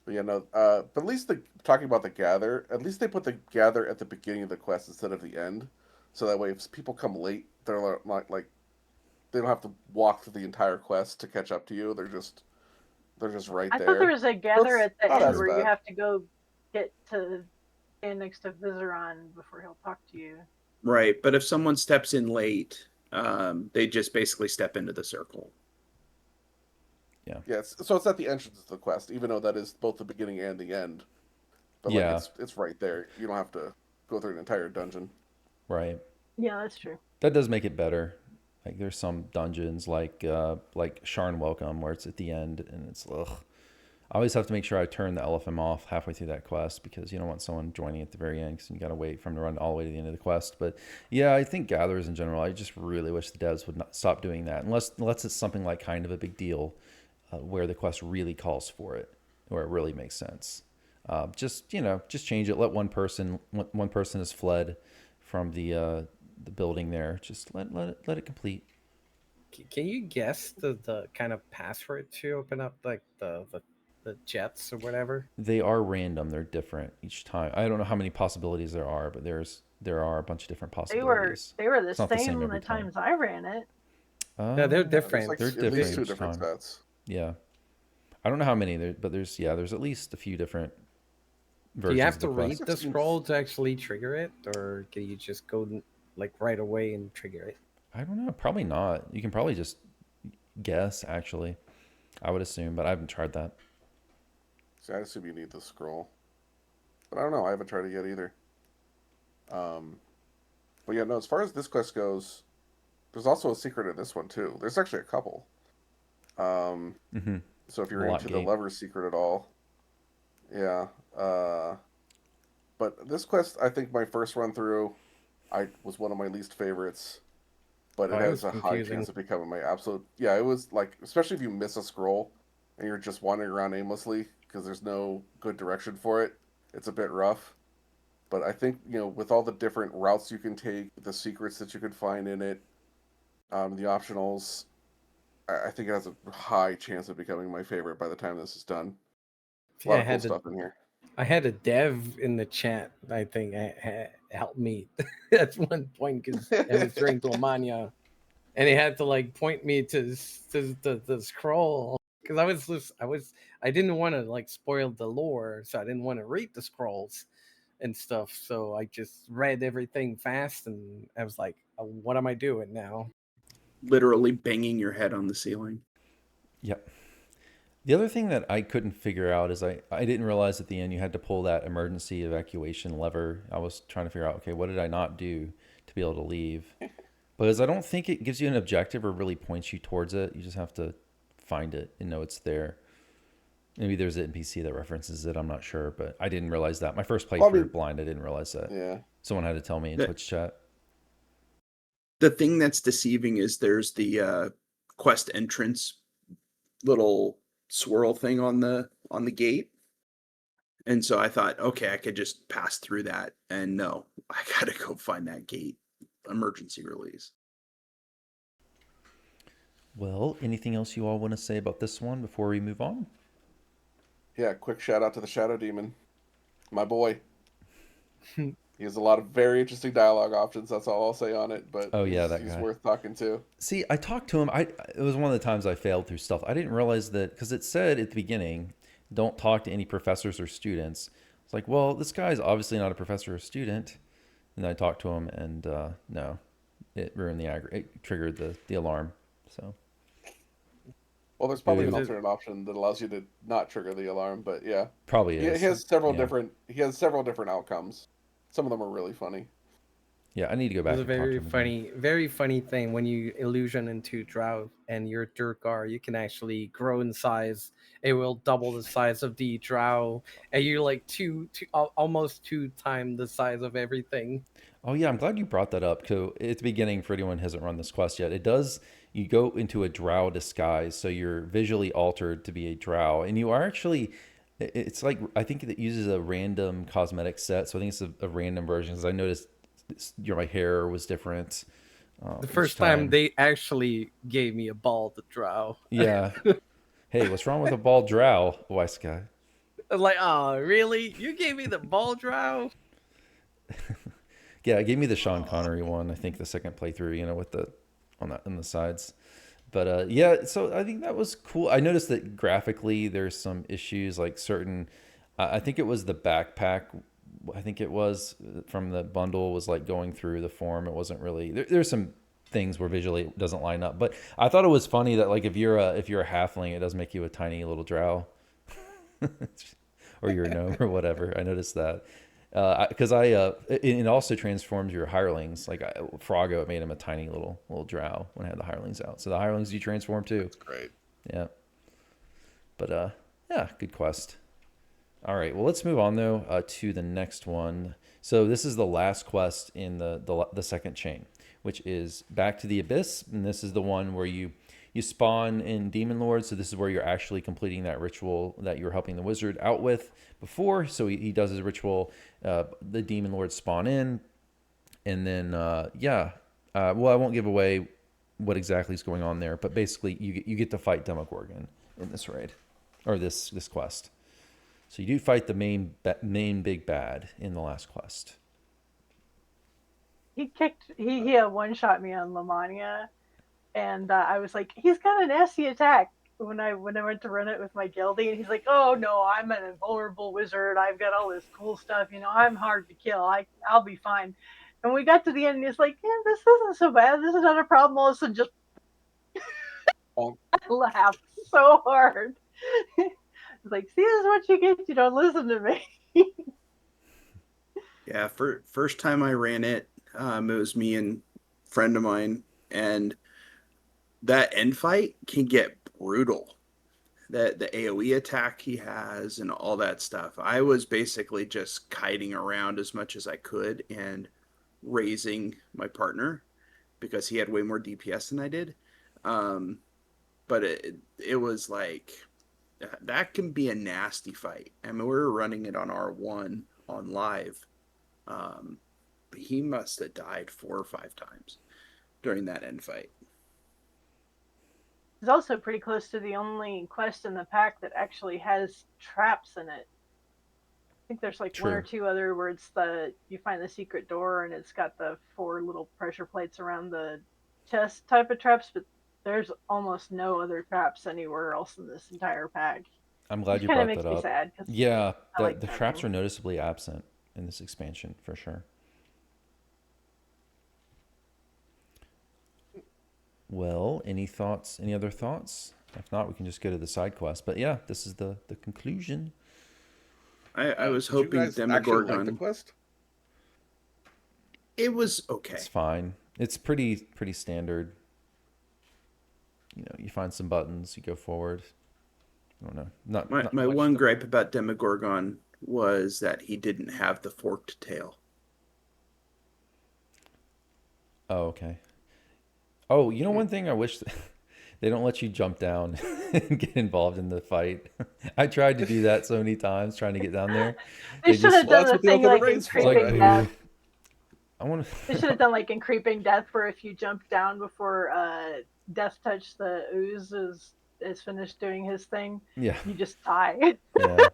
yeah, no. But at least talking about the gather, at least they put the gather at the beginning of the quest instead of the end. so that way if people come late, they're not like they don't have to walk through the entire quest to catch up to you. They're just right I there. thought there was a gather It's at the not end as where you bad. have to go get to stand next to Vizeron before he'll talk to you. Right, but if someone steps in late, they just basically step into the circle. Yes, so it's at the entrance of the quest, even though that is both the beginning and the end. But like Yeah, it's right there. You don't have to go through an entire dungeon. right. Yeah, that's true. That does make it better. Like there's some dungeons like Sharn Welcome where it's at the end and it's ugh. I always have to make sure I turn the LFM off halfway through that quest because you don't want someone joining at the very end because you got to wait for them to run all the way to the end of the quest. But yeah, I think gatherers in general, I just really wish the devs would not stop doing that unless it's something like kind of a big deal where the quest really calls for it, where it really makes sense. Just change it. Let one person has fled from the building there. Just let it complete. Can you guess the kind of password to open up like the jets or whatever? They are random. They're different each time. I don't know how many possibilities there are, but there are a bunch of different possibilities. They were the It's not the same same every the time. times I ran it. No, they're Uh, There's different. like they're at different least two each different time. sets. Yeah, I don't know how many there, but there's at least a few different Do you versions have of to the read quest. the scroll to actually trigger it, or can you just go like right away and trigger it? I don't know. Probably not. You can probably just guess. Actually, I would assume, but I haven't tried that. See, I assume you need the scroll, but I don't know. I haven't tried it yet either. Um, but yeah, no. As far as this quest goes, there's also a secret in this one too. There's actually a couple. Um, Mm-hmm. so if you're Lock into the gate. lover's secret at all, yeah. But this quest, I think my first run through, I was one of my least favorites. But it Oh, it was has a high confusing. chance of becoming my absolute. Yeah, it was like, especially if you miss a scroll and you're just wandering around aimlessly because there's no good direction for it. It's a bit rough. But I think, with all the different routes you can take, the secrets that you can find in it, the optionals, I think it has a high chance of becoming my favorite by the time this is done. A Yeah, lot of cool stuff in here. I had a dev in the chat. I think helped me at one point because I was during Blomania, and he had to like point me to the scroll because I didn't want to like spoil the lore, so I didn't want to read the scrolls and stuff. So I just read everything fast, and I was like, "What am I doing now?" Literally banging your head on the ceiling. Yep. The other thing that I couldn't figure out is I didn't realize at the end you had to pull that emergency evacuation lever. I was trying to figure out, okay, what did I not do to be able to leave? Because I don't think it gives you an objective or really points you towards it. You just have to find it and know it's there. Maybe there's an NPC that references it. I'm not sure, but I didn't realize that. My first Well, I playthrough mean, blind, I didn't realize that. yeah. Someone had to tell me in The, Twitch chat. the thing that's deceiving is there's the quest entrance little swirl thing on the gate. And so I thought, okay, I could just pass through that. And no, I gotta go find that gate emergency release. Well, anything else you all want to say about this one before we move on? Yeah, quick shout out to the Shadow Demon. My boy. He has a lot of very interesting dialogue options. That's all I'll say on it. But Oh yeah, that he's guy. worth talking to. See, I talked to him. It was one of the times I failed through stuff. I didn't realize that because it said at the beginning, "Don't talk to any professors or students." It's like, well, this guy's obviously not a professor or student. And I talked to him, and no, it ruined it triggered the alarm. So Well, there's probably an Is Boo. it? alternate option that allows you to not trigger the alarm, but yeah. Probably He is. has several Yeah. different. He has several different outcomes. Some of them are really funny. Yeah, I need to go back It's a and talk to him again. very funny thing when you illusion into Drow and you're Durgar, you can actually grow in size. It will double the size of the Drow, and you're like almost 2 times the size of everything. Oh yeah, I'm glad you brought that up. So at the beginning, for anyone who hasn't run this quest yet, it does. You go into a drow disguise, so you're visually altered to be a drow, and you are actually. It's like I think it uses a random cosmetic set, so I think it's a random version. Because I noticed, my hair was different The each first time they actually gave me a bald Drow. Yeah. Hey, what's wrong with a bald drow, wise guy? I'm like, oh, really? You gave me the bald Drow? Yeah, it gave me the Sean Connery one. I think the second playthrough, with the on the sides. But yeah, so I think that was cool. I noticed that graphically there's some issues, like certain. I think it was the backpack. I think it was from the bundle was like going through the form. It wasn't really. There's some things where visually it doesn't line up. But I thought it was funny that like if you're a halfling, it does make you a tiny little drow, or you're a gnome or whatever. I noticed that. Because it also transforms your hirelings. Like Froggo, it made him a tiny little drow when I had the hirelings out. So the hirelings you transform too. That's great. Yeah. But yeah, good quest. All right, well let's move on though to the next one. So this is the last quest in the second chain, which is Back to the Abyss, and this is the one where you spawn in Demon Lord. So this is where you're actually completing that ritual that you were helping the wizard out with before. So he does his ritual. The Demon Lords spawn in, and then well, I won't give away what exactly is going on there, but basically you get to fight Demogorgon in this raid or this quest. So you do fight the main big bad in the last quest. He one shot me on Lamania, and I was like, he's got an nasty attack when I went to run it with my guildie, and he's like, oh no, I'm an invulnerable wizard. I've got all this cool stuff. I'm hard to kill. I'll be fine. And we got to the end, and he's like, yeah, this isn't so bad. This is not a problem. All of a sudden, just I laughed so hard. It's like, see, this is what you get. You don't listen to me. Yeah, first time I ran it, it was me and a friend of mine, and that end fight can get brutal. The AoE attack he has and all that stuff. I was basically just kiting around as much as I could and raising my partner because he had way more DPS than I did. But it was like, that can be a nasty fight. I mean, we were running it on R1 on live. But he must have died 4 or 5 times during that end fight. It's also pretty close to the only quest in the pack that actually has traps in it. I think there's like True. 1 or 2 other where you find the secret door and it's got the 4 little pressure plates around the chest type of traps, but there's almost no other traps anywhere else in this entire pack. I'm glad Which you kinda brought makes that me up. sad, Yeah, like the that traps game. are noticeably absent in this expansion for sure. Well, any thoughts? Any other thoughts? If not, we can just go to the side quest. But yeah, this is the conclusion. I was Did you hoping guys actually Demogorgon. like the quest? It was okay. It's fine. It's pretty standard. You find some buttons, you go forward. I don't know. Not My much one to- gripe about Demogorgon was that he didn't have the forked tail. Oh, okay. Oh, one thing I wish they don't let you jump down and get involved in the fight. I tried to do that so many times, trying to get down there. They They should just- have Well, done that's the what the thing ultimate like in raid's for, Creeping right? Death. I want They should to. have done like in Creeping Death, where if you jump down before Death Touch the ooze is finished doing his thing, Yeah, you just die. yeah.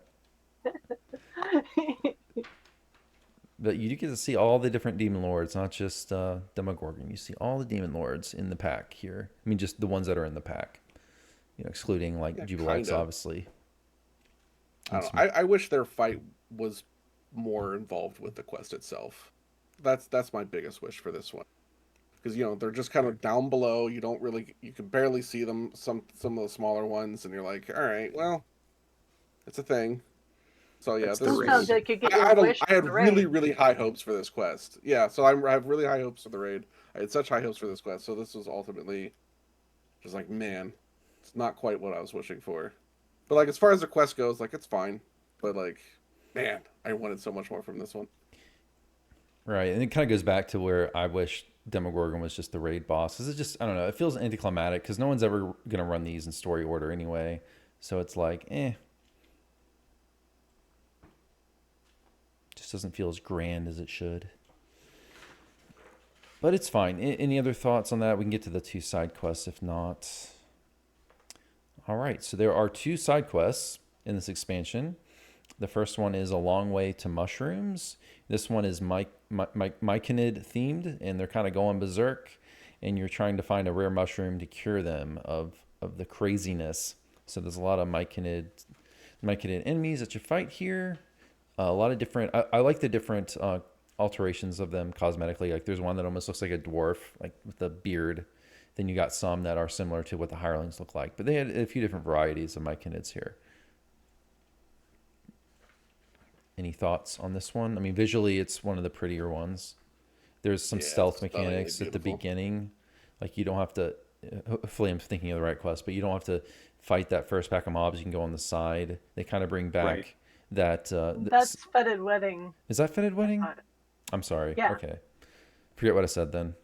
But you do get to see all the different demon lords, not just Demogorgon. You see all the demon lords in the pack here. I mean, just the ones that are in the pack. Excluding like Yeah, Jubilex, kinda. obviously. I don't know. I wish their fight was more involved with the quest itself. That's my biggest wish for this one, because they're just kind of down below. You can barely see them. Some of the smaller ones, and you're like, all right, well, it's a thing. So yeah, That's this the was. Sounds like you get I your had, wish. I had for the really, raid. really high hopes for this quest. Yeah, so I have really high hopes for the raid. I had such high hopes for this quest, so this was ultimately just like, man, it's not quite what I was wishing for. But like, as far as the quest goes, like, it's fine. But like, man, I wanted so much more from this one. Right, and it kind of goes back to where I wish Demogorgon was just the raid boss. Because it just, I don't know, it feels anticlimactic because no one's ever going to run these in story order anyway. So it's like, just doesn't feel as grand as it should. But it's fine. Any other thoughts on that? We can get to the 2 side quests if not. All right, so there are 2 side quests in this expansion. The first one is A Long Way to Mushrooms. This one is myconid themed, and they're kind of going berserk, and you're trying to find a rare mushroom to cure them of the craziness. So there's a lot of myconid enemies that you fight here. A lot of different. I like the different alterations of them cosmetically. Like there's one that almost looks like a dwarf, like with a beard. Then you got some that are similar to what the hirelings look like. But they had a few different varieties of myconids here. Any thoughts on this one? I mean, visually, it's one of the prettier ones. There's some stealth mechanics at the beginning. Like you don't have to. Hopefully, I'm thinking of the right quest, but you don't have to fight that first pack of mobs. You can go on the side. They kind of bring back that. That's Fetid Wedding. Is that Fetid Wedding? I'm sorry. Yeah. Okay. Forget what I said then.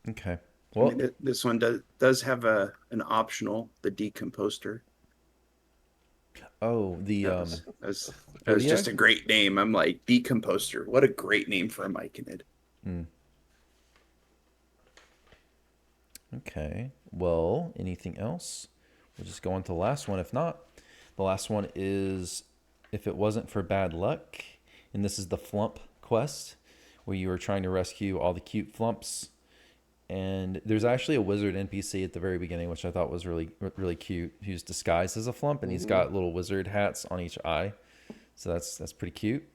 Okay. Well, I mean, this one does have an optional, the Decomposter. Oh, the that was just a great name. I'm like, Decomposter. What a great name for a myconid. Okay. Well, anything else? We'll just go on to the last one. If not, the last one is If It Wasn't for Bad Luck. And this is the Flump quest, where you are trying to rescue all the cute flumps. And there's actually a wizard NPC at the very beginning, which I thought was really, really cute, who's disguised as a flump, and he's got little wizard hats on each eye. So that's pretty cute.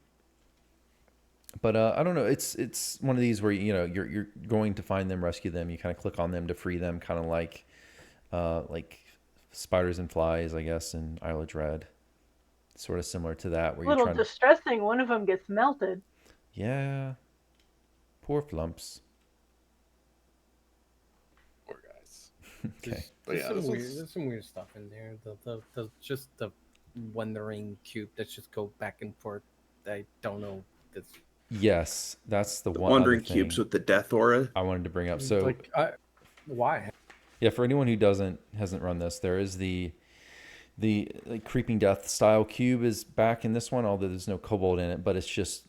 But I don't know. It's one of these where you're going to find them, rescue them. You kind of click on them to free them, kind of like spiders and flies, I guess, in Isle of Dread. Sort of similar to that. Where a little distressing. One of them gets melted. Yeah. Poor flumps. Okay. There's some weird stuff in there. The just the wandering cube that's just go back and forth. I don't know. Yes, that's the one. Wandering cubes with the death aura. I wanted to bring up. So why? Yeah, for anyone who hasn't run this, there is the creeping death style cube is back in this one, although there's no kobold in it, but it's just,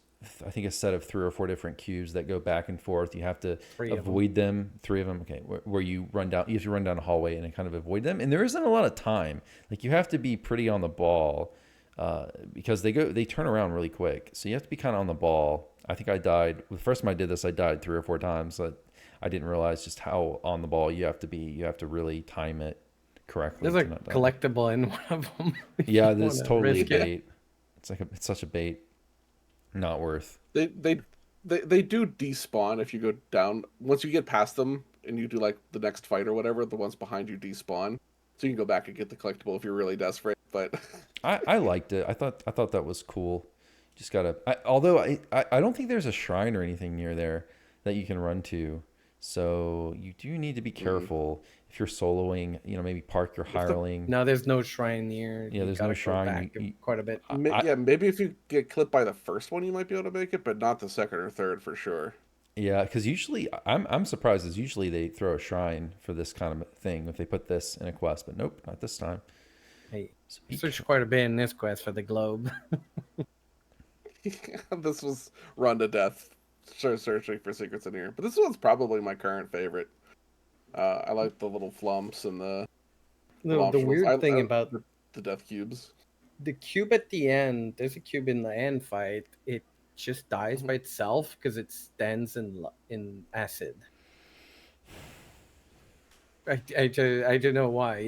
I think, a set of 3 or 4 different cubes that go back and forth. You have to avoid them. 3 of them. Okay. Where you have to run down a hallway and kind of avoid them. And there isn't a lot of time. Like you have to be pretty on the ball, because they turn around really quick. So you have to be kind of on the ball. I think I died. The first time I did this, I died 3 or 4 times. I didn't realize just how on the ball you have to be. You have to really time it correctly. There's a collectible in one of them. Yeah, that's totally a bait. It's such a bait. Not worth. They do despawn if you go down. Once you get past them and you do like the next fight or whatever, the ones behind you despawn, so you can go back and get the collectible if you're really desperate. But I liked it. I thought that was cool. Just gotta. Although I don't think there's a shrine or anything near there that you can run to, so you do need to be careful if you're soloing. Maybe park your hireling. No, there's no shrine near. Yeah, there's no shrine. Quite a bit. Maybe if you get clipped by the first one, you might be able to make it, but not the second or third for sure. Yeah, because usually I'm surprised. Is usually they throw a shrine for this kind of thing if they put this in a quest, but nope, not this time. Hey, searched quite a bit in this quest for the globe. This was run to death searching for secrets in here, but this one's probably my current favorite. I like the little flumps and the weird thing about the death cubes. The cube at the end, there's a cube in the end fight. It just dies by itself because it stands in acid. I don't know why.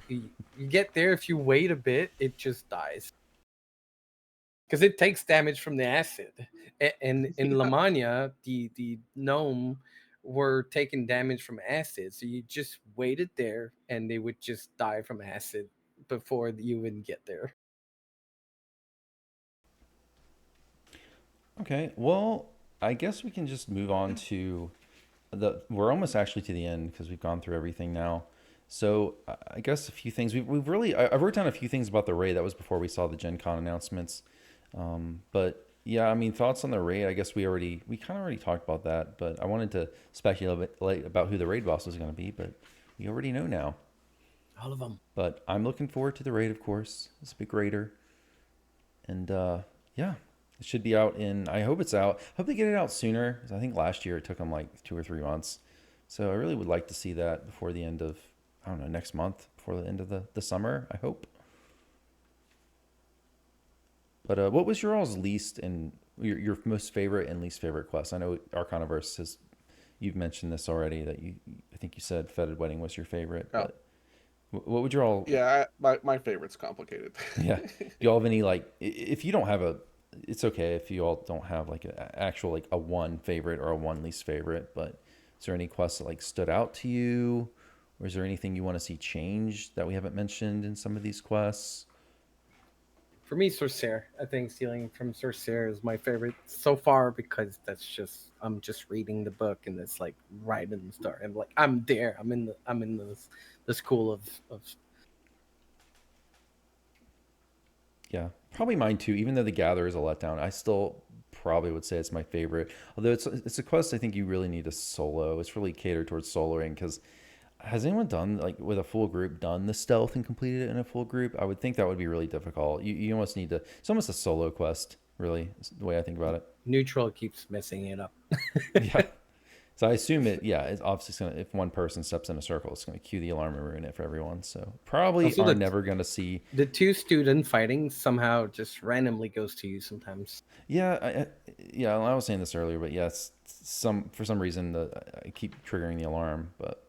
You get there, if you wait a bit, it just dies. Because it takes damage from the acid. And in Lamania, the gnome were taking damage from acid. So you just waited there and they would just die from acid before you even get there. Okay, well, I guess we can just move on to we're almost actually to the end because we've gone through everything now. So I guess a few things we've really, I wrote down a few things about the raid. That was before we saw the GenCon announcements. But yeah, I mean, thoughts on the raid, I guess we kind of already talked about that, but I wanted to speculate about who the raid boss is going to be, but we already know now. All of them. But I'm looking forward to the raid, of course. It's a big raider. And yeah, it should be out I hope it's out. I hope they get it out sooner. I think last year it took them like 2 or 3 months. So I really would like to see that before the end of, I don't know, next month, before the end of the summer, I hope. But what was your all's least and your most favorite and least favorite quest? I know Arcanaverse has you've mentioned this already that I think you said Fetid Wedding was your favorite, Oh, but what would your all yeah, my favorite's complicated. yeah. Do you all have any like if you don't have a it's okay if you all don't have like a actual like a one favorite or a one least favorite, but is there any quests that like stood out to you? Or is there anything you want to see changed that we haven't mentioned in some of these quests? For me, Sorcerer. I think stealing from Sorcerer is my favorite so far because that's just I'm just reading the book and it's like right in the start. I'm like I'm there. I'm in the school of Yeah, probably mine too. Even though the Gather is a letdown, I still probably would say it's my favorite. Although it's a quest I think you really need to solo. It's really catered towards soloing because has anyone done like with a full group done the stealth and completed it in a full group? I would think that would be really difficult. You almost need to. It's almost a solo quest, really, is the way I think about it. neutral keeps messing it up. Yeah. So I assume it. Yeah, it's obviously gonna. If one person steps in a circle, it's gonna cue the alarm and ruin it for everyone. So probably Also, are never gonna see. the two student fighting somehow just randomly goes to you sometimes. Yeah, yeah. I was saying this earlier, but yes, some for some reason I keep triggering the alarm. But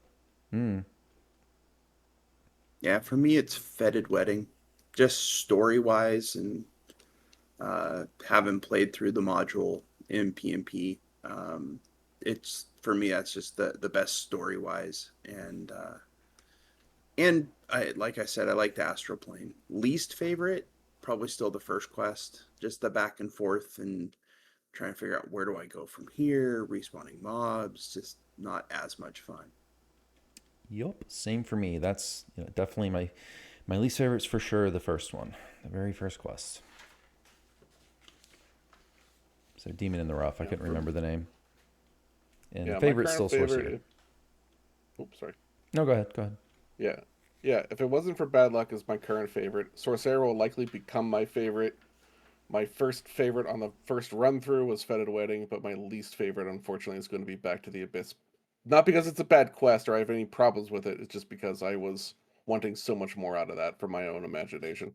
Yeah, for me, it's Fetid Wedding, just story wise, and having played through the module in PMP, it's for me that's just the best story wise, and I like I said, I like the astral plane. Least favorite, probably still the first quest, just the back and forth and trying to figure out where do I go from here, respawning mobs, just not as much fun. yup, same for me. That's definitely my least favorite's for sure the first one, the very first quest. So Demon in the Rough. I Yeah, couldn't remember the name. And yeah, my favorite's current still favorite. Sorcerer. Oops, sorry. No, go ahead. Go ahead. Yeah, yeah. If it wasn't for bad luck, is my current favorite. Sorcerer will likely become my favorite. My first favorite on the first run through was Fetid Wedding, but my least favorite, unfortunately, is going to be Back to the Abyss. Not because it's a bad quest or I have any problems with it. It's just because I was wanting so much more out of that for my own imagination.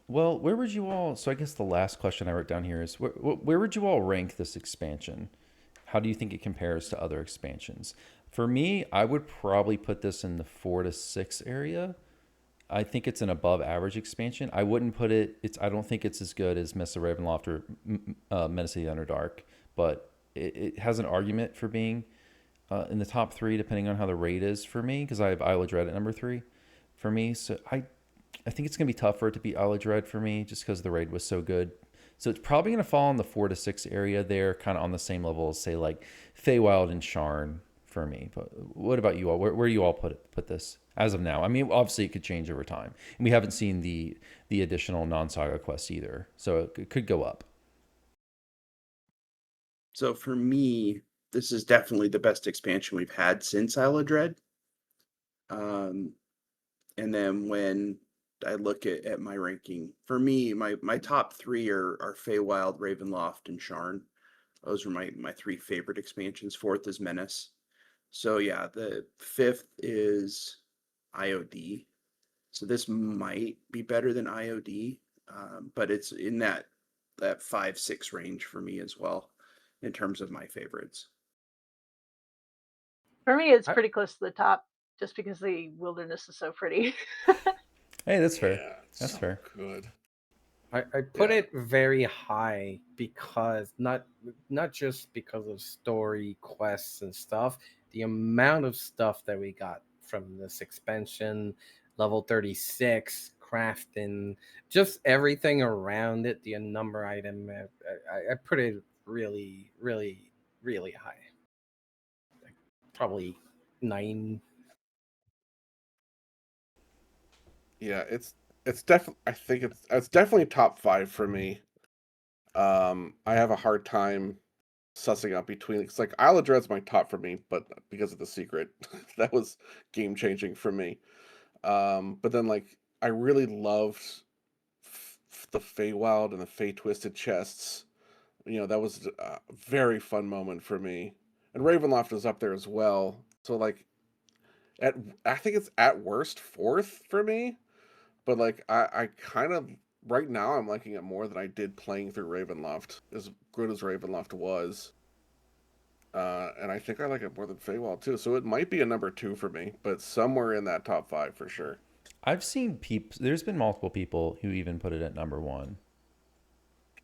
Well, where would you all? So I guess the last question I wrote down here is where would you all rank this expansion? How do you think it compares to other expansions? For me, I would probably put this in the 4 to 6 area. I think it's an above average expansion. I wouldn't put it. It's. I don't think it's as good as Mists of Ravenloft or Menace of the Underdark, but it has an argument for being in the top three, depending on how the rate is for me, because I have Isle of Dread at number three for me. So I think it's gonna be tough for it to beat Isle of Dread for me, just because the raid was so good. So it's probably gonna fall in the 4 to 6 area there, kind of on the same level as say like Feywild and Sharn for me. But what about you all? Where do you all put this as of now? I mean, obviously it could change over time, and we haven't seen the additional non-saga quests either, so it could go up. So for me, this is definitely the best expansion we've had since Isle of Dread. Um, and then when I look at my ranking, for me, my top three are Feywild, Ravenloft, and Sharn. Those are my three favorite expansions. Fourth is Menace. So yeah, the fifth is IOD. So this might be better than IOD, but it's in that 5-6 range for me as well in terms of my favorites. For me, it's I, pretty close to the top, just because the wilderness is so pretty. Hey, that's fair. Yeah, it's That's so fair. good. I put Yeah. it very high because not just because of story quests and stuff, the amount of stuff that we got from this expansion, level 36, crafting, just everything around it, the number item, I put it really, really, really high. Like, probably 9. Yeah, it's definitely. I think it's definitely top five for me. I have a hard time sussing out between. It's like Isle of Dread's my top for me, but because of the secret, that was game changing for me. But then like I really loved the Feywild and the Fey Twisted chests. That was a very fun moment for me. And Ravenloft is up there as well. So like at I think it's at worst fourth for me. but like I kind of right now I'm liking it more than I did playing through Ravenloft. As good as Ravenloft was, and I think I like it more than Feywild too. So it might be a number 2 for me, but somewhere in that top 5 for sure. I've seen people. There's been multiple people who even put it at number one.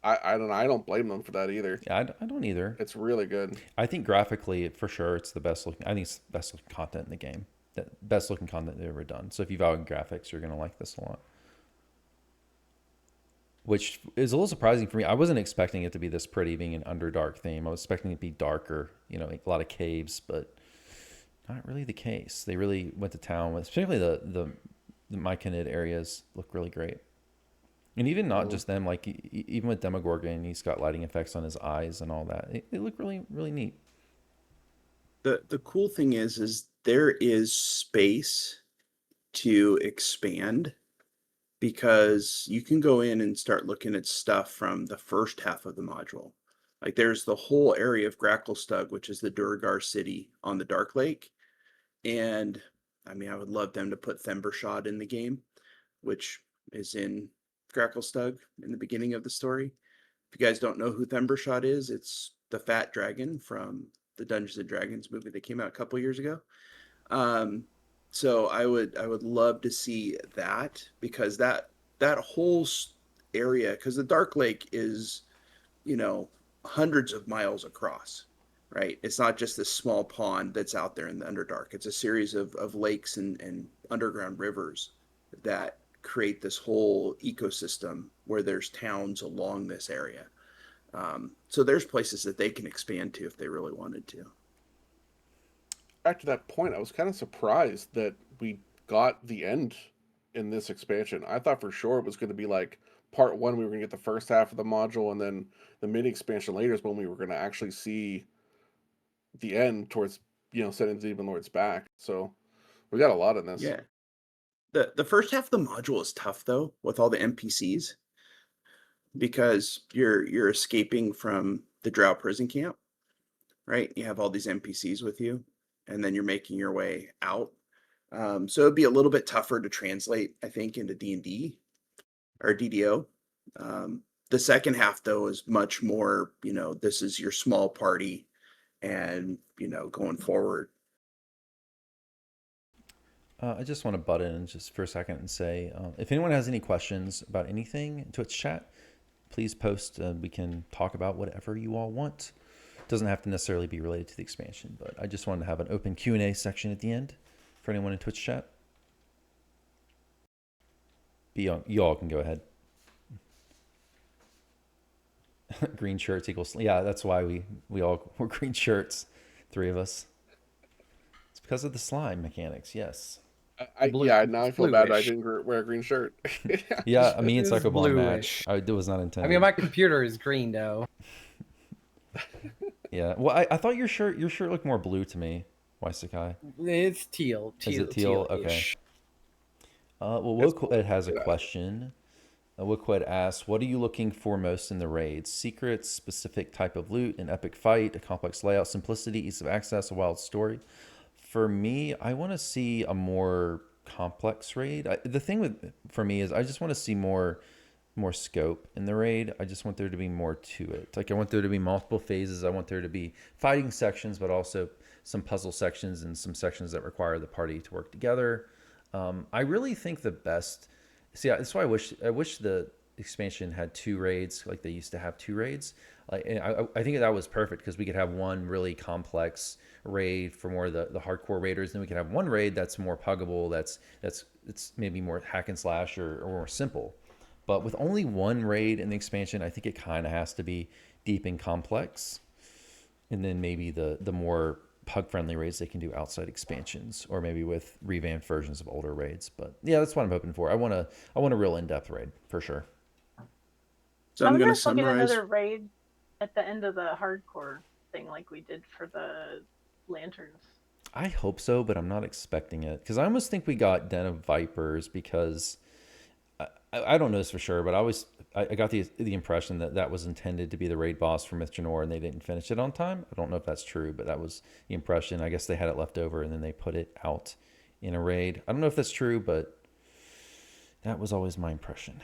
I don't blame them for that either. Yeah, I don't either. It's really good. I think graphically, for sure, it's the best looking. I think it's the best looking content in the game. The best looking content they've ever done. So if you value graphics, you're gonna like this a lot. Which is a little surprising for me. I wasn't expecting it to be this pretty, being an Underdark theme. I was expecting it to be darker, like a lot of caves, but not really the case. They really went to town with, particularly the Myconid areas look really great. And even not just them, like even with Demogorgon, he's got lighting effects on his eyes and all that. They look really, really neat. The cool thing is there is space to expand, because you can go in and start looking at stuff from the first half of the module. Like there's the whole area of Gracklestug, which is the Duergar city on the Dark Lake. And I mean, I would love them to put Thembershad in the game, which is in Gracklestug in the beginning of the story. If you guys don't know who Thembershad is, it's the fat dragon from the Dungeons and Dragons movie that came out a couple years ago. So I would love to see that, because that whole area, because the Dark Lake is, hundreds of miles across, right? It's not just this small pond that's out there in the Underdark. It's a series of lakes and underground rivers that create this whole ecosystem where there's towns along this area. So there's places that they can expand to if they really wanted to. Back to that point, I was kind of surprised that we got the end in this expansion. I thought for sure it was going to be like part 1, we were going to get the first half of the module, and then the mini expansion later is when we were going to actually see the end towards, sending Demon Lord's back. So we got a lot in this. Yeah. The first half of the module is tough though, with all the NPCs, because you're escaping from the Drow prison camp, right? You have all these NPCs with you, and then you're making your way out. So it'd be a little bit tougher to translate, I think, into D&D or DDO. The second half, though, is much more, this is your small party and, going forward. I just want to butt in just for a second and say, if anyone has any questions about anything in Twitch chat, please post. We can talk about whatever you all want. It doesn't have to necessarily be related to the expansion, but I just wanted to have an open Q&A section at the end for anyone in Twitch chat. You all can go ahead. Green shirts equals, yeah, that's why we all wore green shirts, 3 of us. It's because of the slime mechanics, yes. Now I feel bad I bluish. didn't wear a green shirt. Yeah, me and It's Psycho Blonde match. bluish. It was not intended. I mean, my computer is green though. Yeah, well, I thought your shirt looked more blue to me. Why, Sakai? It's teal. Is it teal? Okay. teal-ish. Well, Woqued has a question. Woqued asks, what are you looking for most in the raids? Secrets, specific type of loot, an epic fight, a complex layout, simplicity, ease of access, a wild story? For me, I want to see a more complex raid. The thing for me is I just want to see more scope in the raid. I just want there to be more to it. Like I want there to be multiple phases. I want there to be fighting sections, but also some puzzle sections and some sections that require the party to work together. I really think the best. See, that's why I wish the expansion had 2 raids, like they used to have 2 raids. Like I think that was perfect, because we could have one really complex raid for more of the hardcore raiders, then we could have one raid that's more puggable, it's maybe more hack and slash or more simple. But with only one raid in the expansion, I think it kind of has to be deep and complex, and then maybe the more pug-friendly raids they can do outside expansions, or maybe with revamped versions of older raids. But yeah, that's what I'm hoping for. I want a real in-depth raid for sure. So I'm going to look at summarize. another raid at the end of the hardcore thing, like we did for the lanterns. I hope so, but I'm not expecting it, because I almost think we got Den of Vipers, because I don't know this for sure, but I got the impression that was intended to be the raid boss for Myth Janor, and they didn't finish it on time. I don't know if that's true, but that was the impression. I guess they had it left over, and then they put it out in a raid. I don't know if that's true, but That was always my impression.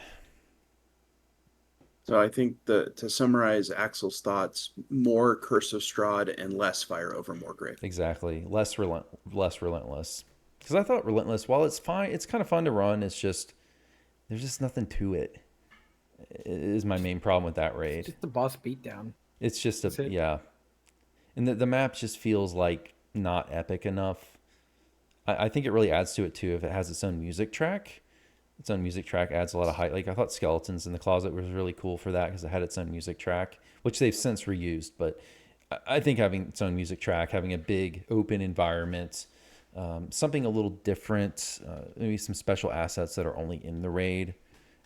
So I think to summarize Axel's thoughts, more Curse of Strahd and less Fire over Morgrave. Exactly. Less relentless. Because I thought relentless, while it's fine, it's kind of fun to run. It's just there's just nothing to it. Is my main problem with that raid. Just the boss beatdown. It's just That's it. yeah, and the map just feels like not epic enough. I think it really adds to it too if it has its own music track. Its own music track adds a lot of height. Like I thought Skeletons in the Closet was really cool for that because it had its own music track, which they've since reused. But I think having its own music track, having a big open environment, something a little different, maybe some special assets that are only in the raid,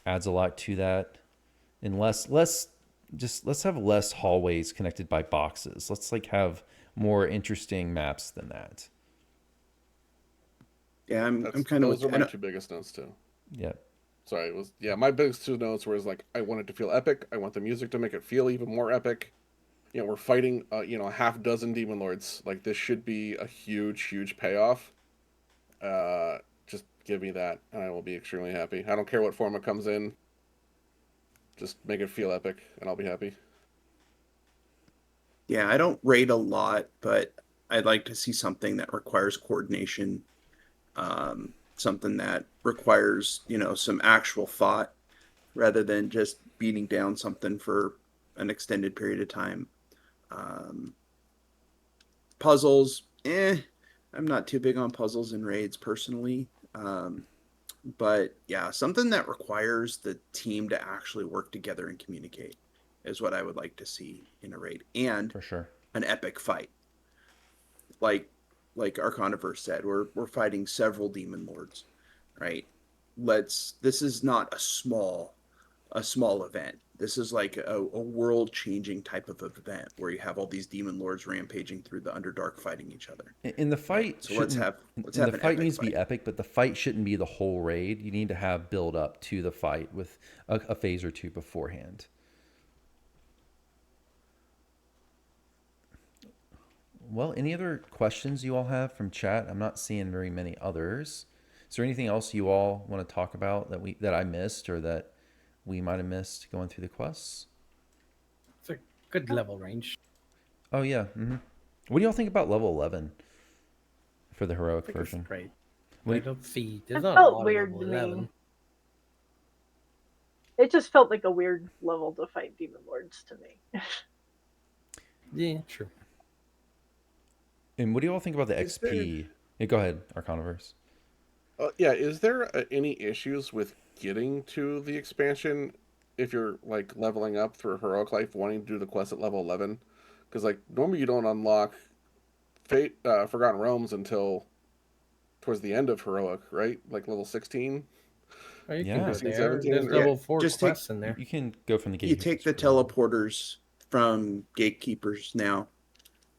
adds a lot to that. And let's have less hallways connected by boxes. Let's like have more interesting maps than that. Yeah, I'm kind of those are my two biggest notes too. Yeah. Sorry, it was my biggest two notes were like I want it to feel epic. I want the music to make it feel even more epic. We're fighting a half dozen demon lords. Like this should be a huge payoff. Just give me that, and I will be extremely happy. I don't care what form it comes in. Just make it feel epic, and I'll be happy. Yeah, I don't raid a lot, but I'd like to see something that requires coordination, something that requires, some actual thought rather than just beating down something for an extended period of time. Puzzles, I'm not too big on puzzles and raids personally. But yeah, something that requires the team to actually work together and communicate is what I would like to see in a raid, and For sure. an epic fight. Like Arcaniverse said, we're fighting several demon lords, right? This is not a small event. This is like a world changing type of event where you have all these demon lords rampaging through the Underdark fighting each other. In the fight, So let's have the an fight epic needs to be fight. epic, but the fight shouldn't be the whole raid. You need to have build up to the fight with a phase or two beforehand. Well, any other questions you all have from chat? I'm not seeing very many others. Is there anything else you all want to talk about that I missed or that we might have missed going through the quests? It's a good level range. Oh yeah. What do y'all think about level 11 for the I heroic think it's version? great. What I do don't see. There's It not a felt lot weird of to level me. 11. It just felt like a weird level to fight demon lords to me. Yeah, true. And what do you all think about the Is XP? Yeah, go ahead, Arcaniverse. Is there any issues with getting to the expansion if you're like leveling up for heroic life, wanting to do the quest at level 11? Because like normally you don't unlock Forgotten Realms until towards the end of heroic, right? Like level 16. Oh, you can Yeah. go 16, there. 17, There's or- level 4 just take- quests in there. You can go from the You gatekeepers. take the for level. teleporters from gatekeepers now,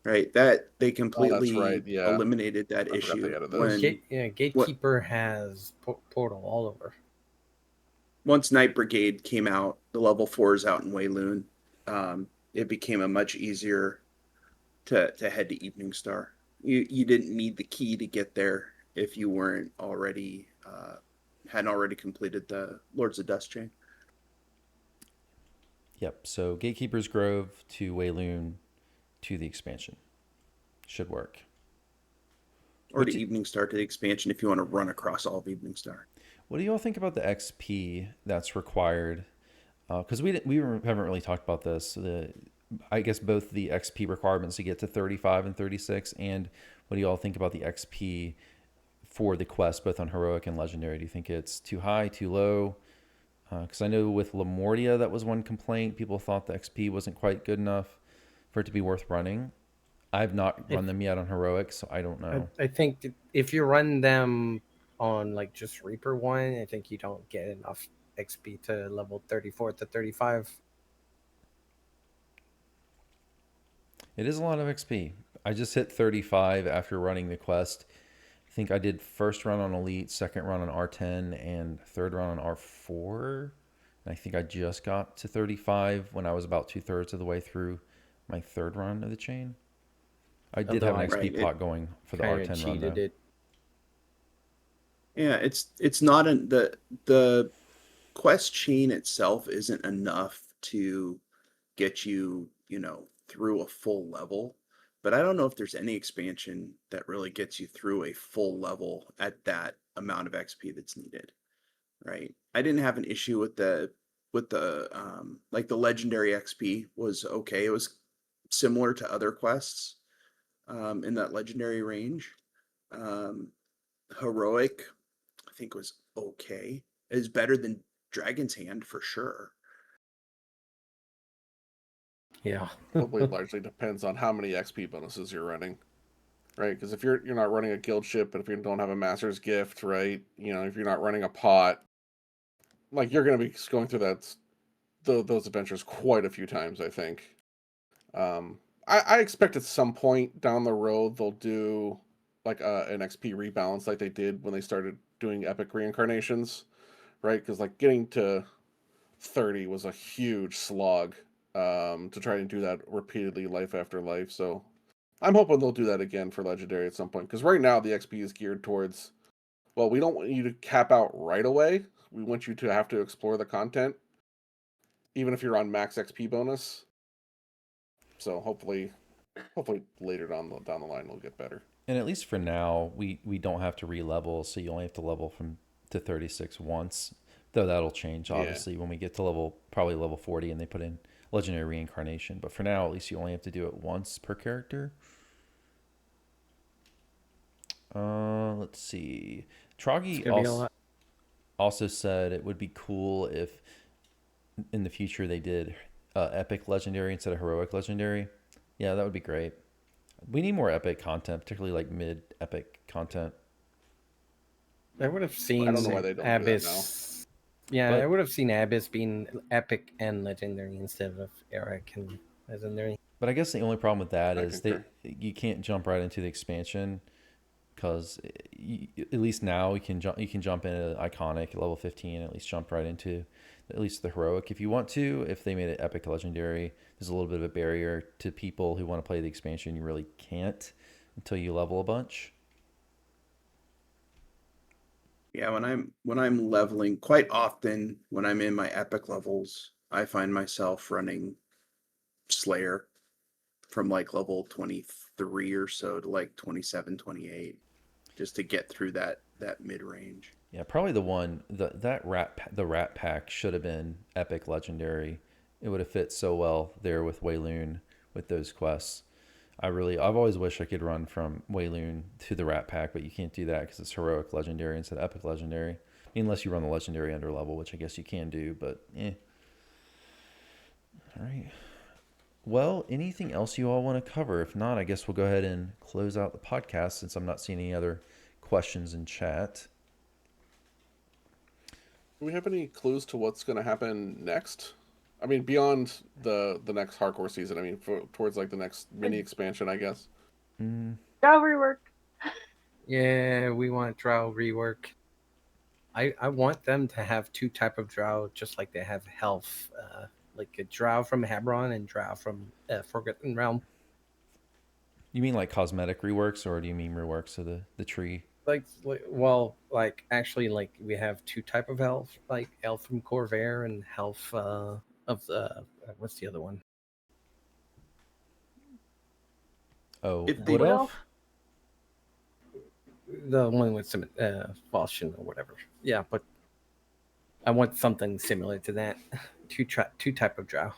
right? That they completely right, yeah. eliminated that I forgot they issue added those. Gatekeeper has portal all over. Once Night Brigade came out, the level 4s out in Wayloon, it became a much easier to head to Evening Star. You didn't need the key to get there if you weren't already hadn't already completed the Lords of Dust chain. Yep. So Gatekeepers Grove to Wayloon to the expansion should work. Or to Evening Star to the expansion if you want to run across all of Evening Star. What do you all think about the XP that's required? Because we haven't really talked about this. I guess both the XP requirements to get to 35 and 36, and what do you all think about the XP for the quest, both on heroic and legendary? Do you think it's too high, too low? Because I know with Lamortia, that was one complaint. People thought the XP wasn't quite good enough for it to be worth running. I've not run them yet on heroic, so I don't know. I think if you run them on like just Reaper 1, I think you don't get enough XP to level 34 to 35. It is a lot of XP. I just hit 35 after running the quest. I think I did first run on Elite, second run on R10, and third run on R4. And I think I just got to 35 when I was about 2/3 of the way through my third run of the chain. I did have an XP pot going for the Kinda R10 run, cheated though. it. Yeah, it's not the quest chain itself isn't enough to get you, through a full level. But I don't know if there's any expansion that really gets you through a full level at that amount of XP that's needed, right? I didn't have an issue with the like the legendary XP was okay. It was similar to other quests in that legendary range. Um, Heroic, I think was okay. It is better than Dragon's Hand for sure. Yeah. Probably largely depends on how many XP bonuses you're running, right? Because if you're not running a guild ship, and if you don't have a master's gift, right? If you're not running a pot, like you're gonna be going through those adventures quite a few times, I think. I expect at some point down the road they'll do like an XP rebalance like they did when they started doing epic reincarnations, right? Because like getting to 30 was a huge slog to try and do that repeatedly life after life. So I'm hoping they'll do that again for legendary at some point. Because right now the XP is geared towards, well, we don't want you to cap out right away. We want you to have to explore the content, even if you're on max XP bonus. So hopefully later down the line will get better. And at least for now, we don't have to re-level, so you only have to level from to 36 once. Though that'll change Yeah. obviously when we get to probably level 40 and they put in legendary reincarnation. But for now, at least you only have to do it once per character. Let's see. It's Troggy gonna be a lot. also said it would be cool if in the future they did epic legendary instead of heroic legendary. Yeah, that would be great. We need more epic content, particularly like mid epic content. I would have I don't know seen why they don't do that now. Abyss. Yeah, I But would have seen Abyss being epic and legendary instead of Eric and legendary. but I guess the only problem with that I is concur. you can't jump right into the expansion because at least now you can jump into iconic at level 15 and at least jump right into at least the heroic if you want to. If they made it epic legendary, there's a little bit of a barrier to people who want to play the expansion. You really can't until you level a bunch. Yeah, when I'm leveling quite often when I'm in my epic levels, I find myself running Slayer from like level 23 or so to like 27, 28, just to get through that mid range. Yeah, probably the rat pack should have been epic legendary. It would have fit so well there with Wayloon with those quests. I've always wished I could run from Wayloon to the rat pack, but you can't do that because it's heroic legendary instead of epic legendary. Unless you run the legendary under level, which I guess you can do, but eh. All right. Well, anything else you all want to cover? If not, I guess we'll go ahead and close out the podcast since I'm not seeing any other questions in chat. Do we have any clues to what's going to happen next? I mean, beyond the next hardcore season. I mean, towards like the next mini expansion, I guess. Mm, Drow rework. Yeah, we want drow rework. I want them to have two type of drow, just like they have health, like a drow from Hebron and drow from Forgotten Realm. you mean like cosmetic reworks, or do you mean reworks of the tree? Like actually, like we have two type of elf, like elf from Corvair and elf of the what's the other one? Oh, If they Wood Wood Elf? elf? The one with some Falchion or whatever. Yeah, but I want something similar to that. Two type of drow.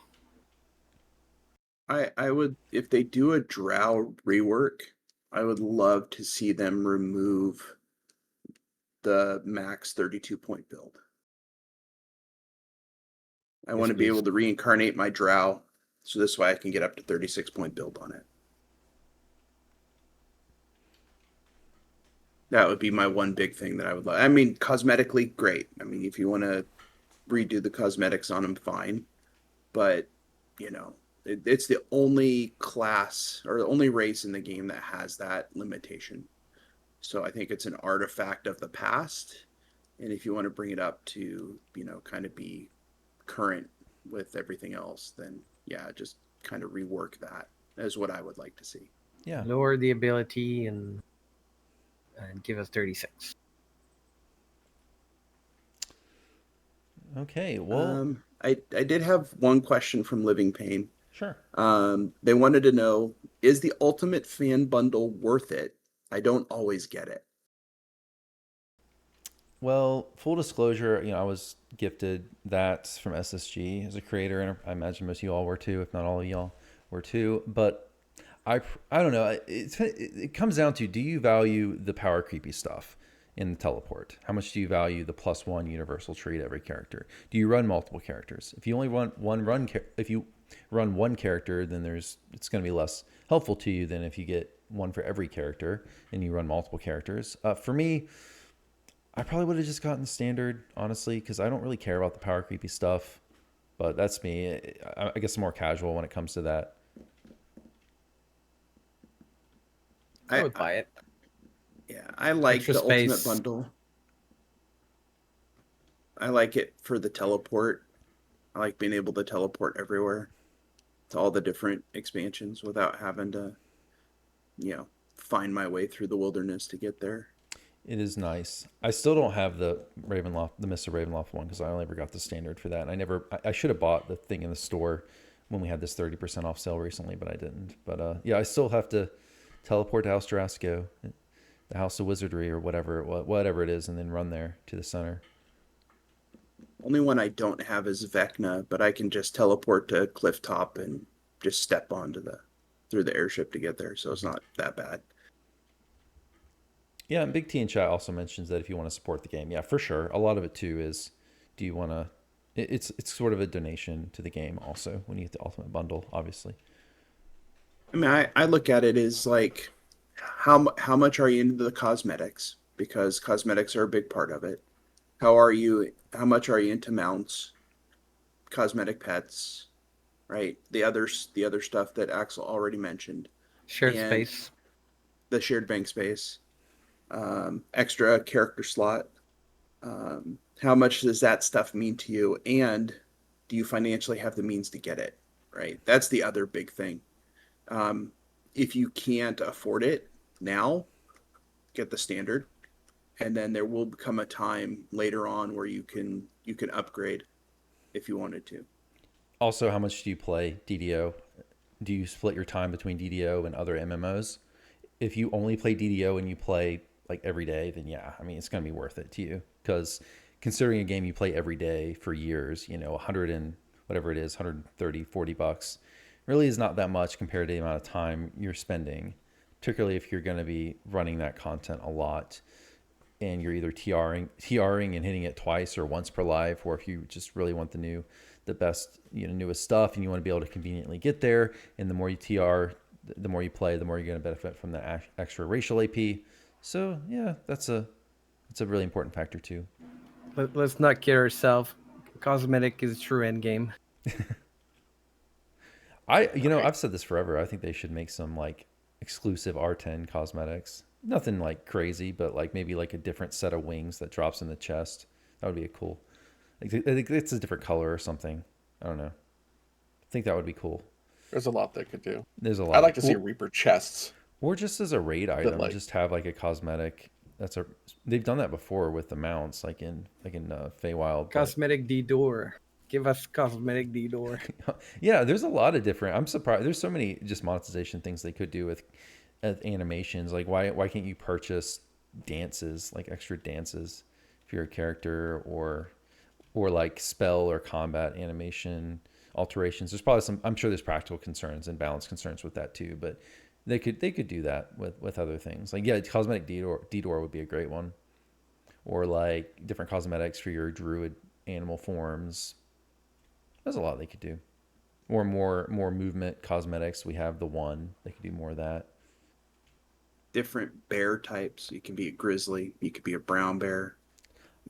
I would, if they do a drow rework, I would love to see them remove the max 32 point build. I want to be able to reincarnate my drow, so this way I can get up to 36 point build on it. That would be my one big thing that I would like. I mean, cosmetically, great. I mean, if you want to redo the cosmetics on them, fine. But, it's the only class or the only race in the game that has that limitation. So I think it's an artifact of the past. And if you want to bring it up to, kind of be current with everything else, then yeah, just kind of rework that is what I would like to see. Yeah. Lower the ability and give us 36. Okay, well, I did have one question from Living Pain. sure. They wanted to know, is the Ultimate Fan Bundle worth it? I don't always get it. Well, full disclosure, I was gifted that from SSG as a creator, and I imagine most of you all were too, if not all of y'all were too. But I don't know. It comes down to, do you value the power creepy stuff in the teleport? How much do you value the +1 universal tree to every character? Do you run multiple characters? If you only run if you run one character, then it's going to be less helpful to you than if you get one for every character and you run multiple characters. For me, I probably would have just gotten the standard, honestly, because I don't really care about the power creepy stuff. But that's me. I guess I'm more casual when it comes to that. I would buy it. Yeah, I like Extra the Ultimate space. Bundle. I like it for the teleport. I like being able to teleport everywhere to all the different expansions without having to, find my way through the wilderness to get there. It is nice. I still don't have the Mr. Ravenloft one because I only ever got the standard for that. And I should have bought the thing in the store when we had this 30% off sale recently, but I didn't. But yeah, I still have to teleport to House Jurassico, the House of Wizardry or whatever it is, and then run there to the center. Only one I don't have is Vecna, but I can just teleport to Clifftop and just step through the airship to get there, so it's not that bad. Yeah, and Big T in chat also mentions that if you want to support the game, yeah, for sure. A lot of it too is, do you want to? It's sort of a donation to the game also when you get the Ultimate Bundle, obviously. I mean, I look at it as like, how much are you into the cosmetics? Because cosmetics are a big part of it. How much are you into mounts, cosmetic pets, right? The other stuff that Axel already mentioned. Shared And space. the shared bank space, extra character slot. How much does that stuff mean to you? And do you financially have the means to get it? Right? That's the other big thing. If you can't afford it now, get the standard, and then there will become a time later on where you can upgrade if you wanted to. Also, how much do you play DDO? Do you split your time between DDO and other MMOs? If you only play DDO and you play like every day, then yeah, I mean, it's going to be worth it to you, because considering a game you play every day for years, 100 and whatever it is, 130, $40 really is not that much compared to the amount of time you're spending, particularly if you're going to be running that content a lot and you're either TRing and hitting it twice or once per live, or if you just really want the best, newest stuff, and you want to be able to conveniently get there. And the more you TR, the more you play, the more you're going to benefit from the extra racial AP. So yeah, it's a really important factor too. Let's not kid ourselves. Cosmetic is true end game. I've said this forever. I think they should make some like exclusive R10 cosmetics. Nothing like crazy, but like maybe like a different set of wings that drops in the chest. That would be cool. I think it's a different color or something. I don't know. I think that would be cool. There's a lot they could do. There's a lot. I'd like to see Reaper chests. Or just as a raid item, like- just have like a cosmetic. They've done that before with the mounts, like in Feywild. Cosmetic D-Door. Give us cosmetic D-Door. Yeah, there's a lot of different. I'm surprised. There's so many just monetization things they could do with animations. Like why can't you purchase dances, like extra dances for your character, or like spell or combat animation alterations? There's probably I'm sure there's practical concerns and balance concerns with that too, but they could do that with other things. Like yeah, cosmetic D-Door would be a great one, or like different cosmetics for your druid animal forms. There's a lot they could do. Or more movement cosmetics. We have the one. They could do more of that. Different bear types. You can be a grizzly. You could be a brown bear.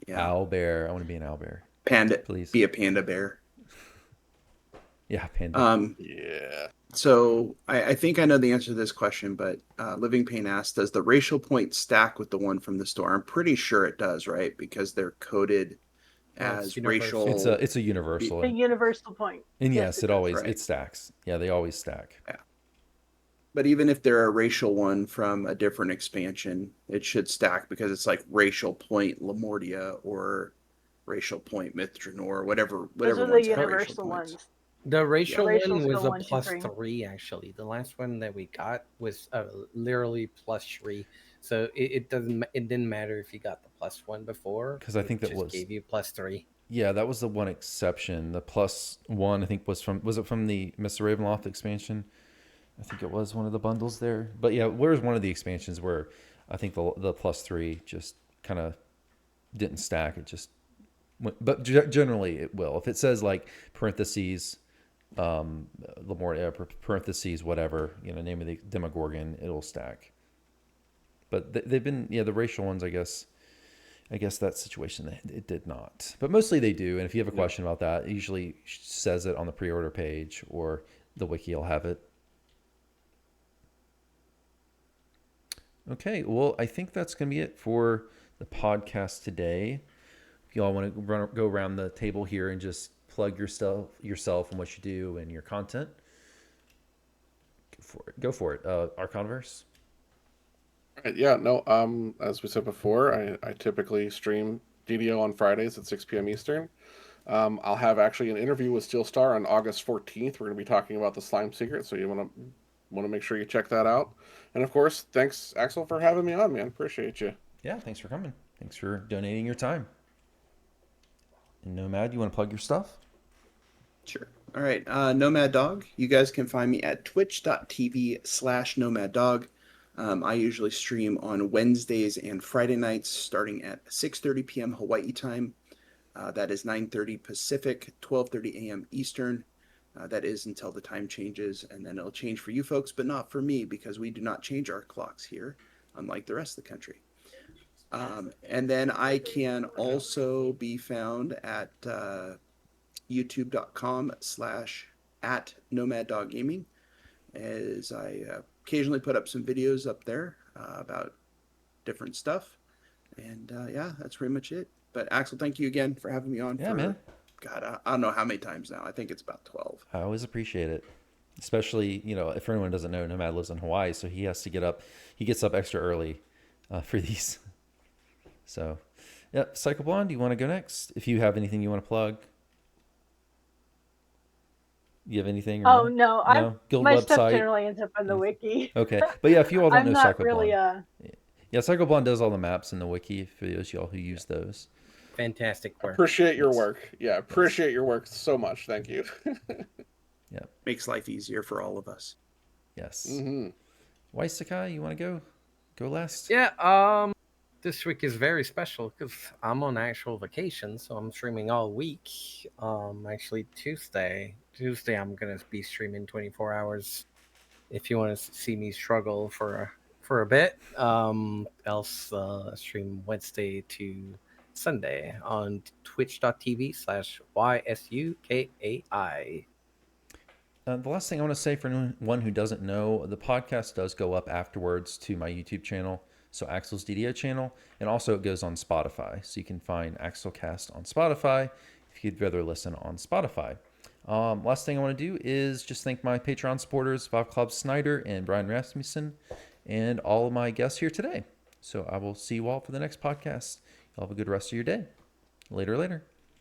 Yeah. Owl bear. I want to be an owl bear. Panda. Please. Be a panda bear. Yeah, panda. Yeah. So I think I know the answer to this question, but Living Pain asked, does the racial point stack with the one from the store? I'm pretty sure it does, right? Because they're coded as racial. It's a universal. The universal point. And yes, it always right. It stacks. Yeah, they always stack. Yeah. But even if they're a racial one from a different expansion, it should stack because it's like racial point Lamortia or racial point, Mithranor, whatever Those are the ones have racial universal points. ones. The racial Racials one was go a 1, 2, plus 3. 3, actually. The last one that we got was literally plus 3. So it didn't matter if you got the plus 1 before. Because I It think that just was, gave you plus 3. yeah, that was the one exception. The +1, I think, was it from the Mr. Ravenloft expansion? I think it was one of the bundles there. But yeah, where's one of the expansions where I think the +3 just kind of didn't stack. It just went, but generally it will. If it says like parentheses, Lamortia, parentheses, whatever, name of the Demogorgon, it'll stack. But they've been, the racial ones, I guess that situation it did not. But mostly they do. And if you have a question about that, it usually says it on the pre-order page, or the wiki will have it. Okay, well, I think that's going to be it for the podcast today. If you all want to go around the table here and just plug yourself and what you do and your content, go for it. Archonverse. Right, yeah, no, as we said before, I typically stream DDO on Fridays at 6 p.m. Eastern. I'll have actually an interview with Steel Star on August 14th. We're going to be talking about the Slime Secret, so you want to make sure you check that out. And of course, thanks, Axel, for having me on, man. Appreciate you. Yeah, thanks for coming. Thanks for donating your time. And Nomad, you want to plug your stuff? Sure. All right. Nomad Dog. You guys can find me at twitch.tv/Nomad Dog. I usually stream on Wednesdays and Friday nights starting at 6:30 p.m. Hawaii time. That is 9:30 Pacific, 12:30 a.m. Eastern. That is until the time changes, and then it'll change for you folks, but not for me because we do not change our clocks here, unlike the rest of the country. And then I can also be found at youtube.com/@NomadDogGaming, as I occasionally put up some videos up there about different stuff. And yeah, that's pretty much it. But Axel, thank you again for having me on. Yeah, man. God, I don't know how many times now. I think it's about 12. I always appreciate it. Especially, if anyone doesn't know, Nomad lives in Hawaii, so he has to get up. He gets up extra early for these. So, yeah, Psycho Blonde, you want to go next? If you have anything you want to plug. You have anything? Or no, Guild my website. stuff generally ends up on the wiki. Okay, but yeah, if you all don't I'm know not Psycho really Blonde, yeah, Psycho Blonde does all the maps in the wiki for those y'all who use those. Fantastic work. Appreciate your work. Yeah, appreciate your work so much. Thank you. Yeah, makes life easier for all of us. Yes. Mm-hmm. Sakai, you want to go last? Yeah. This week is very special because I'm on actual vacation, so I'm streaming all week. Actually Tuesday I'm gonna be streaming 24 hours. If you want to see me struggle for a bit, else stream Wednesday to Sunday on twitch.tv/YSUKAI. The last thing I want to say for anyone who doesn't know, the podcast does go up afterwards to my YouTube channel, so Axel's DDO channel, and also it goes on Spotify. So you can find Axelcast on Spotify if you'd rather listen on Spotify. Last thing I want to do is just thank my Patreon supporters, Vav Snyder and Brian Rasmussen, and all of my guests here today. So I will see you all for the next podcast. Y'all have a good rest of your day. Later.